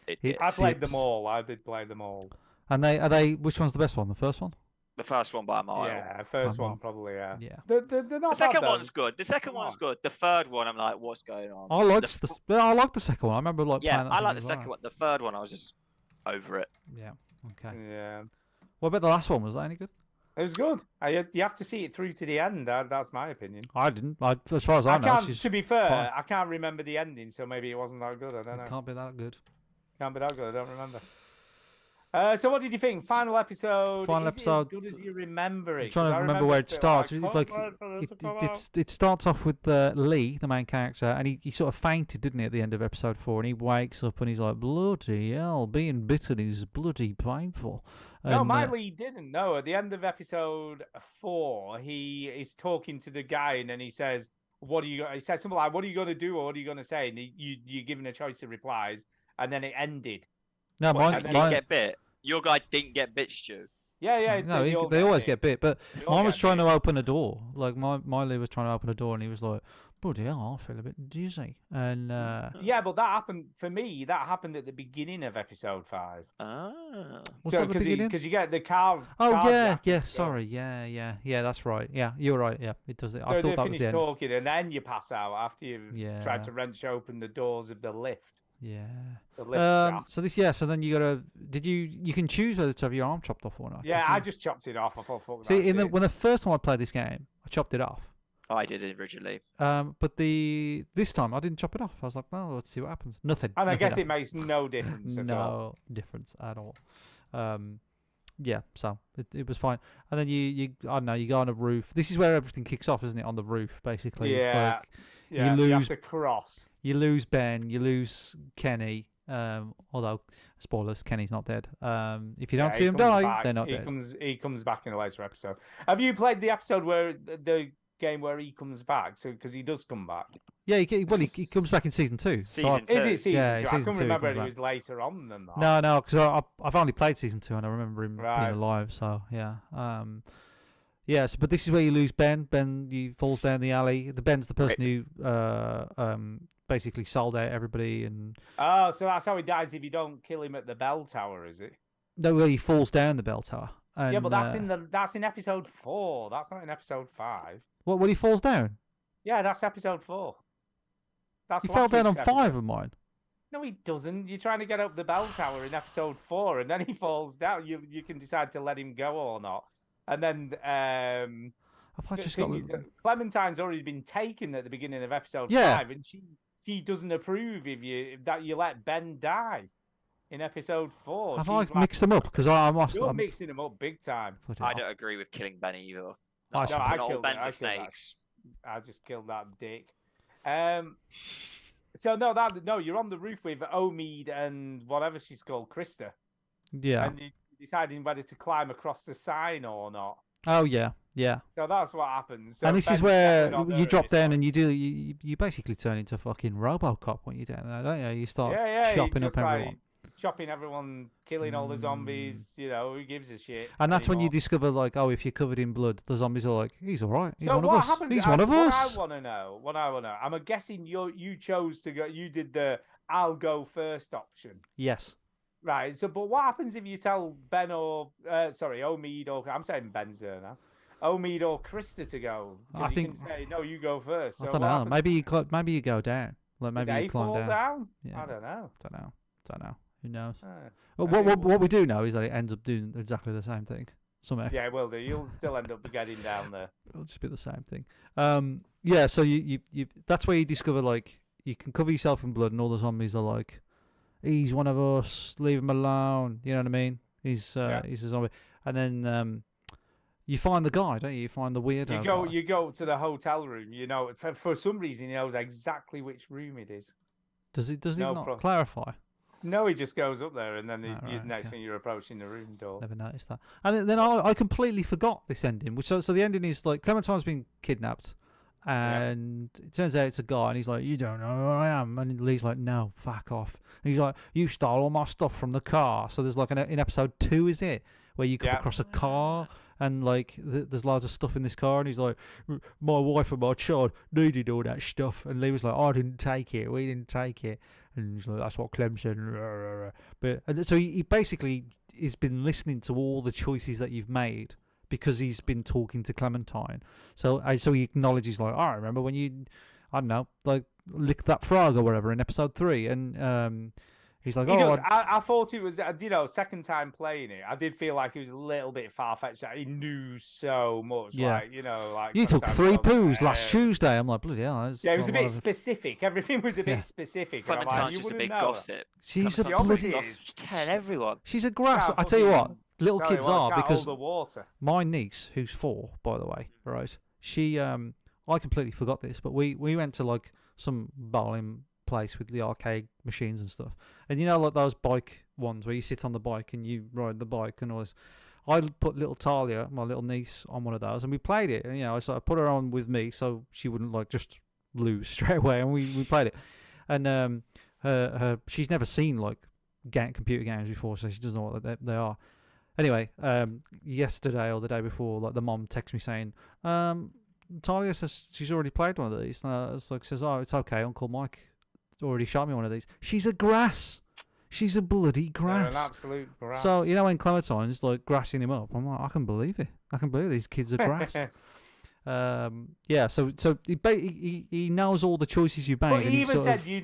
It It- dips. I played Dips. them all. I did play them all. And are they? Which one's the best one? The first one? The first one by a mile. Yeah, first By a one mile. probably. Yeah. Yeah. They're not The bad, second though. one's good. The second Come one's on. good. The third one, I'm like, what's going on? I liked I liked the second one. I remember Yeah, playing that I thing like the as second well. one. The third one, I was just over it. Yeah. Okay. Yeah. What about the last one? Was that any good? It was good. You have to see it through to the end. That's my opinion. I didn't. As far as I, I know, can't. she's To be fair, fine. I can't remember the ending, so maybe it wasn't that good. I don't know. it can't be that good. Can't be that good. I don't remember. So what did you think? Final episode. Final is episode- It as good as you remember it? I'm trying 'Cause to I remember where it Phil, starts. I It's can't like remember for this to come out. it starts off with Lee, the main character, and he sort of fainted, didn't he, at the end of episode 4? And he wakes up and he's like, "Bloody hell, being bitten is bloody painful." No, And, Miley didn't. No, at the end of episode 4, he is talking to the guy, and then he says, "What are you?" He said something like, "What are you going to do, or what are you going to say?" And you're given a choice of replies, and then it ended. no, What, so mine, he didn't mine, get bit. Your guy didn't get bit, Stu. Yeah. no, they all they always bit. get bit. But They all mine was get trying bit. to open a door. Like Miley was trying to open a door, and he was like, "Bloody hell, I feel a bit dizzy." And Yeah, but that happened for me. That happened at the beginning of episode 5. Ah. what's that, the beginning? Because you get the car. Oh car yeah, jacket yeah. to go. Sorry, yeah. That's right. Yeah, you're right. Yeah, it does. I So thought they that was finish the end. talking, and then you pass out after you've Yeah. tried to wrench open the doors of the lift. Yeah. The lift shaft. So so then you gotta. Did you can choose whether to have your arm chopped off or not? Yeah, did you? I just chopped it off. I thought, fuck see that shit. when the first time I played this game, I chopped it off. I did it originally. But this time I didn't chop it off. I was like, well, let's see what happens. Nothing. And I Nothing guess it happens. makes no difference at all. No difference at all. Yeah, so it was fine. And then you I don't know, you go on a roof. This is where everything kicks off, isn't it? On the roof, basically. Yeah. It's like Yeah, you you have lose- to cross. you lose Ben, you lose Kenny. Although spoilers, Kenny's not dead. If you don't Yeah, see he him comes die, back. they're not he dead. He comes back in a later episode. Have you played the episode where the game where he comes back? So because he does come back. Yeah, he comes back in season 2. Season Is two. it season Yeah, 2? I season couldn't 2 he remember comes it back. was later on than that. No, because I've only played season 2 and I remember him Right. being alive. So yeah, Yes, but this is where you lose Ben. Ben, you falls down the alley. The Ben's the person who basically sold out everybody, and Oh, so that's how he dies if you don't kill him at the bell tower, is it? no, well, he falls down the bell tower. And, Yeah, but that's in episode 4. That's not in episode 5. what when he falls down? Yeah, that's episode 4. That's He last fell down on week's 5 episode. of mine. No, he doesn't. You're trying to get up the bell tower in episode 4, and then he falls down. You can decide to let him go or not. And then Have I the just got? thing is, Clementine's already been taken at the beginning of episode Yeah. 5, and she doesn't approve that you let Ben die in episode 4. Have She's I like, mixed them up? Because I must. You're I'm, mixing them up big time. put it I off. don't agree with killing Ben either. I Not should- I all killed it, Ben's I are killed that. snakes. I just killed that dick. So no, you're on the roof with Omid and whatever she's called, Krista, Yeah. and you're deciding whether to climb across the sign or not. Oh yeah. Yeah. So that's what happens. So And this is Ben's where definitely not you there drop this down time. and you basically turn into fucking RoboCop when you're down there, don't you? You start yeah, chopping just up like everyone. chopping everyone, killing all the zombies. You know, who gives a shit? And that's when you anymore? discover, like, oh, if you're covered in blood, the zombies are like, he's all right. He's So one of what us. happens? He's one of what us. I want to know. I'm guessing you chose to go. You did the I'll go first option. Yes. Right. So, but what happens if you tell Ben or Omid or I'm saying Ben's there now, Omid or Krista to go? I Because you think- can say no, you go first. So I don't what know. happens? Maybe you go down. Like maybe Did you they climb fall down. down? Yeah. I don't know. Don't know. Who knows? Uh, Well, maybe what we do know is that it ends up doing exactly the same thing somehow. yeah, it will do. You'll still end up getting down there. It'll just be the same thing. Yeah. So you that's where you discover, like, you can cover yourself in blood, and all the zombies are like, he's one of us. Leave him alone. You know what I mean? He's a zombie. And then you find the guy, don't you? You find the weirdo. guy. You go to the hotel room. You know, for some reason, he knows exactly which room it is. Does he No not problem. clarify? No, he just goes up there, and then Right, next okay. thing you're approaching the room door. Never noticed that. And then I completely forgot this ending. So the ending is like Clementine's been kidnapped, and it turns out it's a guy, and he's like, "You don't know who I am," and Lee's like, "No, fuck off." And he's like, "You stole all my stuff from the car." So there's like in episode 2, is it, where you come Yeah. across a car. And like, there's loads of stuff in this car, and he's like, "My wife and my child needed all that stuff," and Lee was like, "I didn't take it. We didn't take it." And he's like, "That's what Clem said." But and so he basically has been listening to all the choices that you've made because he's been talking to Clementine. So he acknowledges, like, "I remember when you, I don't know, like licked that frog or whatever in episode 3," and he's like, He "Oh, does. I thought it was, second time playing it. I did feel like it was a little bit far fetched that he knew so much. Yeah. Like you took sometimes 3 I'll go, poos last Tuesday." I'm like, "Bloody hell!" That's Yeah, it was a not bit of specific. Everything was a bit Yeah. specific. and I'm like, Clementine's you just a wouldn't big know that. gossip. She's a She obviously bloody, is. She's telling everyone. she's a grass. Yeah, I tell you what, fucking- little Tell you kids what, are, can't because hold the water. my niece, who's 4, by the way, right? She, I completely forgot this, but we went to like some bowling place with the arcade machines and stuff, and you know, like those bike ones where you sit on the bike and you ride the bike and all this. I put little Talia, my little niece, on one of those, and we played it. And, you know, so I put her on with me so she wouldn't like just lose straight away, and we played it. And she's never seen like computer games before, so she doesn't know what they are. Anyway, yesterday or the day before, like the mom texts me saying, Talia says she's already played one of these. And it's like, says, "Oh, it's okay. Uncle Mike already shot me one of these." She's a grass. She's a bloody They're grass. an absolute grass. So, you know, when Clementine's like grassing him up, I'm like, I can believe it. I can believe these kids are grass. Yeah, so he knows all the choices you've made. But and he he even sort said, of- you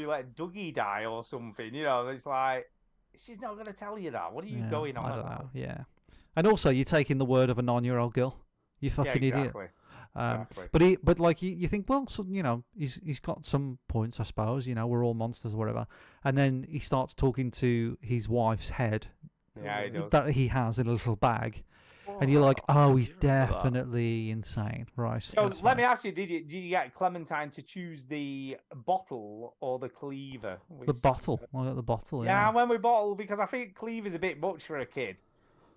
let Dougie die or something. You know, it's like she's not going to tell you that. What are you yeah, going on I don't about? know. Yeah, and also you're taking the word of a 9-year-old girl. You fucking yeah, idiot. exactly. But like you think, well, so, you know, he's got some points, I suppose. You know, we're all monsters or whatever. And then he starts talking to his wife's head Yeah, he does. that he has in a little bag, and you're like, oh, he's definitely insane, right? So that's let me fine. ask you: Did you get Clementine to choose the bottle or the cleaver? The bottle. I got the bottle. Yeah, I Yeah. went with bottle because I think cleaver's a bit much for a kid.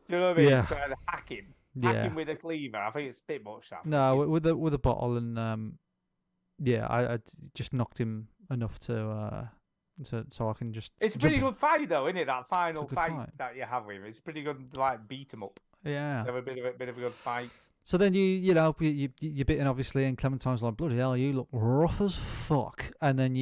Do you know what I mean? Yeah. Trying to hack him Yeah. with a cleaver. I think it's a bit much. That for No, kids. with the bottle, and yeah, I just knocked him enough to so I can just. It's a jump pretty in. good fight though, isn't it? That final good fight fight. that you have with him. It's a pretty good, like beat 'em up. Yeah. Have a bit of a good fight. So then you're bitten obviously, and Clementine's like, bloody hell, you look rough as fuck. And then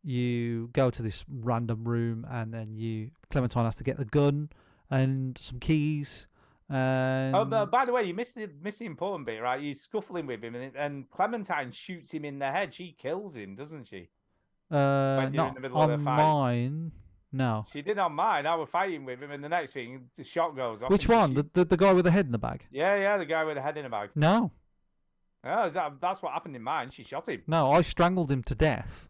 you go to this random room, and then Clementine has to get the gun and some keys. And Oh, no, by the way, you missed the important bit, right? He's scuffling with him, and Clementine shoots him in the head. She kills him, doesn't she? When you're in not the middle of on the fight. mine. No. She did on mine. I was fighting with him, and the next thing, the shot goes off. Which and she one? shoots- The guy with the head in the bag? Yeah, the guy with the head in the bag. No. Oh, that's what happened in mine. She shot him. No, I strangled him to death.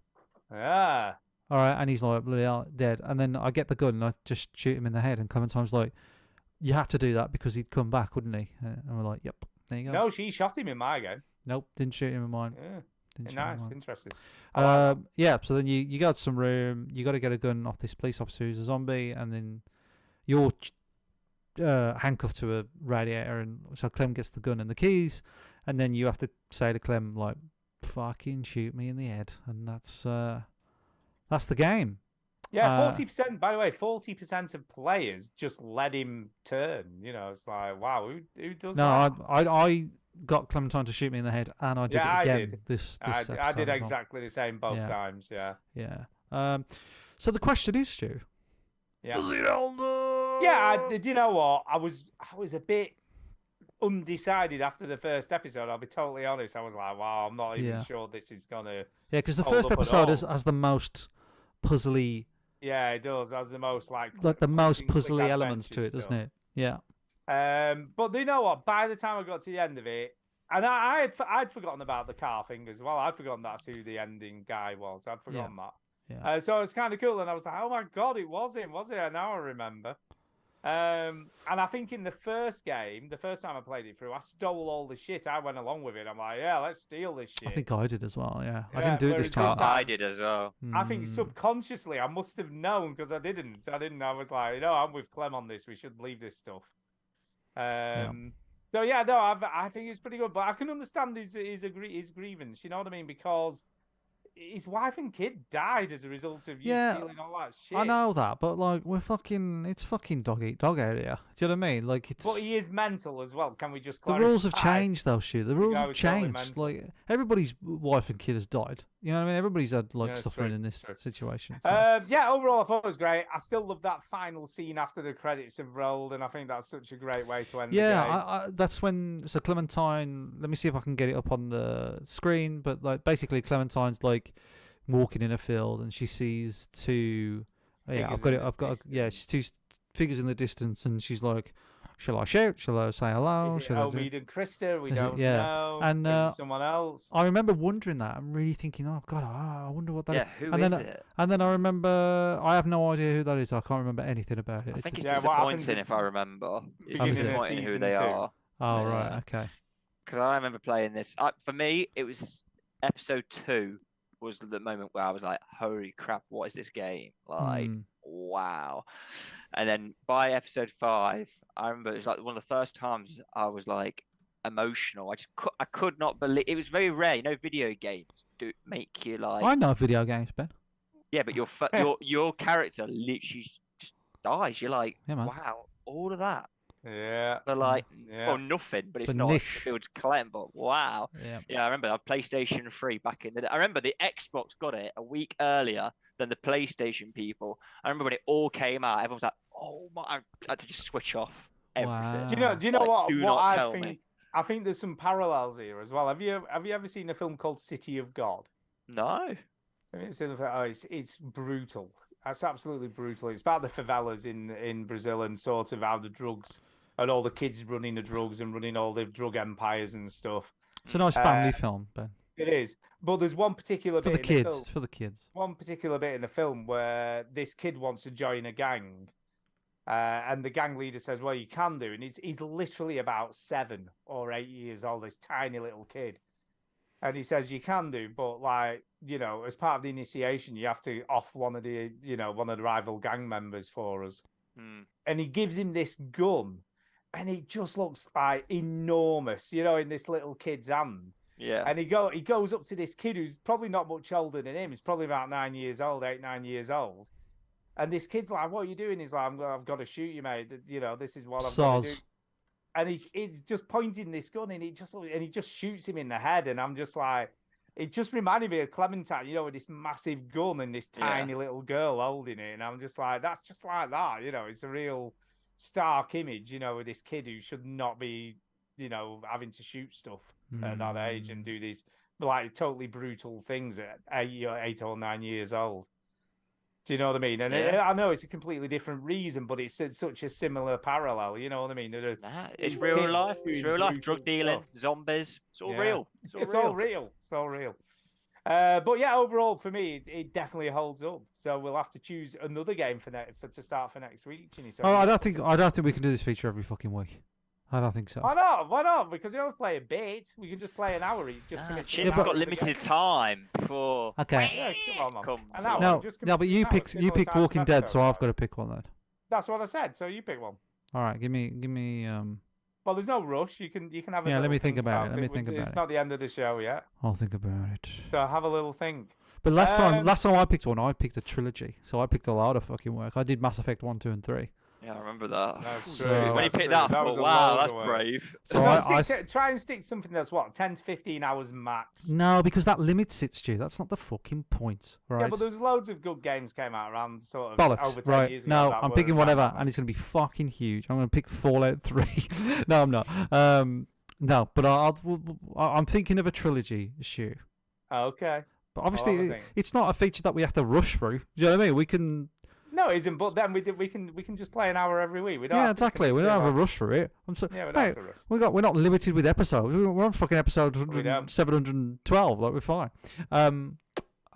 Yeah. All right, and he's like, bloody hell, dead. And then I get the gun and I just shoot him in the head. And Clementine's like, you had to do that because he'd come back, wouldn't he? And we're like, yep, there you go. No, she shot him in my game. Nope, didn't shoot him in mine. Yeah. Didn't shoot him in Nice, mine. interesting. I like that. Yeah, so then you go to some room, you got to get a gun off this police officer who's a zombie, and then you're handcuffed to a radiator, and so Clem gets the gun and the keys, and then you have to say to Clem, like, fucking shoot me in the head, and that's the game. Yeah, 40%. By the way, 40% of players just let him turn. You know, it's like, wow, who does No, that? I got Clementine to shoot me in the head, and I did Yeah, it I again did. this I episode did as well. exactly the same both Yeah. times. Yeah. Yeah. So the question is, Stu, Yeah. does it hold up? Yeah, do you know what? I was a bit undecided after the first episode. I'll be totally honest. I was like, wow, I'm not even Yeah. sure this is gonna. Yeah, because the hold first up at episode all. has the most puzzly, Yeah, it does. That's the most like the most point-and-click puzzly elements to adventure it, doesn't stuff. it? Yeah. But do you know what? By the time I got to the end of it, and I'd forgotten about the car thing as well. I'd forgotten that's who the ending guy was. I'd forgotten that. Yeah. So it was kind of cool, and I was like, "Oh my god, it was him, was it?" And now I remember. And I think in the first game, the first time I played it through, I stole all the shit. I went along with it. I'm like, "Yeah, let's steal this shit." I think I did as well. Yeah, I Yeah, didn't do it whereas this this time. time- I did as well. I think Mm. subconsciously I must have known because I didn't. I was like, I'm with Clem on this. We should leave this stuff. So yeah, no, I think it's pretty good, but I can understand his grievance. You know what I mean? Because his wife and kid died as a result of you Yeah, stealing all that shit. I know that, but like it's fucking dog eat dog out here. Do you know what I mean? Like it's But he is mental as well. Can we just the clarify? rules have changed though, shit. The rules guy have was totally changed. mental. Like everybody's wife and kid has died. You know what I mean? Everybody's had like Yeah, it's suffering true, in this true. situation. So. Yeah, overall I thought it was great. I still love that final scene after the credits have rolled, and I think that's such a great way to end the Yeah, game. that's when. So Clementine. Let me see if I can get it up on the screen. But like, basically, Clementine's like walking in a field, and she sees two. Yeah, I've Figures got in it. the I've got. Yeah, she's two figures in the distance, and she's like, "Shall I shout? Shall I say hello? Is it Shall I do-" Omid and Krista? We Is it? don't Yeah. know. And, Or is uh, it someone else? I remember wondering that. I'm really thinking, oh god, I wonder what that is. Yeah, who and is then, it? And then I remember, I have no idea who that is. I can't remember anything about it. I think it's Yeah, what happens disappointing in- if I remember. It's beginning of disappointing who season they 2. are. Oh right, Yeah. okay. Because I remember playing this. For me, it was episode 2 was the moment where I was like, "Holy crap, what is this game?" Like, Hmm. wow. And then by episode 5, I remember it was like one of the first times I was like emotional. I could not believe it was very rare. You know, video games do make you like, I know video games, Ben. yeah, but your character literally just dies. You're like, Yeah, man. wow, all of that. Yeah. But like, Yeah. well, nothing. But it's The not. niche. It was Clem, but wow. Yeah. Yeah, I remember PlayStation 3 back in the day. I remember the Xbox got it a week earlier than the PlayStation people. I remember when it all came out, everyone was like, "Oh my!" I had to just switch off everything. Wow. Do you know Like, what? do What not I tell think, me. I think there's some parallels here as well. Have you ever seen a film called City of God? No. Have you seen the film? Oh, it's brutal. That's absolutely brutal. It's about the favelas in Brazil and sort of how the drugs and all the kids running the drugs and running all the drug empires and stuff. It's a nice family film, Ben. It is. But there's one particular For bit the in the kids. film, It's for the kids. one particular bit in the film where this kid wants to join a gang. And the gang leader says, "Well, you can do." And he's literally about 7 or 8 years old, this tiny little kid. And he says, "You can do, but like, as part of the initiation, you have to off one of the rival gang members for us." Hmm. And he gives him this gun, and it just looks like enormous, in this little kid's hand. Yeah. And he goes up to this kid who's probably not much older than him. He's probably about 9 years old, 8, 9 years old. And this kid's like, "What are you doing?" He's like, "I've got to shoot you, mate. You know, this is what I've got to do." Soz. And he's just pointing this gun, and he just shoots him in the head. And I'm just like, it just reminded me of Clementine, you know, with this massive gun and this tiny little girl holding it. And I'm just like, that's just like that, you know. It's a real stark image, you know, with this kid who should not be, you know, having to shoot stuff at that age and do these like totally brutal things at 8 or 9 years old. Do you know what I mean? And I know it's a completely different reason, but it's such a similar parallel. You know what I mean? It's real life. It's real life. Drug dealing, zombies. It's all real. It's all real. It's all real. But yeah, overall for me, it definitely holds up. So we'll have to choose another game to start for next week. Ginny. So I don't think we can do this feature every fucking week. I don't think so. Why not? Why not? Because we only play a bit. We can just play an hour each. Just commit. Chin's got limited time before. Okay. Yeah, come on, man. An hour, No, just no, but you commit an hour, pick similar time Walking to Dead, so episode. I've got to pick one then. That's what I said. So you pick one. All right, give me. Well, there's no rush. You can have a Yeah, let little me think about it. Let me it. think about It's it. not the end of the show yet. I'll think about it. So have a little think. But last time I picked one, I picked a trilogy. So I picked a lot of fucking work. I did Mass Effect 1, 2, and 3. Yeah, I remember that. That's So- true. When you that's picked true. that, I That was thought, a wow, load that's of work. brave. So No, try and stick something that's what 10 to 15 hours max. No, because that limits it, Stu. That's not the fucking point, right? Yeah, but there's loads of good games came out around sort of Bollocks, over 10 right? years ago. No, that I'm were picking around whatever, that and it's gonna be fucking huge. I'm gonna pick Fallout 3. No, I'm not. No, but I'm thinking of a trilogy, Stu. Okay. But have a obviously, think. it's not a feature that we have to rush through. Do you know what I mean? We can. No, it isn't. But then we can just play an hour every week. We don't. Yeah, have to exactly. commit We to don't have a like- rush for it. I'm so. Yeah, we don't Mate, have to rush. we're not limited with episodes. We're on fucking episode We don't. 712. Like we're fine.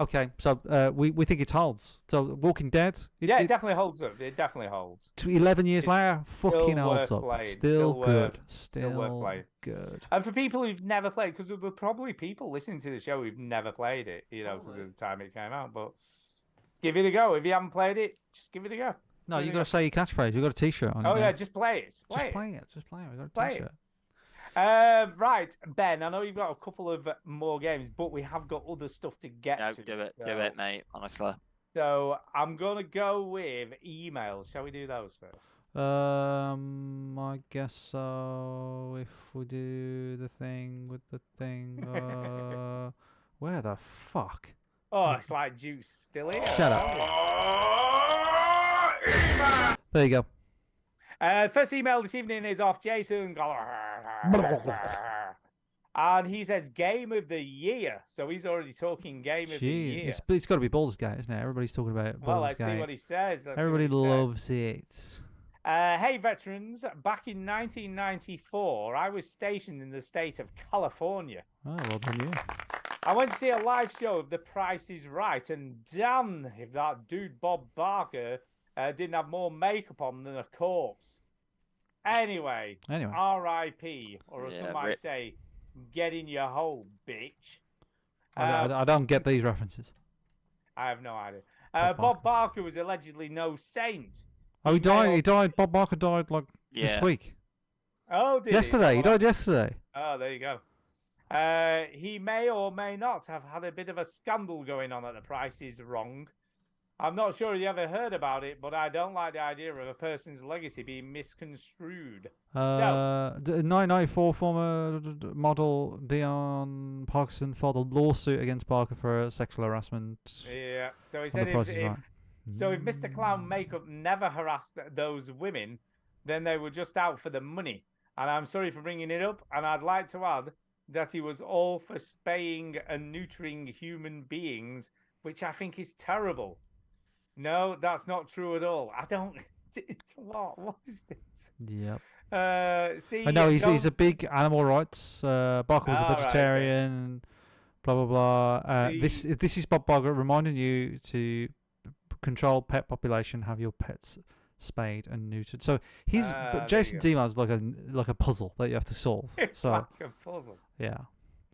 Okay, so we think it holds. So Walking Dead. It definitely holds up. It definitely holds. 11 years It's later, fucking holds worth up. playing, Still still good. worth- Still still worth playing. good. And for people who've never played, because there were probably people listening to the show who've never played it, you know, because of the time it came out. But give it a go. If you haven't played it, just give it a go. No, Give you it got a to say your catchphrase. You got a T-shirt on. Oh it yeah, now. just play it. Just Just play it. play it. Just play it. We got a Play it. T-shirt. Right, Ben. I know you've got a couple of more games, but we have got other stuff to get No, to. do it, so- mate. Honestly. So I'm gonna go with emails. Shall we do those first? I guess so. If we do the thing with the thing, where the fuck? Oh, it's like Juice still here. Shut up. There you go. First email this evening is off Jason. And he says game of the year. So he's already talking game of the Gee, year. it's got to be Baldur's Gate, isn't it? Everybody's talking about Well, Baldur's let's see Gate. what he says. Everybody loves it. Hey, veterans. Back in 1994, I was stationed in the state of California. Oh, well done you. I went to see a live show of The Price is Right, and damn if that dude Bob Barker didn't have more makeup on than a corpse. Anyway, R.I.P. or as Yeah, some might rip. say, get in your hole, bitch. I don't get these references. I have no idea. Bob Bob Barker was allegedly no saint. Oh, he may died. or- He died. Bob Barker died like Yeah. this week. Oh, did Yesterday. He He died yesterday. Oh, there you go. He may or may not have had a bit of a scandal going on at The Price is Wrong. I'm not sure you ever heard about it, but I don't like the idea of a person's legacy being misconstrued. 1994 former model Dion Parkinson filed a lawsuit against Barker for sexual harassment. Yeah, so he on said The Price is if Right. Mr. Clown Makeup never harassed those women, then they were just out for the money. And I'm sorry for bringing it up, and I'd like to add that he was all for spaying and neutering human beings, which I think is terrible. No, that's not true at all. I don't. What is this? Yep. See, I know he's don't- a big animal rights. Barker was a Ah, right, okay. vegetarian. Blah blah blah. This is Bob Barker reminding you to control pet population, have your pets spayed and neutered. So his Ah, but there Jason you go. Deemar's like a puzzle that you have to solve. It's so like a puzzle. yeah,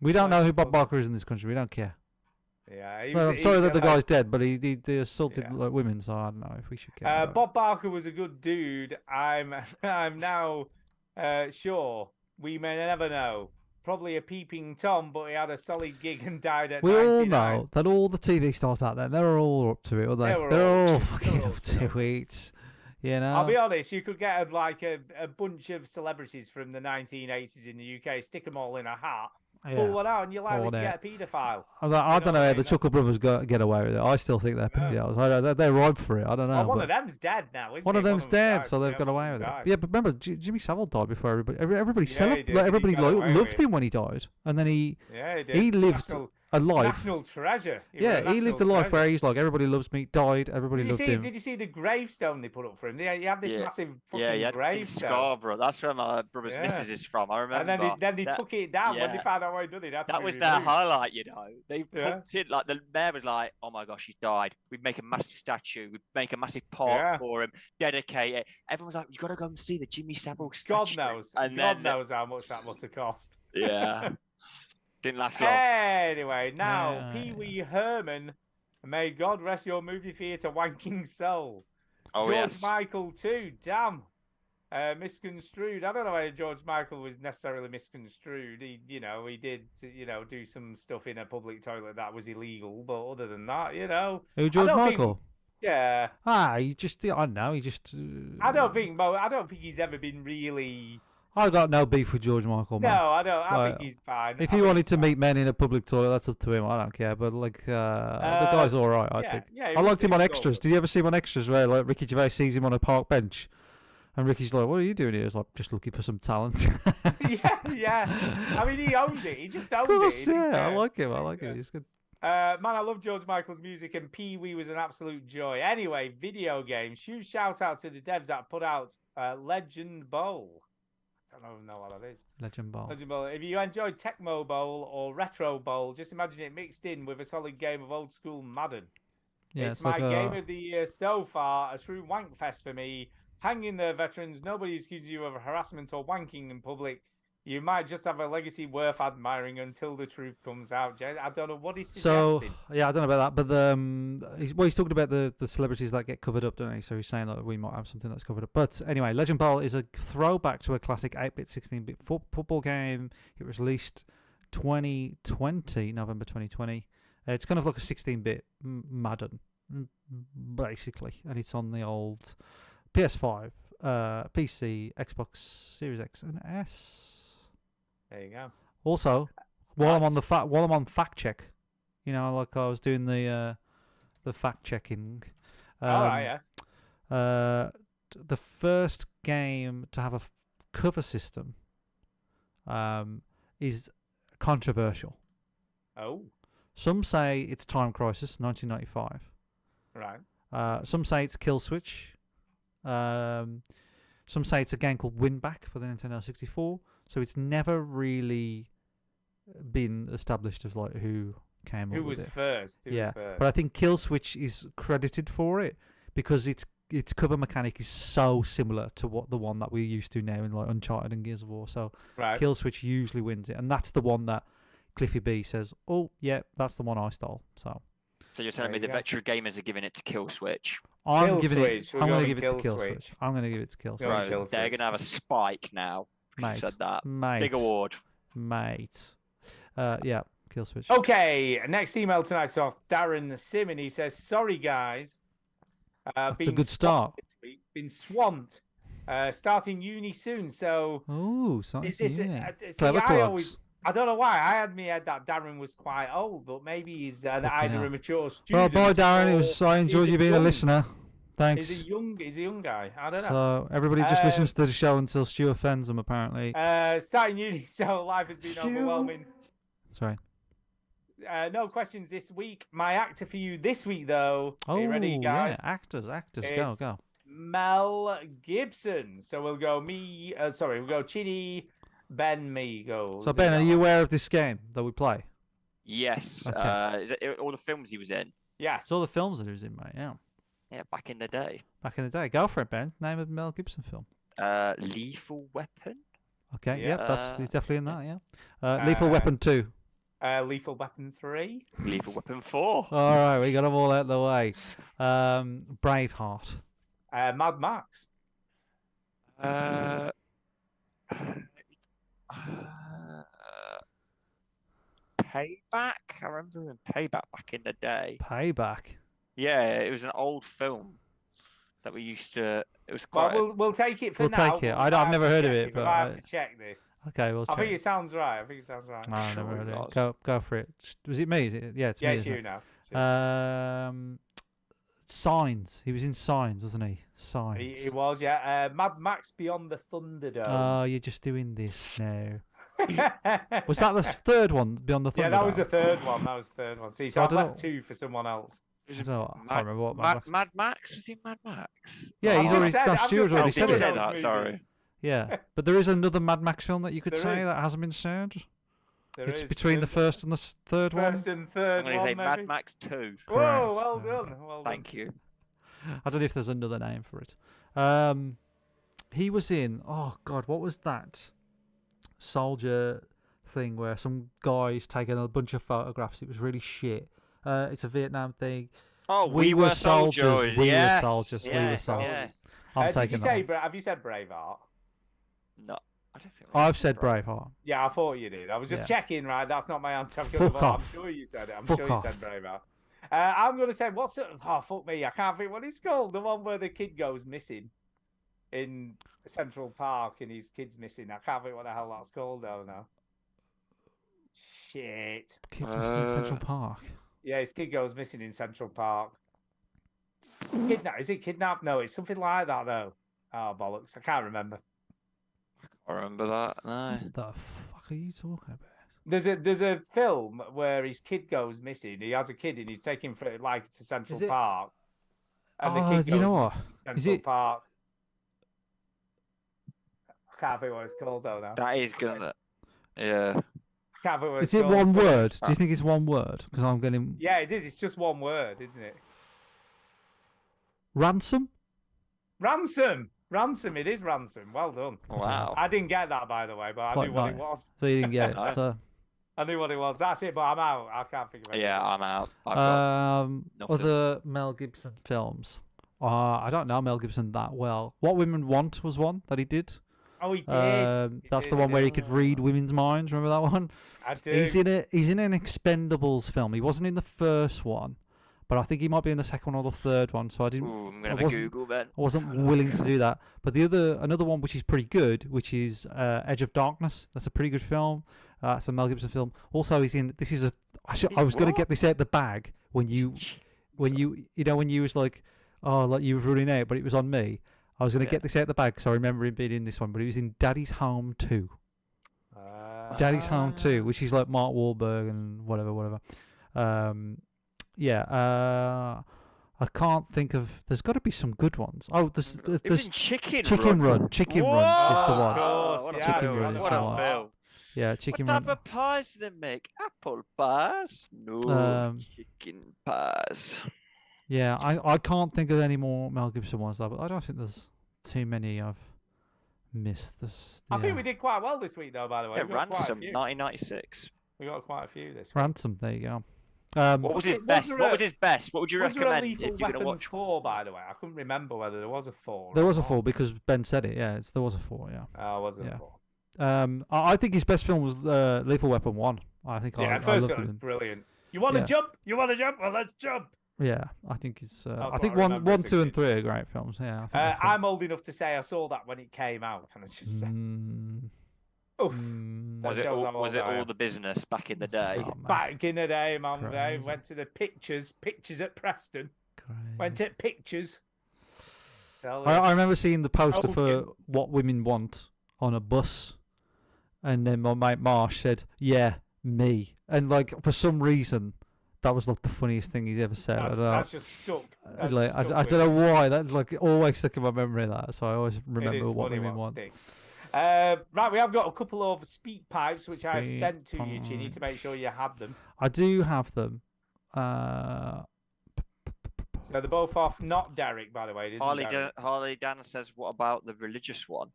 we don't know Like who a Bob puzzle. Barker is in this country. We don't care. Yeah, he Well, was- I'm sorry he- that the like- guy's dead, but he assaulted Yeah. like, women, so I don't know if we should care. about it. Bob Barker was a good dude. I'm now sure we may never know probably a peeping Tom, but he had a solid gig and died at We all 99. know that all the TV stars back then, they're all up to it, aren't they? They were They're all- all they fucking were all up to it. You know? I'll be honest, you could get like a bunch of celebrities from the 1980s in the UK, stick them all in a hat, pull Yeah. one out, and you're likely Pull to it get a paedophile. I You don't know know what I how mean? the Chuckle Brothers get away with it. I still think they're Yeah. pedophiles. They're ripe for it. I don't know. Well, one but of them's dead now, isn't one he? of them's dead, died, so they've yeah, got one away of with them it. died. Yeah, but remember, Jimmy Savile died before everybody. Everybody Yeah, he did, and he everybody got away with loved it. him when he died, and then he Yeah, he did. lived a life. National treasure. Yeah, he lived a life where he's like, everybody loves me, died, everybody loved him. Did you see the gravestone they put up for him? He had this Yeah. massive fucking Yeah, yeah. In gravestone. Scarborough. That's where my brother's Yeah. missus is from. I remember. And then they that. took it down when they yeah. found out what he'd done. It had to That be was their removed. highlight, you know. They Yeah. pumped it like the mayor was like, "Oh my gosh, he's died. We'd make a massive statue. We'd make a massive park Yeah. for him, dedicate it." Everyone was like, "You got to go and see the Jimmy Savile God statue." knows. And God then, knows how much that must have cost. Yeah, didn't last long. Anyway, now Yeah. Pee Wee Herman, may God rest your movie theatre wanking soul. Oh George yes. Michael too. Damn. Misconstrued. I don't know whether George Michael was necessarily misconstrued. He did, do some stuff in a public toilet that was illegal. But other than that, Who, George don't think- Michael? yeah, He just, I don't know, he just... I don't think he's ever been really. I got no beef with George Michael, man. No, I don't. I Like, think he's fine. If I he think wanted he's to fine. meet men in a public toilet, that's up to him. I don't care. But like, the guy's all right. I yeah, think. yeah, he I was- liked him he on was extras. all Did you ever see him on extras where like Ricky Gervais sees him on a park bench, and Ricky's like, "What are you doing here?" He's like, "Just looking for some talent." yeah. I mean, he owned it. He just owned Of course, it. He didn't yeah. I care. like him. I like him. He's good. Man, I love George Michael's music, and Pee Wee was an absolute joy. Anyway, video games. Huge shout out to the devs that put out Legend Bowl. I don't even know what that is. Legend Ball. Legend Bowl. If you enjoyed Tecmo Bowl or Retro Bowl, just imagine it mixed in with a solid game of old school Madden. Yeah, It's it's my like game of the year so far. A true wank fest for me. Hang in there, veterans. Nobody accuses you of harassment or wanking in public. You might just have a legacy worth admiring until the truth comes out. I don't know what he's So suggesting. yeah, I don't know about that, but he's talking about the celebrities that get covered up, don't he? So he's saying that we might have something that's covered up. But anyway, Legend Ball is a throwback to a classic 8-bit, 16-bit football game. It was released 2020, November 2020. It's kind of like a 16-bit Madden, basically, and it's on the old PS5, PC, Xbox Series X and S. There you go. Also, while I'm on fact check, like I was doing the fact checking. All right, yes. The first game to have a cover system is controversial. Oh, Some say it's Time Crisis 1995. right. Some say it's Kill Switch. Some say it's a game called Winback for the Nintendo 64. So it's never really been established as like who came Who up with was it. first? Who Yeah, was first? but I think Kill Switch is credited for it because its cover mechanic is so similar to what the one that we're used to now in like Uncharted and Gears of War. So right. Kill Switch usually wins it, and that's the one that Cliffy B says, "Oh yeah, that's the one I stole." So So you're telling me There the you go. veteran gamers are giving it to Kill Switch? I'm Kill giving Switch. it. We're I'm going to going give it to Kill Kill Switch. Switch. I'm going to give it to Kill Switch. Going Right, Kill they're Switch. going to have a spike now. You Mate, said that. mate, Big award. mate. Yeah, Kill Switch. Okay, next email tonight's off Darren Simon. He says, "Sorry guys, That's a been good swamped start. this week, been swamped. Starting uni soon. So Oh, is science this? unit. See, Clever I clogs. don't know why I had me head that Darren was quite old, but maybe he's either hell. a mature Well, student. bye, Darren. I enjoyed he's you being a young- listener. Thanks. He's a young guy. I don't know. So everybody just Uh, listens to the show until Stu offends them, apparently. Starting uni, so life has been overwhelming. Sorry. No questions this week. My actor for you this week, though. Oh, Are you ready, guys? yeah. Actors. Go, It's- go. Mel Gibson. So we'll go we'll go Chidi, Ben, me, go. So, Ben, are you aware of this game that we play? Yes. Okay. Is it all the films he was in? Yes. It's all the films that he was in, mate. Yeah. Yeah, back in the day. Back in the day. Go for it, Ben. Name of Mel Gibson film. Lethal Weapon? Okay. Yeah. Yep. He's definitely in that. Yeah. Lethal Weapon 2. Lethal Weapon 3. Lethal Weapon 4. All right. We got them all out of the way. Braveheart. Mad Max. Payback. I remember in Payback back in the day. Payback. Yeah, it was an old film that we used to. It was Well, quite. we'll take it for We'll now. take it. but I've we might never have to heard of check it, but We might have I- to check this. Okay, we'll I check. think it sounds right. I think it sounds right. No, I've Sure never heard it of was. it. Go for it. Was it me? Is it? Yeah, it's Yeah, me. it's isn't you it? now. It's you. Signs. He was in Signs, wasn't he? He Signs. was, yeah. Mad Max Beyond the Thunderdome. Oh, you're just doing this now. Was that the third one, Beyond the Thunderdome? Yeah, that was the third one. That was the third one. See, so I I've don't left know. 2 for someone else. I don't know, I Mad- can't remember what Mad Mad, Max. Mad Max? Was he Mad Max? Yeah, I've he's just already. said- That's I've Stuart's just already said Oh, said did it. you say those that? Sorry. movies. Yeah, but there is another Mad Max film that you could There say is. that hasn't been said. There It's is. between the There's first and the third one. first and third I'm going to one, say Mad maybe. Max 2. Whoa, Correct, well yeah. done. Well done. Thank you. I don't know if there's another name for it. He was in. Oh God, what was that soldier thing where some guy's taking a bunch of photographs? It was really shit. It's a Vietnam thing. Oh, We Were Soldiers. We Were Yes, Soldiers. We Were yes, Soldiers. yes. I'm Did taking you that say? one. Have you said Braveheart? No, I don't think we I've said Braveheart. Yeah, I thought you did. I was just Yeah. checking. Right, that's not my answer. Fuck I'm off. sure you said it. I'm Fuck sure you off. said Braveheart. I'm going to say what's it? Oh fuck me! I can't think what it's called. The one where the kid goes missing in Central Park and his kid's missing. I can't think what the hell that's called though now. Shit. Kids missing in Central Park. Yeah, his kid goes missing in Central Park. Kidnap? Is it kidnapped? No, it's something like that though. Oh bollocks! I can't remember. I remember that. No. What the fuck are you talking about? There's a film where his kid goes missing. He has a kid and he's taken for like to Central Is it- Park. And the Oh, kid goes you know what? to Is Central it- Park. I can't think what it's called though now. That is gonna. Yeah. I can't think what it's Is it called. one Sorry. word? Do you think it's one word? Because I'm getting Yeah, it is. It's just one word, isn't it? ransom. Ransom. Ransom. It is ransom. Well done. Wow. I didn't get that by the way, but I Quite knew what right. it was. So you didn't get No. it. So I knew what it was. That's it. But I'm out. I can't think of it. Yeah, I'm out. I've got nothing. other Mel Gibson films. I don't know Mel Gibson that well. What Women Want was one that he did. Oh, he did. He That's did, the he one where he did. could read women's minds. Remember that one? I do. He's in an Expendables film. He wasn't in the first one, but I think he might be in the second one or the third one. So I didn't. Ooh, I'm I gonna have a wasn't- Google then. I wasn't willing to do that. But another one which is pretty good, which is Edge of Darkness. That's a pretty good film. It's a Mel Gibson film. Also, he's in. This is a. I was going to What? get this out the bag when you when you was like, oh, like you were running out, but it was on me. I was going to Yeah. get this out the bag because I remember him being in this one, but he was in Daddy's Home 2. Uh, Daddy's Home 2, which is like Mark Wahlberg and whatever. I can't think of. There's got to be some good ones. Oh, It was there's in Chicken Chicken Run. Chicken Run is the Whoa! one. course, What a yeah, Chicken film, Run is what the a one. film. Yeah, Chicken What Run. type of pies do they make? Apple pies? No, Um, chicken pies. Yeah, I can't think of any more Mel Gibson ones though, but I don't think there's too many I've missed. I think yeah. we did quite well this week, though. By the way, Yeah, we got quite a Ransom, few. 1996. We got quite a few this week. Ransom. There you go. What was his Was best? there What a- was his best? What would you Was there a recommend Lethal if you're gonna Weapon watch? 4, by the way? I couldn't remember whether there was a 4. There or was a not. 4 because Ben said it. Yeah, there was a 4. Yeah. Oh, was it Yeah. a 4? I think his best film was Lethal Weapon 1. I think Yeah, I first loved one was him. brilliant. You want to Yeah. jump? You want to jump? Well, let's jump. Yeah, I think it's. That's I what think I one, remember 2, and 16. 3 are great films. Yeah. I think they're fun. I'm old enough to say I saw that when it came out. Can I just say? Oof. That Was it shows all, how was old it I all am. the business back in the It's day? Oh, man. Back in the day, man. They Crazy. went to the pictures at Preston. Crazy. Went at pictures. I remember seeing the poster for Hogan. What Women Want on a bus, and then my mate Marsh said, "Yeah, me," and like for some reason, that was like the funniest thing he's ever said. I don't know. That's just stuck. That's Like, stuck I with don't me. know why that like always stuck in my memory. That so I always remember It is What funny Women what Want. sticks. Right, we have got a couple of speak pipes which I've Speak sent to you, Ginny, to make sure you had them. I do have them. So they're both off, not Derek, by the way. It isn't Derek. Harley Dan says, "What about the religious one?"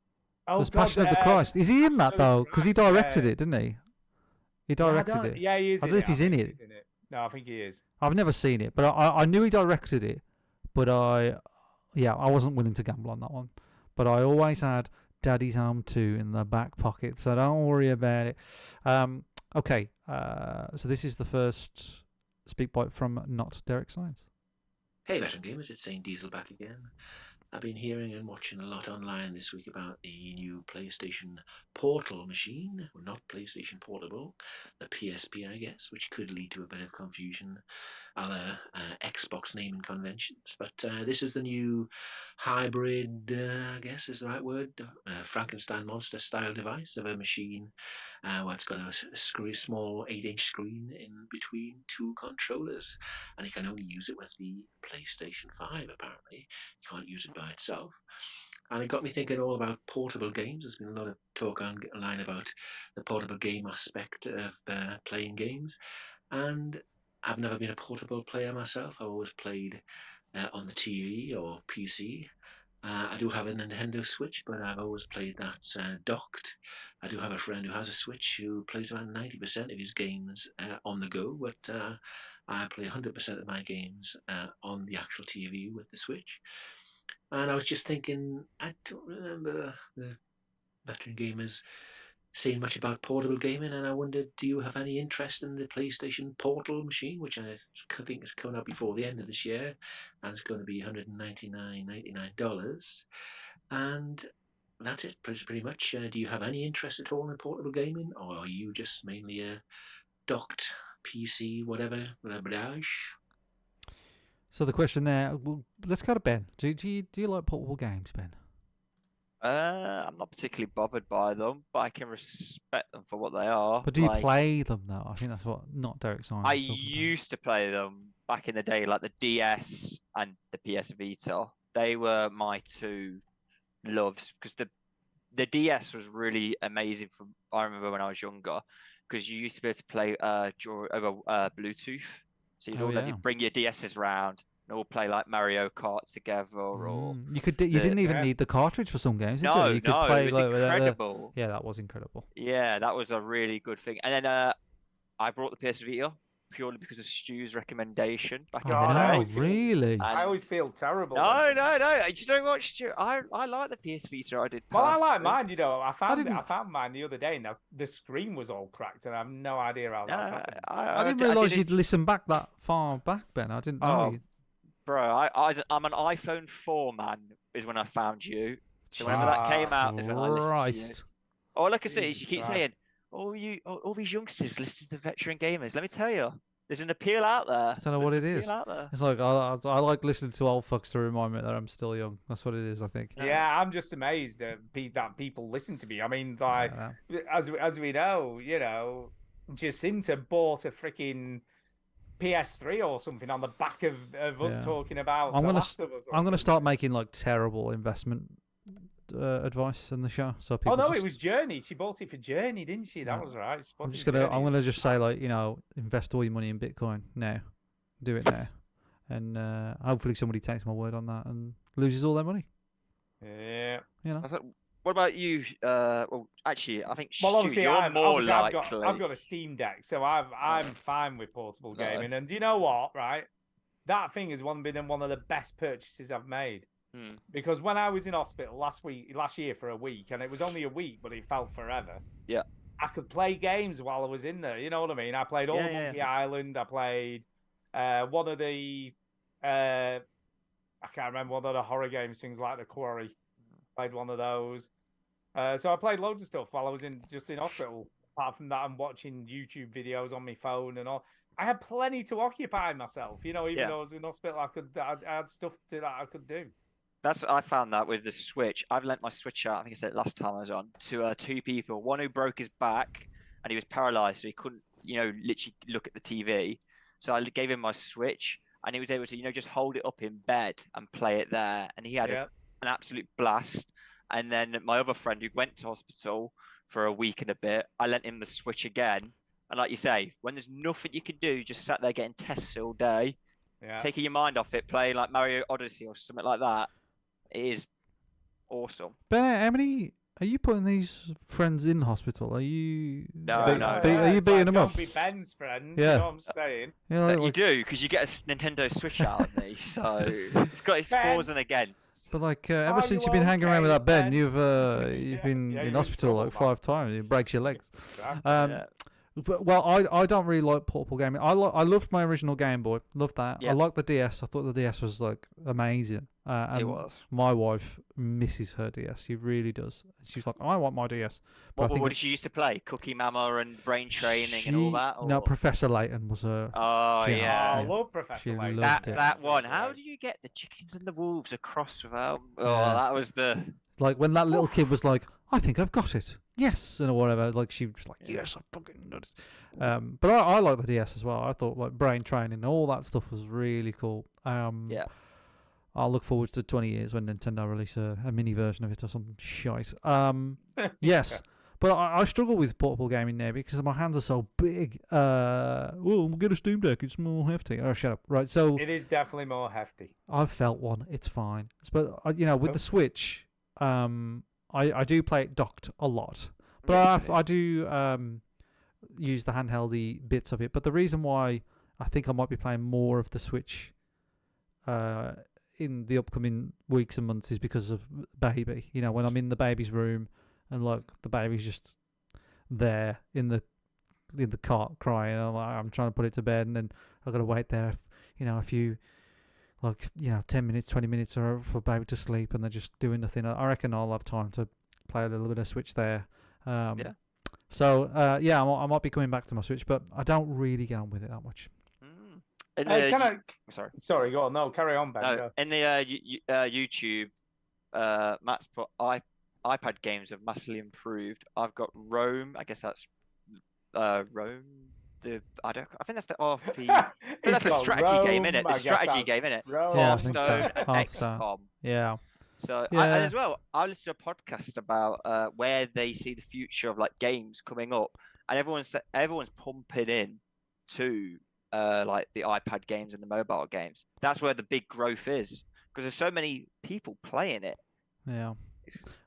Oh, There's God, Passion of the Christ. Is he in that Passion of the though? Because he Christ, directed yeah. it, didn't he? He Yeah, I directed don't- it. Yeah, he is. I don't know if he's in think it. he's in it. No, I think he is. I've never seen it, but I knew he directed it, but I wasn't willing to gamble on that one. But I always had Daddy's Home 2 in the back pocket, so don't worry about it. Okay, so this is the first speak bite from not Derek Science. Hey veteran gamers, it's Saint Diesel back again. I've been hearing and watching a lot online this week about the new PlayStation Portal machine, well, not PlayStation Portable, the PSP I guess, which could lead to a bit of confusion other Xbox naming conventions. But this is the new hybrid, I guess is the right word, Frankenstein monster style device of a machine where it's got a small 8-inch screen in between two controllers, and you can only use it with the PlayStation 5 apparently. You can't use it by itself. And it got me thinking all about portable games. There's been a lot of talk online about the portable game aspect of playing games, and I've never been a portable player myself. I've always played on the TV or PC. I do have a Nintendo Switch, but I've always played that docked. I do have a friend who has a Switch who plays about 90% of his games on the go, but I play 100% of my games on the actual TV with the Switch. And I was just thinking, I don't remember the veteran gamers saying much about portable gaming, and I wondered, do you have any interest in the PlayStation Portal machine, which I think is coming out before the end of this year, and it's going to be $199.99. And that's it, pretty much. Do you have any interest at all in portable gaming, or are you just mainly a docked PC, whatever, blah. So the question there, well, let's go to Ben. Do you like portable games, Ben? I'm not particularly bothered by them, but I can respect them for what they are. But do you play them though? I think that's what not Derek Science. I used to play them back in the day, like the DS and the PS Vita. They were my two loves because the DS was really amazing. I remember when I was younger, because you used to be able to play over Bluetooth. So you'd bring your DSs round and all play like Mario Kart together, or you didn't even need the cartridge for some games. Did you? You could play, it was incredible. Yeah, that was incredible. Yeah, that was a really good thing. And then I brought the PS Vita purely because of Stu's recommendation back in the day. Really? I always feel terrible. No. Do you know what, Stu? I like the PS Vita. I did. Well, I like mine. You know, I found mine the other day, and the screen was all cracked, and I have no idea how that's happened. I didn't realise you'd listen back that far back, Ben. I didn't know. Bro, I'm an iPhone 4 man. Is when I found you. So whenever that came out, is when I listened to you. Oh, look at it. You keep saying, all these youngsters listen to veteran gamers. Let me tell you, there's an appeal out there. I don't know what it is. It's like I like listening to old fucks to remind me that I'm still young. That's what it is, I think. Yeah, I'm just amazed that people listen to me. I mean, like as we know, you know, Jacinta bought a freaking PS3 or something on the back of us talking about The Last of Us. I'm gonna start making like terrible investment advice in the show. So people. It was Journey. She bought it for Journey, didn't she? That was right. I'm gonna just say, like, you know, invest all your money in Bitcoin now. Do it now, and hopefully somebody takes my word on that and loses all their money. Yeah. You know. What about you? Well, actually, I think obviously, you're more likely. I've got a Steam Deck, so I'm fine with portable gaming. And do you know what? Right, that thing has been one of the best purchases I've made. Because when I was in hospital last year for a week, and it was only a week, but it felt forever. Yeah, I could play games while I was in there. You know what I mean? I played all Monkey Island. I played one of the I can't remember, one of the horror games, things like The Quarry. Played one of those. So I played loads of stuff while I was in hospital. Apart from that, I'm watching YouTube videos on my phone and all. I had plenty to occupy myself. You know, even though I was in hospital, I had stuff that I could do. I found that with the Switch. I've lent my Switch out, I think I said last time I was on, to two people. One who broke his back and he was paralyzed, so he couldn't, literally look at the TV. So I gave him my Switch, and he was able to, just hold it up in bed and play it there. And he had an absolute blast. And then my other friend who went to hospital for a week and a bit, I lent him the Switch again. And like you say, when there's nothing you can do, just sat there getting tests all day, taking your mind off it, playing like Mario Odyssey or something like that. It is awesome. Ben, how many are you putting these friends in hospital? Are you? No. Are you beating them up? Don't be Ben's friend. Yeah. You know what I'm saying? Yeah, you do, because you get a Nintendo Switch out of me, so it's got its pros and against. But like, ever since you've been hanging around with that Ben, you've been in hospital like 5 times. It breaks your legs. Well, I don't really like portable gaming. I loved my original Game Boy. Loved that. Yeah. I liked the DS. I thought the DS was like amazing. And It was. my wife misses her DS. She really does. She's like, I want my DS. But I What think did she used to play? Cookie Mama and Brain Training and all that? No, or- Professor Layton was her. Oh Yeah. yeah. I love Professor She Layton. loved That it. that one. How do you get the chickens and the wolves across without? Oh, Yeah. that was the. Like when that little kid was like, I think I've got it. Yes, and whatever. Like she was like, yes, I fucking got it. But I like the DS as well. I thought like Brain Training and all that stuff was really cool. Yeah. I'll look forward to 20 years when Nintendo release a mini version of it or some shite. Yes, but I struggle with portable gaming now because my hands are so big. Well, we'll get a Steam Deck. It's more hefty. Oh, shut up. Right, so It is definitely more hefty. I've felt one. It's fine. But with the Switch, I do play it docked a lot. But I do use the handheldy bits of it. But the reason why I think I might be playing more of the Switch in the upcoming weeks and months is because of baby. When I'm in the baby's room and like the baby's just there in the cot crying, I'm trying to put it to bed, and then I've got to wait there, a few 10 minutes, 20 minutes for baby to sleep, and they're just doing nothing. I reckon I'll have time to play a little bit of Switch there. Yeah. So I might be coming back to my Switch, but I don't really get on with it that much. In Hey, the can you- I? Sorry. Sorry, go on. No, carry on, Ben. No, Go. in the YouTube, Matt's put iPad games have massively improved. I've got Rome. I guess that's Rome. I think that's the RP. That's a got strategy game, Rome, innit? I The guess strategy that's game, innit? Rome. Yeah, I think so. Hearthstone and Hearthstone. XCOM. Yeah. So Yeah. and as well, I listened to a podcast about where they see the future of like games coming up, and everyone's pumping in to like the iPad games and the mobile games. That's where the big growth is because there's so many people playing it. Yeah.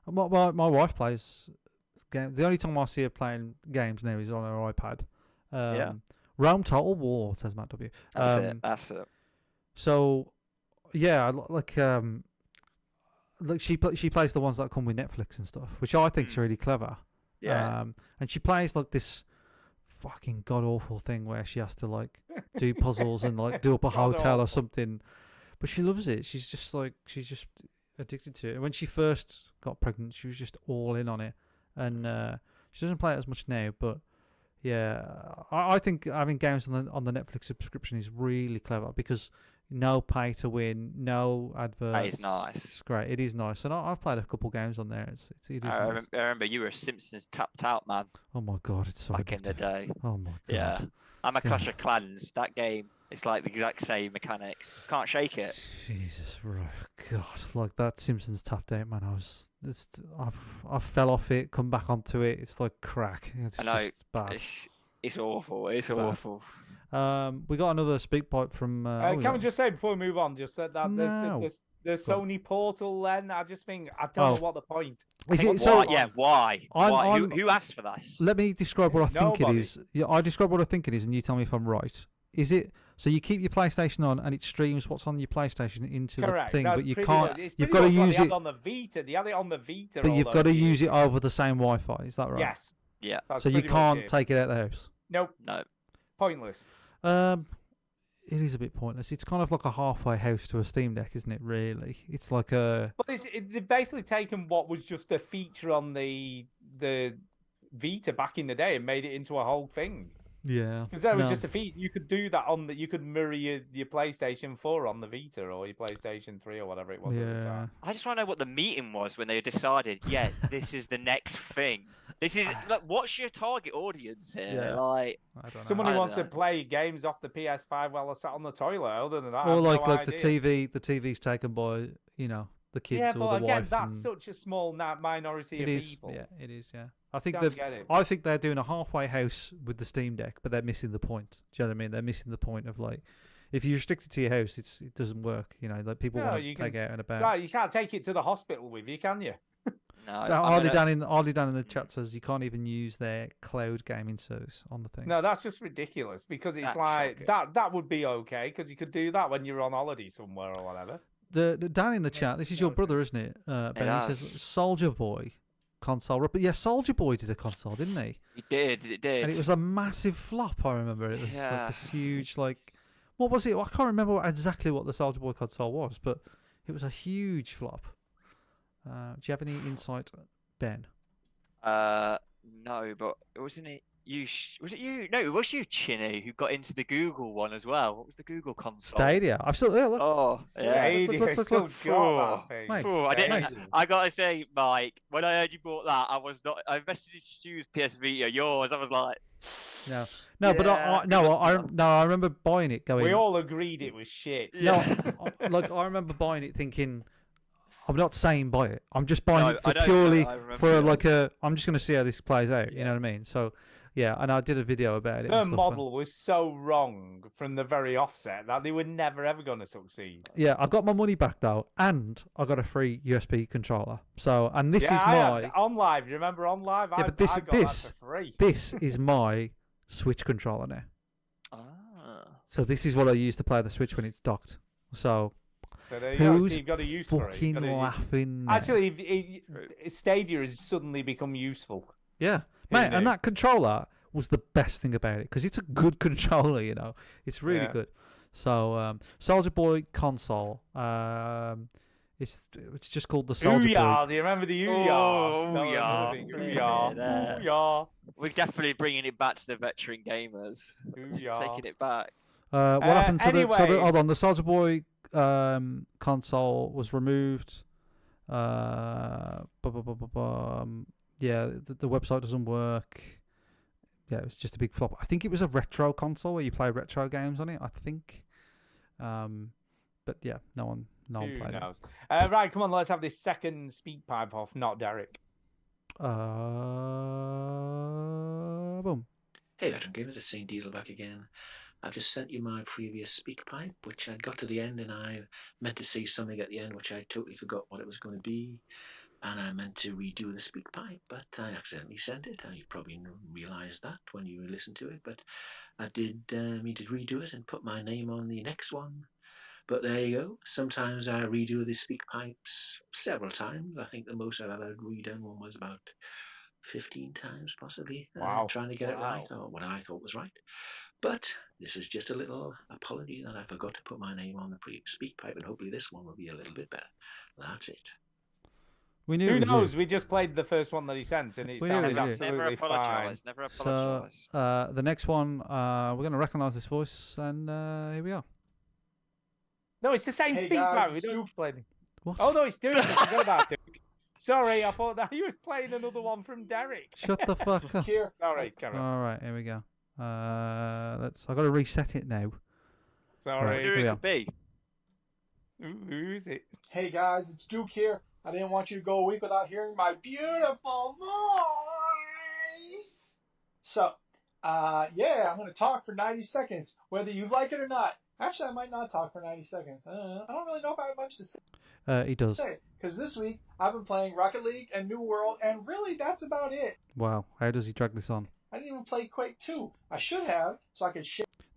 My wife plays games. The only time I see her playing games now is on her iPad. Yeah. Rome Total War, says Matt W. That's it. That's it. So, yeah, like she plays the ones that come with Netflix and stuff, which I think's really clever. Yeah. And she plays like this fucking god awful thing where she has to like do puzzles and like do up a hotel or something, but she loves it. She's just addicted to it. And when she first got pregnant, she was just all in on it, and she doesn't play it as much now. But yeah, I think having games on the Netflix subscription is really clever because no pay to win, no adverts. That is nice. It's great. It is nice, and I've played a couple games on there. It is I nice. remember you were a Simpsons tapped out man Oh my god, it's so back in the addictive. day. Oh my god. Yeah. I'm a Yeah. Clash of Clans. That game, it's like the exact same mechanics. Can't shake it. Jesus, right, God, like that Simpsons tapped out, man. I fell off it, come back onto it. It's like crack. It's I know. just bad. It's awful. It's Bad. awful. We got another speak pipe from. Can we just say before we move on, just said that No. there's Go on. Sony Portal. Then I just think I don't know what the point. Is it, Why? so Why? I'm- Why? I'm- Who asked for this? let me describe what I think it Nobody. is. Yeah, I describe what I think it is, and you tell me if I'm right. Is it so you keep your PlayStation on and it streams what's on your PlayStation into Correct. the thing, That's but you pretty can't. much- it's You've pretty got to much what use they had it, on the Vita. They had it on the Vita. but all you've those got to years use it ago. over the same Wi-Fi. Is that right? Yes. Yeah. That's So you pretty much can't it. take it out the house. Nope. No. Pointless. It is a bit pointless. It's kind of like a halfway house to a Steam Deck, isn't it? Really, it's like a. But they've basically taken what was just a feature on the Vita back in the day and made it into a whole thing. Yeah. Because that was No. just a feature. You could do that on the. You could mirror your PlayStation 4 on the Vita or your PlayStation 3 or whatever it was at the Yeah. time. I just want to know what the meeting was when they decided, yeah, this is the next thing. This is like, what's your target audience here? Yeah. Like, I don't know. Someone I who don't wants to know. play games off the PS5 while they're sat on the toilet. Other than that, I Or have like no the idea. TV. The TV's taken by the kids Yeah, or but the again, wife. that's and such a small minority it of is. people. Yeah, it is. Yeah. I think Don't get it. I think they're doing a halfway house with the Steam Deck, but they're missing the point. Do you know what I mean? They're missing the point of like, if you restrict it to your house, it doesn't work. Like people No, want to you take can- it out and It's about. like you can't take it to the hospital with you, can you? no. Harley down in the chat says you can't even use their cloud gaming service on the thing. No, that's just ridiculous because it's That's like shocking. that would be okay because you could do that when you're on holiday somewhere or whatever. The down in the chat, this is your no sense. brother, isn't it? Ben, he says does. Soldier Boy console. But yeah, Soldier Boy did a console, didn't he? It did. And it was a massive flop. I remember it was like Yeah. this huge like. What was it? I can't remember exactly what the Soldier Boy console was, but it was a huge flop. Do you have any insight, Ben? No, but wasn't it you? Was it you? No, it was you, Chinny, who got into the Google one as well. What was the Google console? Stadia. I've still look. Oh, yeah. Stadia, look, still look. got that thing. Mate, Phew, I didn't. Amazing. I gotta say, Mike, when I heard you bought that, I was not. I invested in Stu's PS Vita, yours. I was like, No, but yeah, I remember buying it. Going. We all agreed it was shit. No, like I remember buying it, thinking, I'm not saying buy it. I'm just buying it I for know, purely I remember for that. like a. I'm just going to see how this plays out. You know what I mean? So, yeah, and I did a video about it. The and stuff, model was so wrong from the very offset that they were never ever going to succeed. Yeah, I got my money back though, and I got a free USB controller. So, and this is I my. had, on live. You remember on live? Yeah, but this I got that for free. this is my Switch controller now. ah. So this is what I use to play the Switch when it's docked. So So there you go. who's So you've got a use for it. fucking You've got a- laughing? now? Actually, Stadia has suddenly become useful. Yeah, Who mate, and knew? that controller was the best thing about it because it's a good controller. You know, it's really Yeah. good. So, Soldier Boy console. It's just called the Soldier Boy. Ouya! Do you remember the Ouya? Oh, That was Ouya. the thing. Say Ouya. that. Ouya. We're definitely bringing it back to the veteran gamers. Ouya. Taking it back. What happened to the? So anyway. hold on, the Soldier Boy console was removed. Yeah, the website doesn't work. Yeah, it was just a big flop. I think it was a retro console where you play retro games on it. I think. But yeah, no one Who played it. knows? Right, come on, let's have this second speak pipe off, not Derek. Boom. Hey, Veteran Gamers, it's St. Diesel back again. I've just sent you my previous speak pipe, which I got to the end and I meant to say something at the end, which I totally forgot what it was going to be. And I meant to redo the speak pipe, but I accidentally sent it. And you probably realised that when you listened to it, but I did mean to redo it and put my name on the next one. But there you go. Sometimes I redo the speak pipes several times. I think the most I've ever redone one was about 15 times, possibly. Wow. Trying to get it right, Wow. or what I thought was right. But this is just a little apology that I forgot to put my name on the speak pipe, and hopefully this one will be a little bit better. That's it. We knew. Who it was knows? you. We just played the first one that he sent, and it We knew it sounded was you. Never absolutely fine. apologise. Never So apologise. the next one, we're going to recognise this voice, and here we are. No, it's the same Hey, speak guys, pipe. We it's don't Duke. explain it. What? Oh no, it's Duke. I forgot about Duke. Sorry, I thought that he was playing another one from Derek. Shut the fuck up. Here. Sorry, carry on. All right, here we go. I got to reset it now. Sorry. Here Who we it are. could be? Who is it? Hey guys, it's Duke here. I didn't want you to go a week without hearing my beautiful voice. So, yeah, I'm going to talk for 90 seconds, whether you like it or not. Actually, I might not talk for 90 seconds. I don't really know if I have much to He does. say, because this week I've been playing Rocket League and New World, and really that's about it. Wow. How does he drag this on? I didn't even play Quake 2. I should have, so I could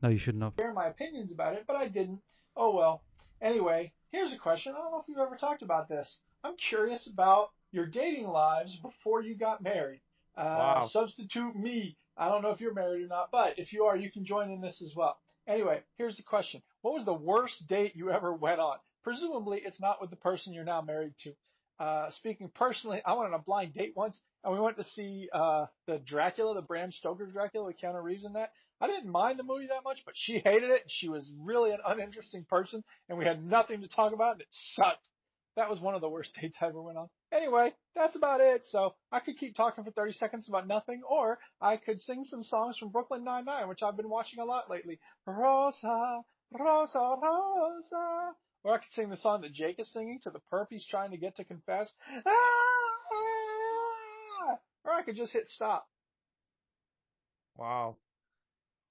No, you shouldn't have. share my opinions about it, but I didn't. Oh well. Anyway, here's a question. I don't know if you've ever talked about this. I'm curious about your dating lives before you got married. Wow. Substitute me. I don't know if you're married or not, but if you are, you can join in this as well. Anyway, here's the question. What was the worst date you ever went on? Presumably, it's not with the person you're now married to. Speaking personally, I went on a blind date once, and we went to see the Dracula, the Bram Stoker Dracula with Keanu Reeves in that. I didn't mind the movie that much, but she hated it. She was really an uninteresting person, and we had nothing to talk about, and it sucked. That was one of the worst dates I ever went on. Anyway, that's about it. So I could keep talking for 30 seconds about nothing, or I could sing some songs from Brooklyn Nine-Nine, which I've been watching a lot lately. Rosa, Rosa, Rosa. Or I could sing the song that Jake is singing to the perp he's trying to get to confess. Ah, ah. Or I could just hit stop. Wow.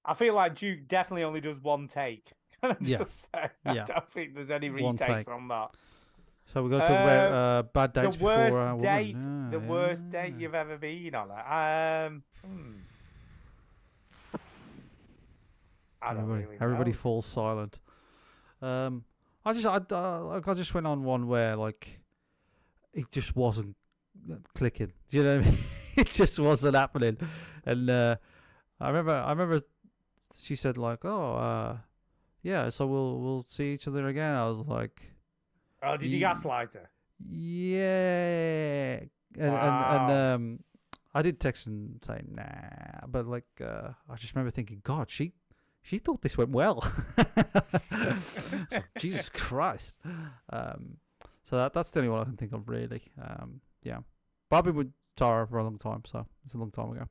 I feel like Duke definitely only does one take. Can I Yeah. just say? I Yeah. don't think there's any One retakes take. on that. So we're going to talk about bad dates The worst before our woman. date, Ah, the worst date yeah. you've ever been on. I don't really know. Everybody falls silent. I just went on one where like it just wasn't clicking. Do you know what I mean? It just wasn't happening. And I remember she said like, "Oh, yeah, so we'll see each other again." I was like, Oh, did you gaslight her? "Yeah." And Wow. I did text and say nah, but like I just remember thinking, God, she thought this went well. So, Jesus Christ. So that's the only one I can think of really. Yeah, but I've been with Tara for a long time, so it's a long time ago.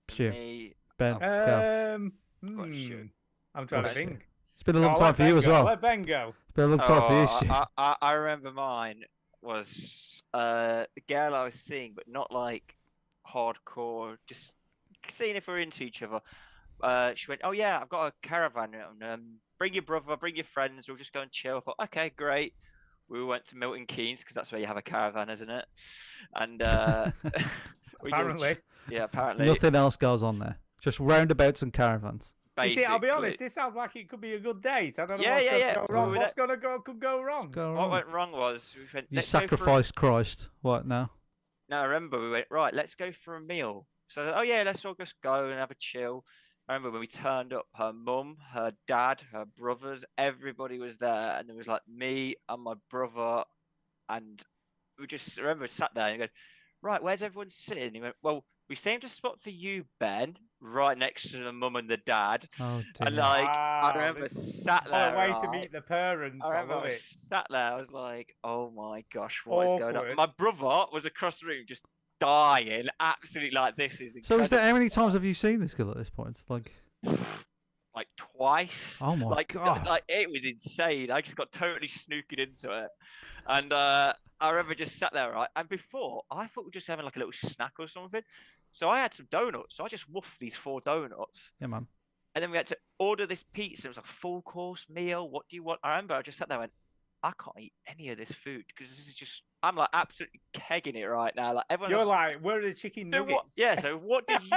Stu, Me, Ben, go. Got Stu. I'm trying to Got think. It's been a long Oh, time let for you Ben as go, well. Let Ben go. It's been a long time for you, Oh, Stu. I remember mine was the girl I was seeing, but not like hardcore, just seeing if we're into each other. She went, "Oh yeah, I've got a caravan. Bring your brother, bring your friends. We'll just go and chill." I thought, okay, great. We went to Milton Keynes because that's where you have a caravan, isn't it? And we do Apparently. yeah, apparently. Nothing else goes on there. Just roundabouts and caravans. You see, I'll be Basically. honest. This sounds like it could be a good date. I don't know Yeah, what's yeah, going yeah. to go We wrong. were What's going to could go wrong? What went wrong was we went. You "Let's go for a-" sacrificed Christ. What now? No, I remember we went, right, let's go for a meal. So, oh yeah, let's all just go and have a chill. I remember when we turned up, her mum, her dad, her brothers, everybody was there. And there was like me and my brother. And we just, I remember we sat there and he went, right, where's everyone sitting? He went, well, we saved a spot for you, Ben, right next to the mum and the dad. Oh, And dear. like, Wow, I remember this sat What there. a way to right? meet the parents. I I remember love I it. sat there. I was like, "Oh my gosh, what is going on?" Awkward. My brother was across the room, just dying, absolutely like this is So is that how many incredible. times have you seen this girl at this point? Like, Like twice. oh my Like, God. like it was insane. I just got totally snookered into it, and I remember just sat there, right. And before, I thought we were just having like a little snack or something, so I had some donuts. So I just woofed these 4 donuts. Yeah, man. And then we had to order this pizza. It was like a full course meal. What do you want? I remember I just sat there and went, I can't eat any of this food because this is just, I'm like absolutely kegging it right now. Like everyone You're else, like, where are the chicken so nuggets? what, yeah, so what did you,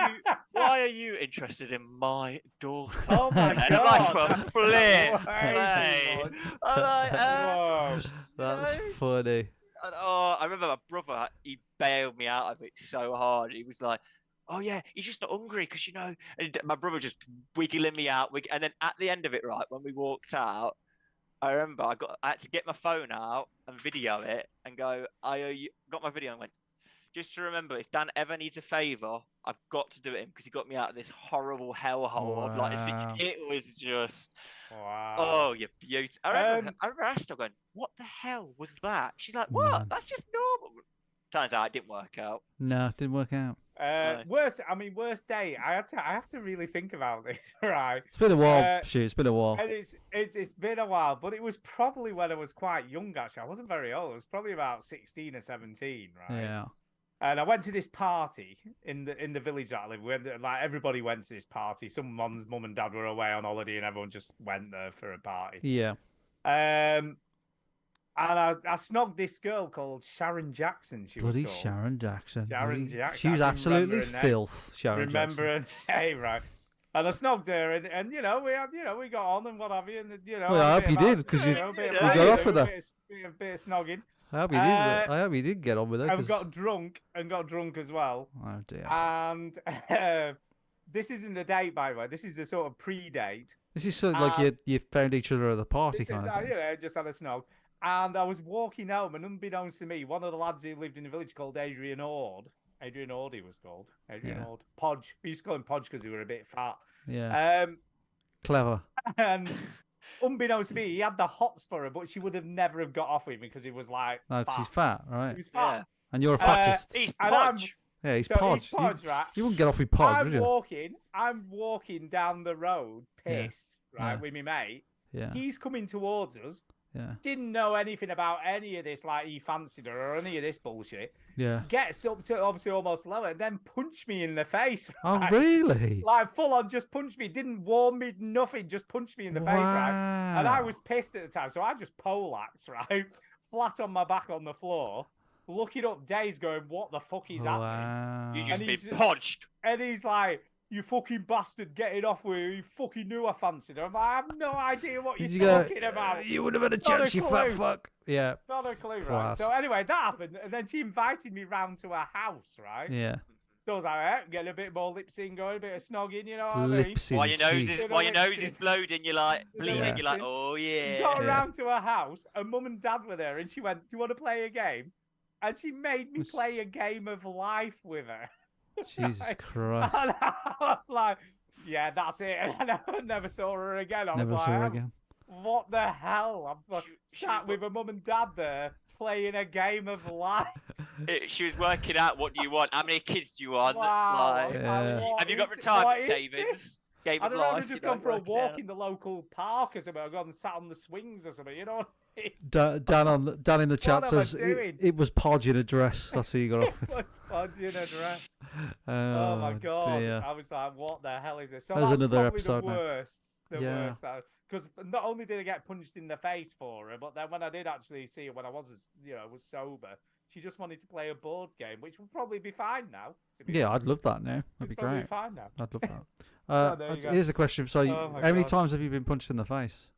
why are you interested in my daughter? Oh my And I'm God. like, for that's flip's way sake. too much. I'm like, Whoa. That's know? funny. And, oh, I remember my brother, he bailed me out of it so hard. He was like, oh yeah, he's just not hungry because, you know, and my brother just wiggling me out. And then at the end of it, right, when we walked out, I remember I had to get my phone out and video it and go, I owe you, got my video and went, just to remember, if Dan ever needs a favour, I've got to do it because he got me out of this horrible hellhole of like, Wow. it was just, Wow. oh, you beauty. I remember asked her going, what the hell was that? She's like, what? Man. That's just normal. Turns out it didn't work out. No, it didn't work out. Worst date. I have to really think about this, right? It's been a while. Shoot, it's been a while. And it's been a while, but it was probably when I was quite young. Actually, I wasn't very old. I was probably about 16 or 17, right? Yeah. And I went to this party in the village that I live with. Like everybody went to this party. Someone's mum and dad were away on holiday, and everyone just went there for a party. Yeah. And I snogged this girl called Sharon Jackson. She Bloody was called. Sharon Jackson. Sharon Bloody- Jackson. She was I can absolutely remember her name. filth, Sharon Remember Jackson. her name, right? And I snogged her, and you know, we got on and what have you, and you know. Well, I had a hope bit you of did, 'cause you a bit of got banter, off with her. bit of snogging. I hope you did. I hope you did get on with it. And 'cause- got drunk as well. Oh dear. And this isn't a date, by the way. This is a sort of pre-date. This is sort of like you found each other at the party This is, kind of thing. you know, just had a snog. And I was walking home, and unbeknownst to me, one of the lads who lived in the village called Adrian Ord. Adrian Ord, he was called. Adrian Yeah. Ord. Podge. We used to call him Podge because he were a bit fat. Yeah. Clever. And unbeknownst to me, he had the hots for her, but she would have never have got off with me because he was like No, 'cause fat. he's fat, He right? was fat. And you're a fattest. He's And I'm- Podge. Yeah, he's so Podge. he's Podge, right? You wouldn't get off with Podge, would you? I'm walking down the road, Yeah. pissed, right, Yeah. with my mate. Yeah. He's coming towards us. Yeah. Didn't know anything about any of this, like he fancied her or any of this bullshit. Yeah. Gets up to obviously almost lower, and then punched me in the face. Oh, right? really? Like full on, just punched me. Didn't warn me, nothing. Just punched me in the face, right? And I was pissed at the time, so I just poleaxed, right, flat on my back on the floor, looking up, Days going, "What the fuck is happening?" Wow. You And just he's been just- podged. And he's like, you fucking bastard getting off with her. You fucking knew I fancied her. I'm like, I have no idea what you're Did you go, talking about. You would have had a Not a chance, you fat clue. fuck. Yeah. Not a clue, right? Class. So anyway, that happened, and then she invited me round to her house, right? Yeah. So I was like, getting a bit more lip sync going, a bit of snogging, you know what I mean? Lips While in your nose cheese. is while your nose is bloating, you're like Little bleeding. lip You're like, sync. oh yeah. Got Yeah. around to her house, and mum and dad were there, and she went, "Do you want to play a game?" And she made me play a game of life with her. Jesus Like, Christ. And I was like, yeah, that's it. And I never saw her again. I was Never like, saw her "Oh, again. what the hell? I'm She sat was with her mum and dad there playing a game of life. She was working out what do you want, how many kids do you want. Wow. Like, I'm Yeah. like, what have you got is it- retirement what is savings? this? Game I of don't know. life. I've just you gone know, for a working walk out. in the local park or something. I've gone and sat on the swings or something. You know what I mean? Dan in the chat What am I says doing? it was Podge in a dress. That's who you got off with. What's Podge in a dress? Oh, Oh my god! dear. I was like, "What the hell is this?" So There's that's another probably episode the now. worst. The Yeah. worst. Because not only did I get punched in the face for her, but then when I did actually see her when I was, was sober, she just wanted to play a board game, which would probably be fine now. To be Yeah, I'd honest. love that now. That'd be It's probably great. fine now. I'd love that. there you go. Here's the question. So, Oh my how many God. times have you been punched in the face?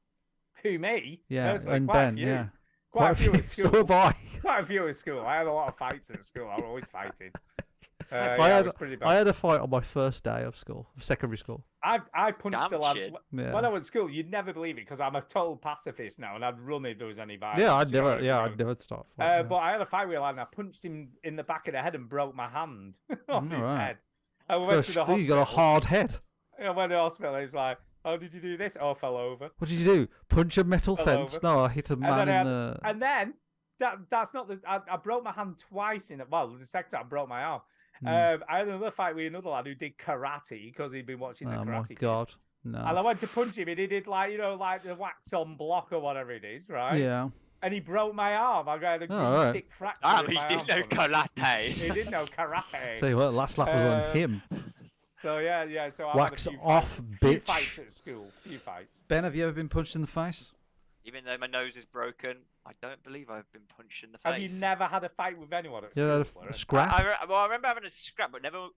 Who, me? Yeah, Personally, and quite a Ben. few. Yeah, Quite a few at So school. have I. Quite a few at school. I had a lot of fights at school. I was always fighting. I Yeah, had it was pretty bad. I had a fight on my first day of school, of secondary school. I punched Damn a lad shit. Yeah. when I was at school. You'd never believe it because I'm a total pacifist now, and I'd run if there was any violence. Yeah, I'd you know never. what I Yeah, mean? I'd never start. a fight, yeah. But I had a fight with a lad, and I punched him in the back of the head and broke my hand on his Alright. head. I went to the Gosh, hospital. you got a hard head. I went to the hospital. And he's like, "How did you do this?" Oh, I fell over. What did you do? Punch a metal Fell fence? over. No, I hit a man then I in had- the. And then that's not the. I broke my hand twice in it. Well, the second time I broke my arm. Hmm. I had another fight with another lad who did karate because he'd been watching the Oh karate. my Kid. god, no. And I went to punch him, and he did like the wax on block or whatever it is, right? Yeah. And he broke my arm. I got a green alright. stick fracture. Ah, in he my did arm know from it. karate. He did know karate. Tell you what, last laugh was on Uh, him. So yeah. So I Wax had a few off, fights, few bitch. fights at school. Few fights. Ben, have you ever been punched in the face? Even though my nose is broken, I don't believe I've been punched in the face. Have you never had a fight with anyone at You school? had a Warren? scrap? I remember having a scrap, but never.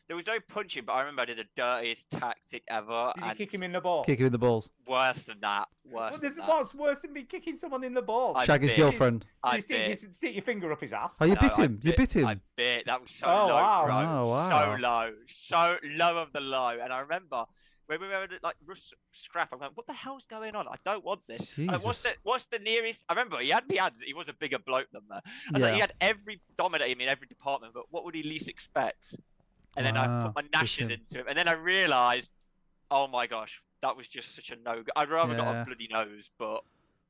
There was no punching, but I remember I did the dirtiest tactic ever. Did you and kick him in the ball? Kick him in the balls. Worse than that. Well, Worse this than is that. what's worse than me kicking someone in the ball. I Shag his bit. girlfriend. I you stick your finger up his ass. Oh, you No, bit I him. You bit him. I bit. That was so Oh, low, wow. bro. Oh, wow. So low of the low. And I remember when we were like scrap, I'm like, what the hell's going on? I don't want this. Like, Jesus. what's the nearest? I remember he had he was a bigger bloke than that. I was like, Yeah. he had every dominate him in every department, but what would he least expect? And then I Wow, put my push gnashes him. into him, and then I realised, oh my gosh, that was just such a no. I'd rather got Yeah. a bloody nose, but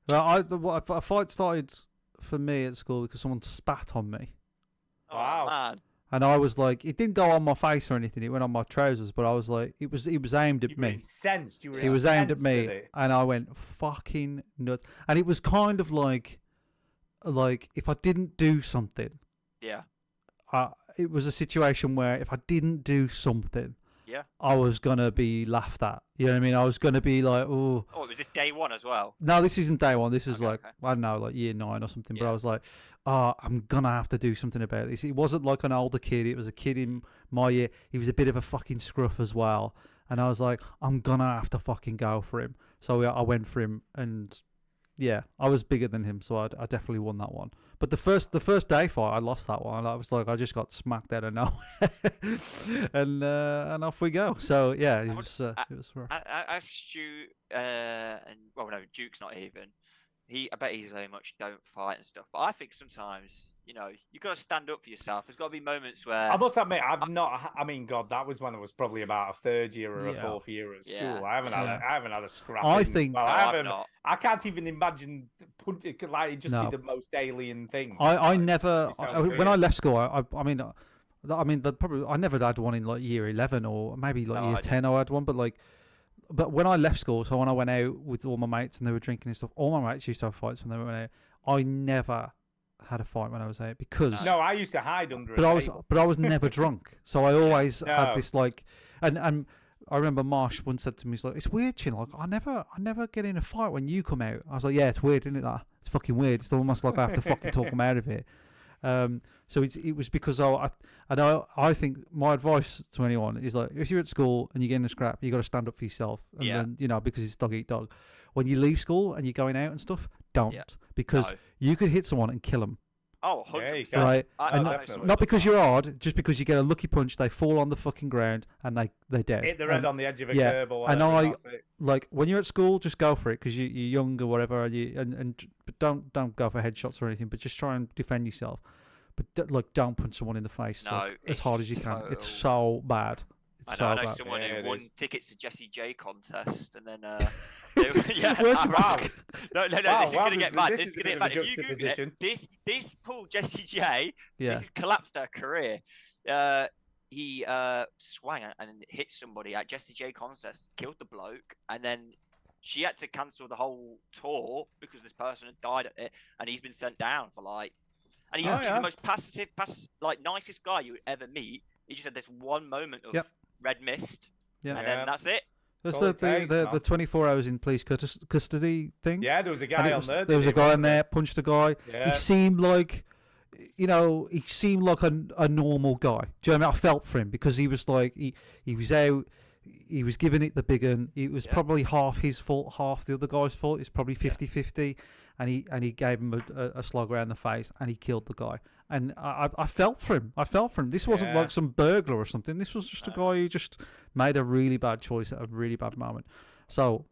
Well, a fight started for me at school because someone spat on me. oh Wow. man. And I was like, it didn't go on my face or anything. It went on my trousers, but I was like, it was aimed at You were me. incensed. You were It was aimed at incensed me, it. and I went fucking nuts. And it was kind of like if I didn't do something, Yeah. it was a situation where if I didn't do something, Yeah. I was gonna be laughed at. You know what I mean? I was gonna be like, oh. Oh, was this day one as well? No, this isn't day one. This is Okay, like okay. I don't know, like year 9 or something. But I Yeah. was like, oh, I'm gonna have to do something about this. It wasn't like an older kid. It was a kid in my year. He was a bit of a fucking scruff as well. And I was like, I'm gonna have to fucking go for him. So I went for him, and yeah, I was bigger than him, so I definitely won that one. But the first day fight, I lost that one. I was like, I just got smacked out of nowhere, and off we go. So yeah, it was rough. As Stu and well, no, Duke's not even. I bet he's very much don't fight and stuff. But I think sometimes, you got to stand up for yourself. There's got to be moments where I must admit, I've not. I mean, God, that was when I was probably about a third year or a Yeah. fourth year at school. Yeah. I haven't had a scrap. I in- think- well, No, I I've haven't. not. I can't even imagine. It could like just No. be the most alien thing. I Like, never it sounds when weird. I left school. I mean, probably I never had one in like year 11 or maybe like No, year I 10. I had one, but when I left school, so when I went out with all my mates and they were drinking and stuff, all my mates used to have fights when they went out. I never had a fight when I was out because No, I used to hide under. but a I was table. never drunk, so I always had No. this like and. I remember Marsh once said to me, "He's like, it's weird, Chin. Like, I never get in a fight when you come out." I was like, "Yeah, it's weird, isn't it? That it's fucking weird. It's almost like I have to fucking talk them out of it." So it was because I think my advice to anyone is like, if you're at school and you get in a scrap, you got to stand up for yourself. And Yeah. then, because it's dog eat dog. When you leave school and you're going out and stuff, don't. Yeah. Because No. you could hit someone and kill them. Oh, Yeah, you 100%. can. Right? I And know definitely. someone Not who's because done you're hard, just because you get a lucky punch, they fall on the fucking ground and they're dead. Hit the red And, on the edge of a yeah, curb or and whatever. I- and that's it. like when you're at school, just go for it because you're young or whatever, but don't go for headshots or anything. But just try and defend yourself. But don't punch someone in the face No, as it's hard as you can. total- It's so bad. It's I so know bad. someone Yeah, who it won is. tickets to Jessie J contest, and then Yeah, wow. Wow. No, Wow, this is wow, gonna get mad. this This is is a gonna bit get of a mad. If you Google juxtaposition. it, this Paul Jessie J, Yeah. this has collapsed her career. He swung and hit somebody at Jessie J contest, killed the bloke, and then she had to cancel the whole tour because this person had died at it, and he's been sent down for like. And he's, Oh, he's yeah. the most nicest guy you would ever meet. He just had this one moment of Yep. red mist, Yeah. and Yeah. then that's it. That's all it takes, the man. 24 hours in police custody thing. Yeah, there was a And guy it on was- there. There was a guy in there, punched a guy. Yeah. He seemed like, he seemed like a normal guy. Do you know what I mean? I felt for him because he was like, he was out, he was giving it the big un. It was Yeah. probably half his fault, half the other guy's fault. It's probably 50-50. And he gave him a slug around the face and he killed the guy. And I felt for him. This wasn't Yeah. like some burglar or something. This was just a No. guy who just made a really bad choice at a really bad moment. So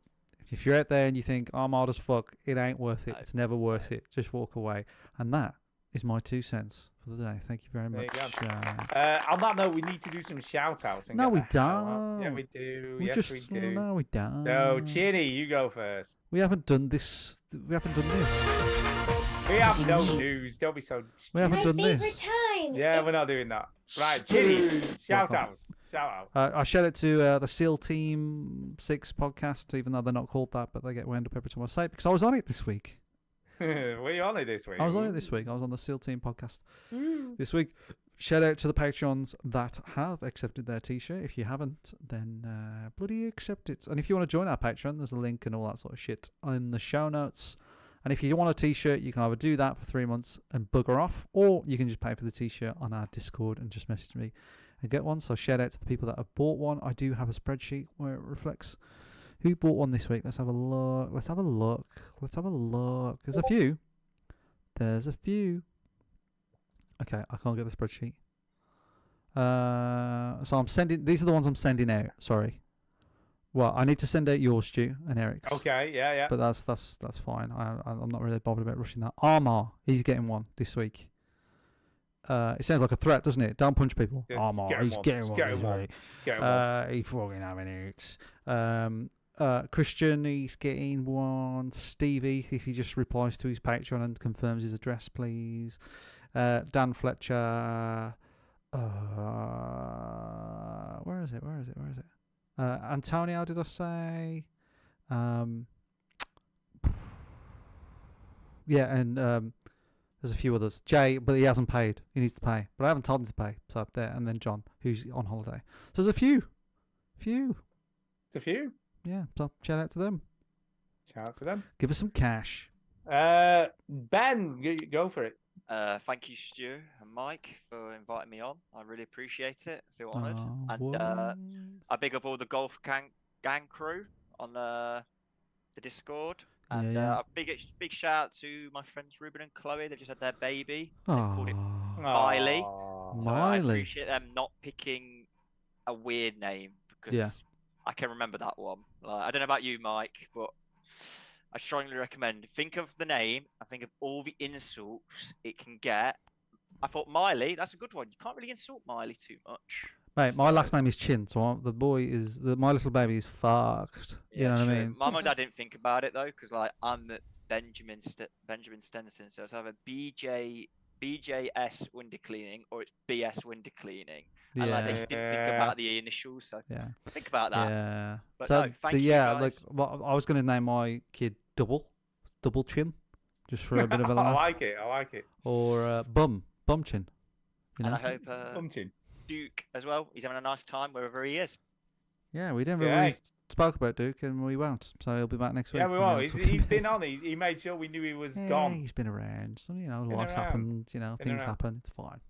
if you're out there and you think, I'm hard as fuck, it ain't worth it. No. It's never worth it. Just walk away. And that is my 2 cents for the day. Thank you very There you much. go. On that note, we need to do some shout outs. No, we Yeah, don't. we do. we Yes, just, we do. No, we don't. So, Chinny, you go first. We haven't done this. We haven't done this. We have no news. Don't be so. We haven't My done favorite this. time. Yeah, we're not doing that. Right, Chinny, shout Welcome. outs. Shout out. I shout out to the SEAL Team 6 podcast, even though they're not called that, but they get wound up every time I say it because I was on it this week. Were you on it this week? I was on it this week. I was on the SEAL Team podcast this week. Shout out to the Patreons that have accepted their t-shirt. If you haven't, then bloody accept it. And if you want to join our Patreon, there's a link and all that sort of shit in the show notes. And if you want a t-shirt, you can either do that for 3 months and bugger off, or you can just pay for the t-shirt on our Discord and just message me and get one. So shout out to the people that have bought one. I do have a spreadsheet where it reflects who bought one this week. Let's have a look. There's a few. Okay, I can't get the spreadsheet. So I'm sending. These are the ones I'm sending out. Sorry. Well, I need to send out yours, Stu, and Eric's. Okay, yeah. But that's fine. I'm not really bothered about rushing that. Armor, he's getting one this week. It sounds like a threat, doesn't it? Don't punch people. Just Armor, get him he's one. getting Just one. get him this one. week. Just get one. He's fucking having it. Christian, he's getting one. Stevie, if he just replies to his Patreon and confirms his address, please. Dan Fletcher. Where is it? Antonio, did I say? Yeah, and there's a few others. Jay, but he hasn't paid. He needs to pay. But I haven't told him to pay. So up there. And then John, who's on holiday. So there's a few. It's a few. Yeah, so shout out to them. Shout out to them. Give us some cash. Ben, go for it. Thank you, Stu and Mike, for inviting me on. I really appreciate it. I feel honoured. Oh, And what? I big up all the golf gang crew on the Discord. And Yeah. a big shout out to my friends Ruben and Chloe. They've just had their baby. They've called it Aw. Miley. Aw. So I Miley. appreciate them not picking a weird name because Yeah. I can remember that one. Like, I don't know about you, Mike, but I strongly recommend think of the name and think of all the insults it can get. I thought Miley, that's a good one. You can't really insult Miley too much. Mate, my last name is Chin, so the boy is my little baby is fucked. You know what I true. mean? My mum and dad didn't think about it though, because like I'm Benjamin Stenson, so it's either BJS window cleaning or it's BS window cleaning. And like they just didn't think Yeah. about the initials, so Yeah. think about that. Yeah. But So, no, thank so you, yeah, guys. like well, I was going to name my kid Double Chin, just for a bit of a I laugh, like it. or Bum Chin. You know? And I hope Pumpkin. Duke as well. He's having a nice time wherever he is. Yeah, we never Yeah. really spoke about Duke, and we won't. So he'll be back next week. Yeah, we for won't. another He's fucking- been on. He made sure we knew he was Yeah, gone. he's been around. So, Been life's around. happened. Been Things around. happen. It's fine.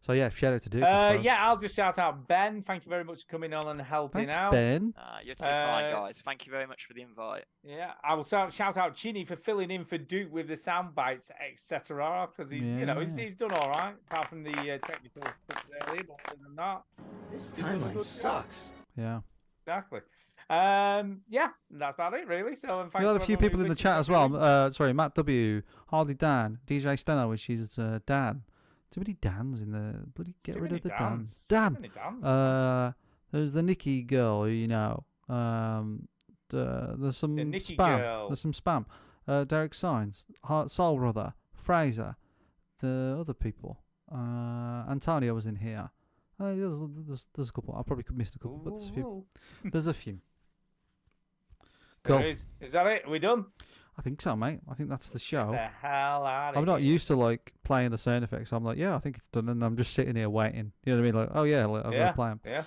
So yeah, shout out to Duke. I suppose. Yeah, I'll just shout out Ben. Thank you very much for coming on and helping Thanks, out. Ben. You're too kind, guys. Thank you very much for the invite. Yeah, I will shout out Chinny for filling in for Duke with the sound bites, etc. Because he's, he's done all right, apart from the technical bits earlier. But other than that, This timeline sucks. Yeah. exactly. Yeah, that's about it, really. So, and We thanks had a to few everyone people who in the listened chat as every well. week. Sorry, Matt W, Harley Dan, DJ Steno, which is Dan. Too many Dans in the bloody. Get Too rid many of the Dans. Dans. Too Dan. many Dans. There's the Nikki girl, who you know. There's some The Nikki spam. girl. There's some spam. Derek Signs, Soul Brother, Fraser, the other people. Antonio was in here. There's a couple. I probably could miss a couple, but there's a few. There's a few. Cool. There is that it? Are we done? I think so, mate. I think that's the show. The hell out of I'm not here. used to like playing the sound effects. I'm like, yeah, I think it's done, and I'm just sitting here waiting. You know what I mean? Like, oh yeah, I'm Yeah. gonna play them. Yeah.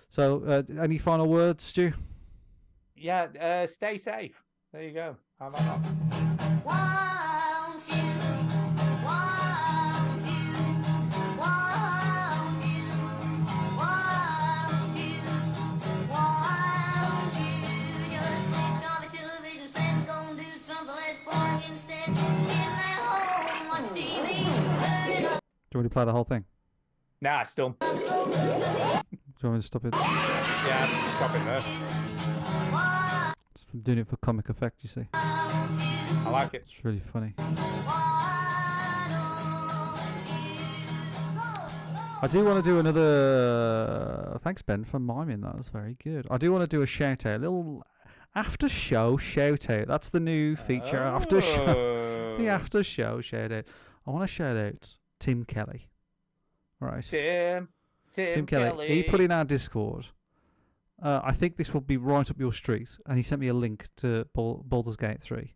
So, any final words, Stu? Yeah, stay safe. There you go. How about that? Do you want me to play the whole thing? Nah, it's done. Do you want me to stop it? Yeah, just stop it there. Just for doing it for comic effect, you see. I like it. It's really funny. I do want to do another. Thanks, Ben, for miming. That was very good. I do want to do a shout out, a little after show shout out. That's the new feature. After show, the after show shout out. I want to shout out Tim Kelly. Right. Tim Kelly. He put in our Discord. I think this will be right up your street, and he sent me a link to Baldur's Gate 3.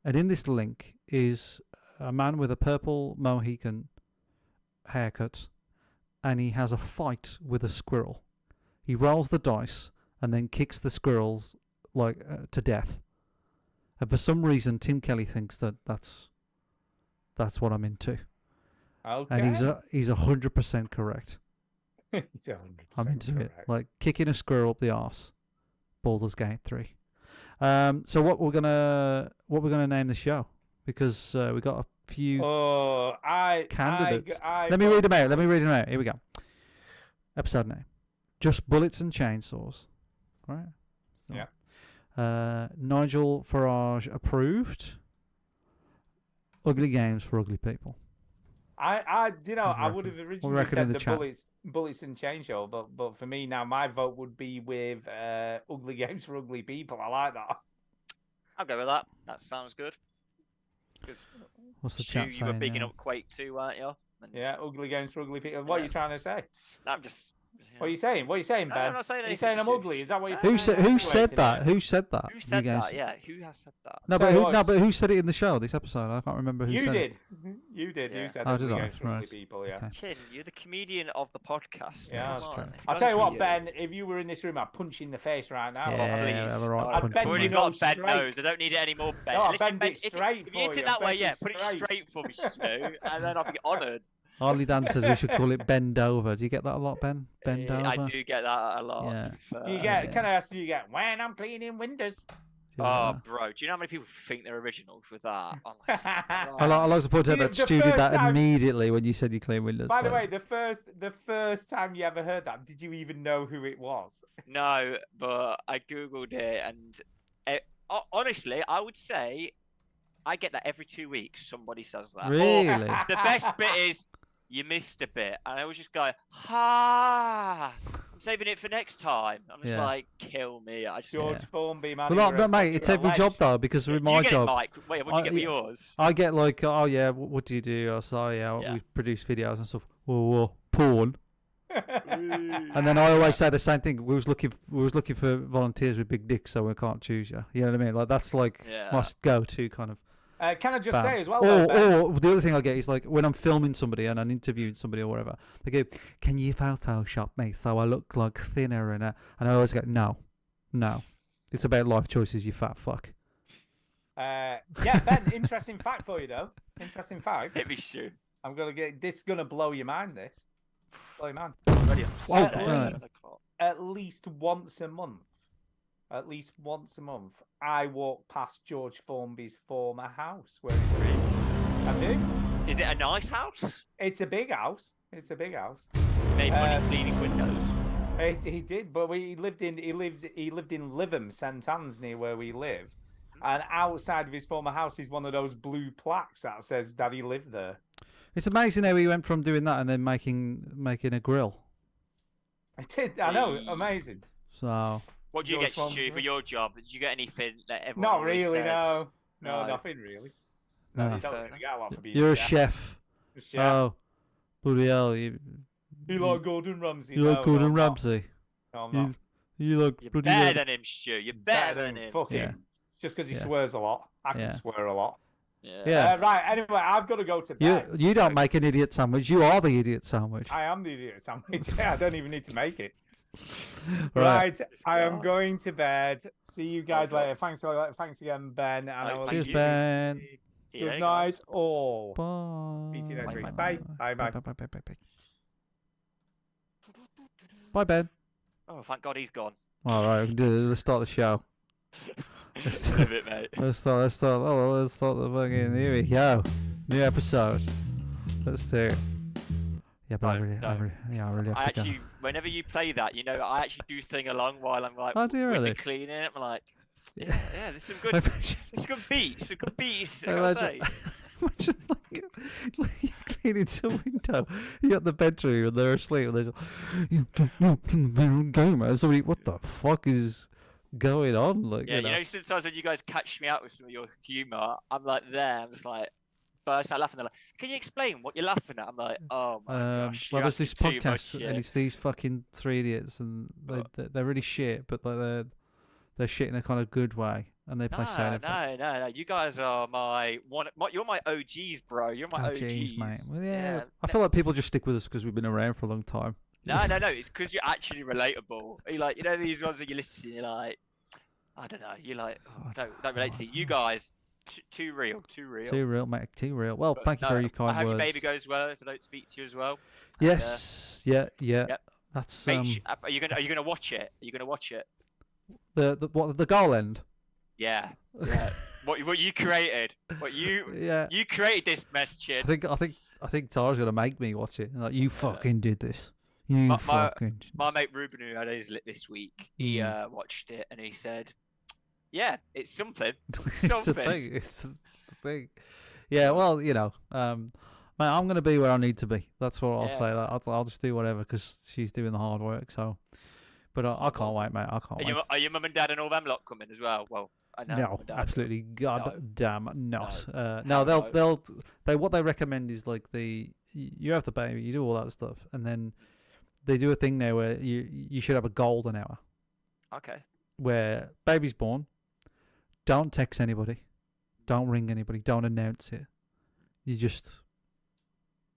And in this link is a man with a purple Mohican haircut, and he has a fight with a squirrel. He rolls the dice and then kicks the squirrels to death. And for some reason, Tim Kelly thinks that's what I'm into. Okay. And he's 100% correct. He's 100% I'm into it. correct. Like kicking a squirrel up the arse. Baldur's Gate 3. So what we're gonna name the show, because we got a few candidates. Let me read them out. Here we go. Episode name: Just Bullets and Chainsaws. Right. So, Yeah. Nigel Farage approved. Ugly games for ugly people. I would have we originally reckon in said the the chat? bullets and chain show, but for me now, my vote would be with ugly games for ugly people. I like that. I'll go with that. That sounds good. Because What's the Stu, chat you were saying bigging now? up Quake 2, weren't you? And Yeah, ugly games for ugly people. What are you trying to say? I'm just. What are you saying? What are you saying, No, Ben? I'm not saying Are you anything, saying I'm Stu. ugly? Is that what you're Who said that? Who said that? Who said You guys- that? Yeah, who has said that? No, Tell you what, but who said it in the show? This episode, I can't remember who You said did. it. You did. Yeah. You said Oh, ugly did I? games for ugly Right. people. Yeah. Okay. Chin, you're the comedian of the podcast. Yeah, Come that's on, true. it's I'll gone tell you for what, Ben. If you were in this room, I'd punch you in the face right now. Yeah, please. have a right No, I'd punch bend in I've already you. you got nose bent straight. nose. I don't need it anymore, Ben. No, I'll Listen, bend Ben, it if straight you for hit you. it that I'll way, bend yeah, it put it straight. straight for me, Stu, and then I'll be honoured. Harley Dan says we should call it Bend Over. Do you get that a lot, Ben? Bend Over? I do get that a lot. Yeah. to be fair. Do you get? Can I ask? Do you get when I'm cleaning windows? Do you Oh, get that? bro, do you know how many people think they're originals with that? Honestly, I like to point out You know, that the Stu did first that time- immediately when you said you clean windows. By the way, like- the first time you ever heard that, did you even know who it was? No, but I googled it, and honestly, I would say I get that every 2 weeks. Somebody says that. Or Really? the best bit is you missed a bit, and I always just go, ha! I'm saving it for next time. I'm just Yeah. like, kill me. I just. George Formby, man. Well, you're a mate, it's every job legend. though, because with Do you my get job, it, Mike? Wait, what do you get with yeah. yours? I get like, oh yeah, what do you do? I say, oh, yeah, Yeah. we produce videos and stuff. Whoa, porn. And then I always say the same thing. We was looking for volunteers with big dicks, so we can't choose you. You know what I mean? Like that's like Yeah. my go-to kind of Can I just Bam. say as well, though, Ben, Or the other thing I get is like when I'm filming somebody and I'm interviewing somebody or whatever, they go, "Can you Photoshop me so I look like thinner?" And I always go, "No. It's about life choices, you fat fuck." yeah, Ben, interesting fact for you, though. Interesting fact. Hit me, Stu. I'm going to get this, going to blow your mind, this. Blow your mind. Already on Oh, At right. least- At least once a month, I walk past George Formby's former house. Where I do. Is it a nice house? It's a big house. Made money cleaning windows. He did, but he lived in Lytham, St Anne's, near where we live. And outside of his former house is one of those blue plaques that says that he lived there. It's amazing how he went from doing that and then making a grill. I did. I know. Amazing. So What do you George get, Stu, Formby. for your job? Did you get anything that everyone Not always really. says? No, nothing really. No. You don't really get a lot for being you're a chef. chef. Oh, bloody hell! You like Gordon Ramsay. like No, Gordon I'm not. Ramsay. No, I'm not. You like You're bloody better hell. than him, Stu. You're better than him. Fuck him. Yeah. Just because he Yeah. swears a lot. I can Yeah. swear a lot. Yeah. Right. Anyway, I've got to go to You bed. you don't make an idiot sandwich. You are the idiot sandwich. I am the idiot sandwich. I don't even need to make it. Right. Right. I am guy. going to bed. See you guys Okay. later. Thanks again, Ben. And I will Thank Cheers, you. Ben. See you Good later, night, guys. all. Bye. Speak to you next Bye, week. bye, Bye. Bye. Bye. Bye, Ben. Oh, thank God he's gone. All right, let's start the show. It's a bit, mate. Let's start the fucking. Here we go. New episode. Let's do it. Yeah, but I No, really no. have I to go. actually, whenever you play that, you know, I actually do sing along while I'm like, Oh, do you with really? the cleaning. I'm like, Yeah. yeah, there's some good, there's some beats, some good beats. I gotta say. Imagine like you're cleaning some window. You're at the bedroom and they're asleep and they're just, you don't game, man. Somebody, what the fuck is going on? Like, Yeah, you know. sometimes when you guys catch me out with some of your humour, I'm like there, I'm just like, but I start laughing. They're like, can you explain what you're laughing at? I'm like, oh my gosh. Well, you're there's this asking too much podcast, shit." and it's these fucking three idiots, and they're really shit, but like they're shit in a kind of good way, and they play sound effects. No. You guys are you're my OGs, bro. You're my Oh, OGs. jeez, mate. Well, yeah, I no- feel like people just stick with us because we've been around for a long time. No. It's because you're actually relatable. You like, you know, these ones that you listen to, you're like, I don't know. You're like, oh, I don't relate to you. You guys, too real. Too real, mate. Too real. Well, But thank you for your I kind hope words. your baby goes well. If I don't speak to you as well. Yes. Yeah. Yep. That's Are you gonna watch it? Are you gonna watch it? the goal end. Yeah. What you created? What you Yeah. you created this mess, I Chid. think Tara's gonna make me watch it. Like, you fucking did this. You My- fucking. did My this." mate Ruben, who had his lit this week, he watched it and he said, "Yeah, it's something. It's a something." thing. It's a thing. Yeah. Well, you know, mate, I'm gonna be where I need to be. That's what I'll Yeah. say. I'll just do whatever because she's doing the hard work. So, but I can't wait, mate. I can't wait. Are your mum and dad and all them lot coming as well? Well, I know. No, mum and dad, absolutely goddamn not. No. No, Hell they what they recommend is like you have the baby, you do all that stuff, and then they do a thing now where you should have a golden hour Okay. where baby's born. Don't text anybody, don't ring anybody, don't announce it. You're just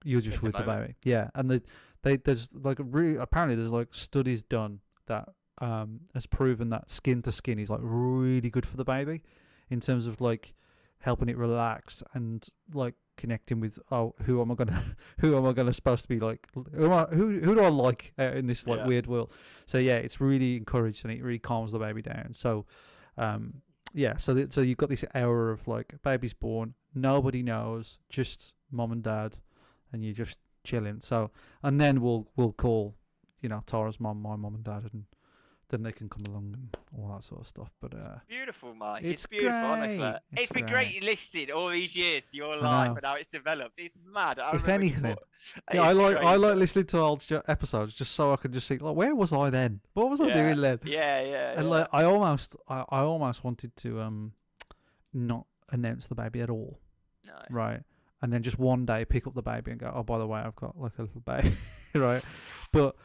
In the with the moment. baby, yeah. And there's like apparently there's like studies done that has proven that skin to skin is like really good for the baby in terms of like helping it relax and like connecting with who am I gonna supposed to be like who do I like in this like Yeah. weird world. So yeah, it's really encouraged and it really calms the baby down. So yeah, so you've got this hour of like baby's born, nobody knows, just mom and dad, and you're just chilling. So and then we'll call, you know, Tara's mom, my mom and dad, and then they can come along and all that sort of stuff. But Beautiful, Mike. It's It's beautiful, honestly. great. It's It's been great. great listening all these years to your I life know. and how it's developed. It's mad. I If remember anything, before- yeah, I It's like crazy. listening to old episodes just so I can just think, like, where was I then? What was I Yeah. doing then? Yeah. And like, I almost wanted to not announce the baby at all, No. right? And then just one day pick up the baby and go, oh, by the way, I've got like a little baby, right? But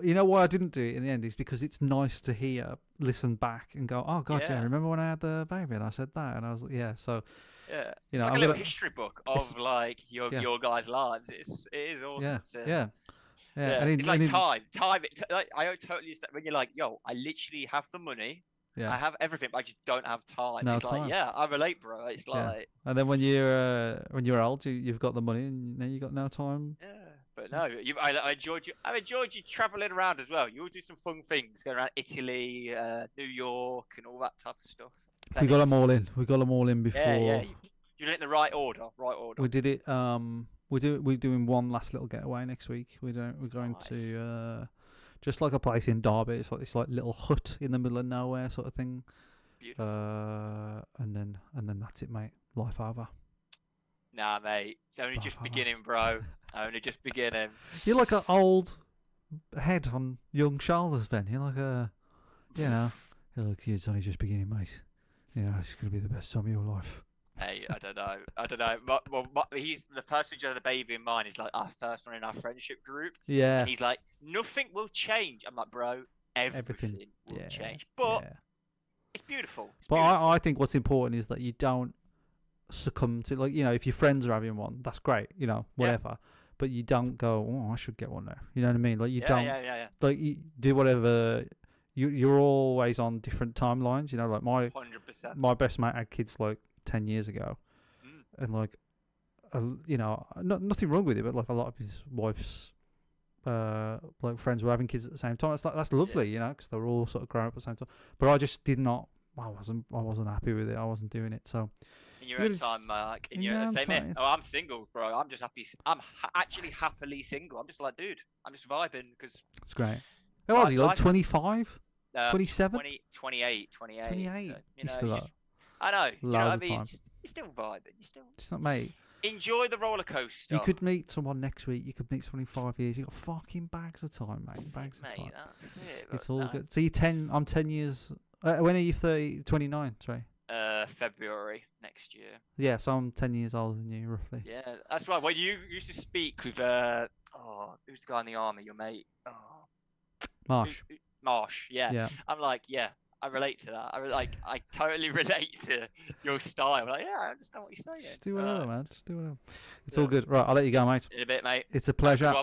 you know why I didn't do it in the end is because it's nice to listen back and go, oh god, yeah, remember when I had the baby and I said that, and I was like, yeah, so Yeah, you it's know, like a little history book of like your guys' lives. It is awesome. yeah. And it's like time. Like, I totally understand when you're like, yo, I literally have the money. Yeah. I have everything, but I just don't have time. No It's time. like, yeah, I relate, bro. It's like, and then when you're old, you've got the money and now you got no time. yeah. But no, I enjoyed you. I enjoyed you traveling around as well. You always do some fun things, going around Italy, New York, and all that type of stuff. We got them Venice. all in. We got them all in before. Yeah. You did it in the right order. We did it. We're doing one last little getaway next week. We're going Nice. to just like a place in Derby. It's like this like little hut in the middle of nowhere sort of thing. Beautiful. And then that's it, mate. Life over. Nah, mate. It's only just beginning, bro. Only just beginning. You're like an old head on young shoulders, Ben. You're like it's only just beginning, mate. You know, it's gonna be the best time of your life. Hey, I don't know. He's the person who had the baby in mind. He's like our first one in our friendship group. Yeah. And he's like, nothing will change. I'm like, bro, everything will change. But it's beautiful. It's beautiful. I think what's important is that you don't succumb to, like, you know, if your friends are having one, that's great, you know, whatever. But you don't go, oh, I should get one now. You know what I mean? Like you don't. Yeah. Like you do whatever. You're always on different timelines. You know, like my 100%. My best mate had kids like 10 years ago, and like, you know, nothing wrong with it, but like a lot of his wife's like friends were having kids at the same time. That's lovely, you know, because they were all sort of growing up at the same time. But I just did not. I wasn't happy with it. I wasn't doing it. So in your own time, Mark. In your own time. Oh, I'm single, bro. I'm just happy. I'm actually happily single. I'm just like, dude, I'm just vibing because it's great. How old are you? Like 25, 27, 28. 28. So, you know, I know. Do you know what I mean? You're still vibing. It's not, mate. Enjoy the roller coaster. You could meet someone next week. You could meet someone in 5 years. You got fucking bags of time, mate. Bags of time. That's it. It's all good. So you're 10. I'm 10 years. When are you 30? 29. Sorry. February next year. Yeah, so I'm 10 years older than you, roughly. Yeah, that's right. Well, you used to speak with who's the guy in the army? Your mate. Marsh. Marsh. Yeah. I'm like, yeah. I relate to that. I totally relate to your style. I'm like, yeah, I understand what you're saying. Just do whatever, man. Just do whatever. It's all good. Right, I'll let you go, mate. In a bit, mate. It's a pleasure.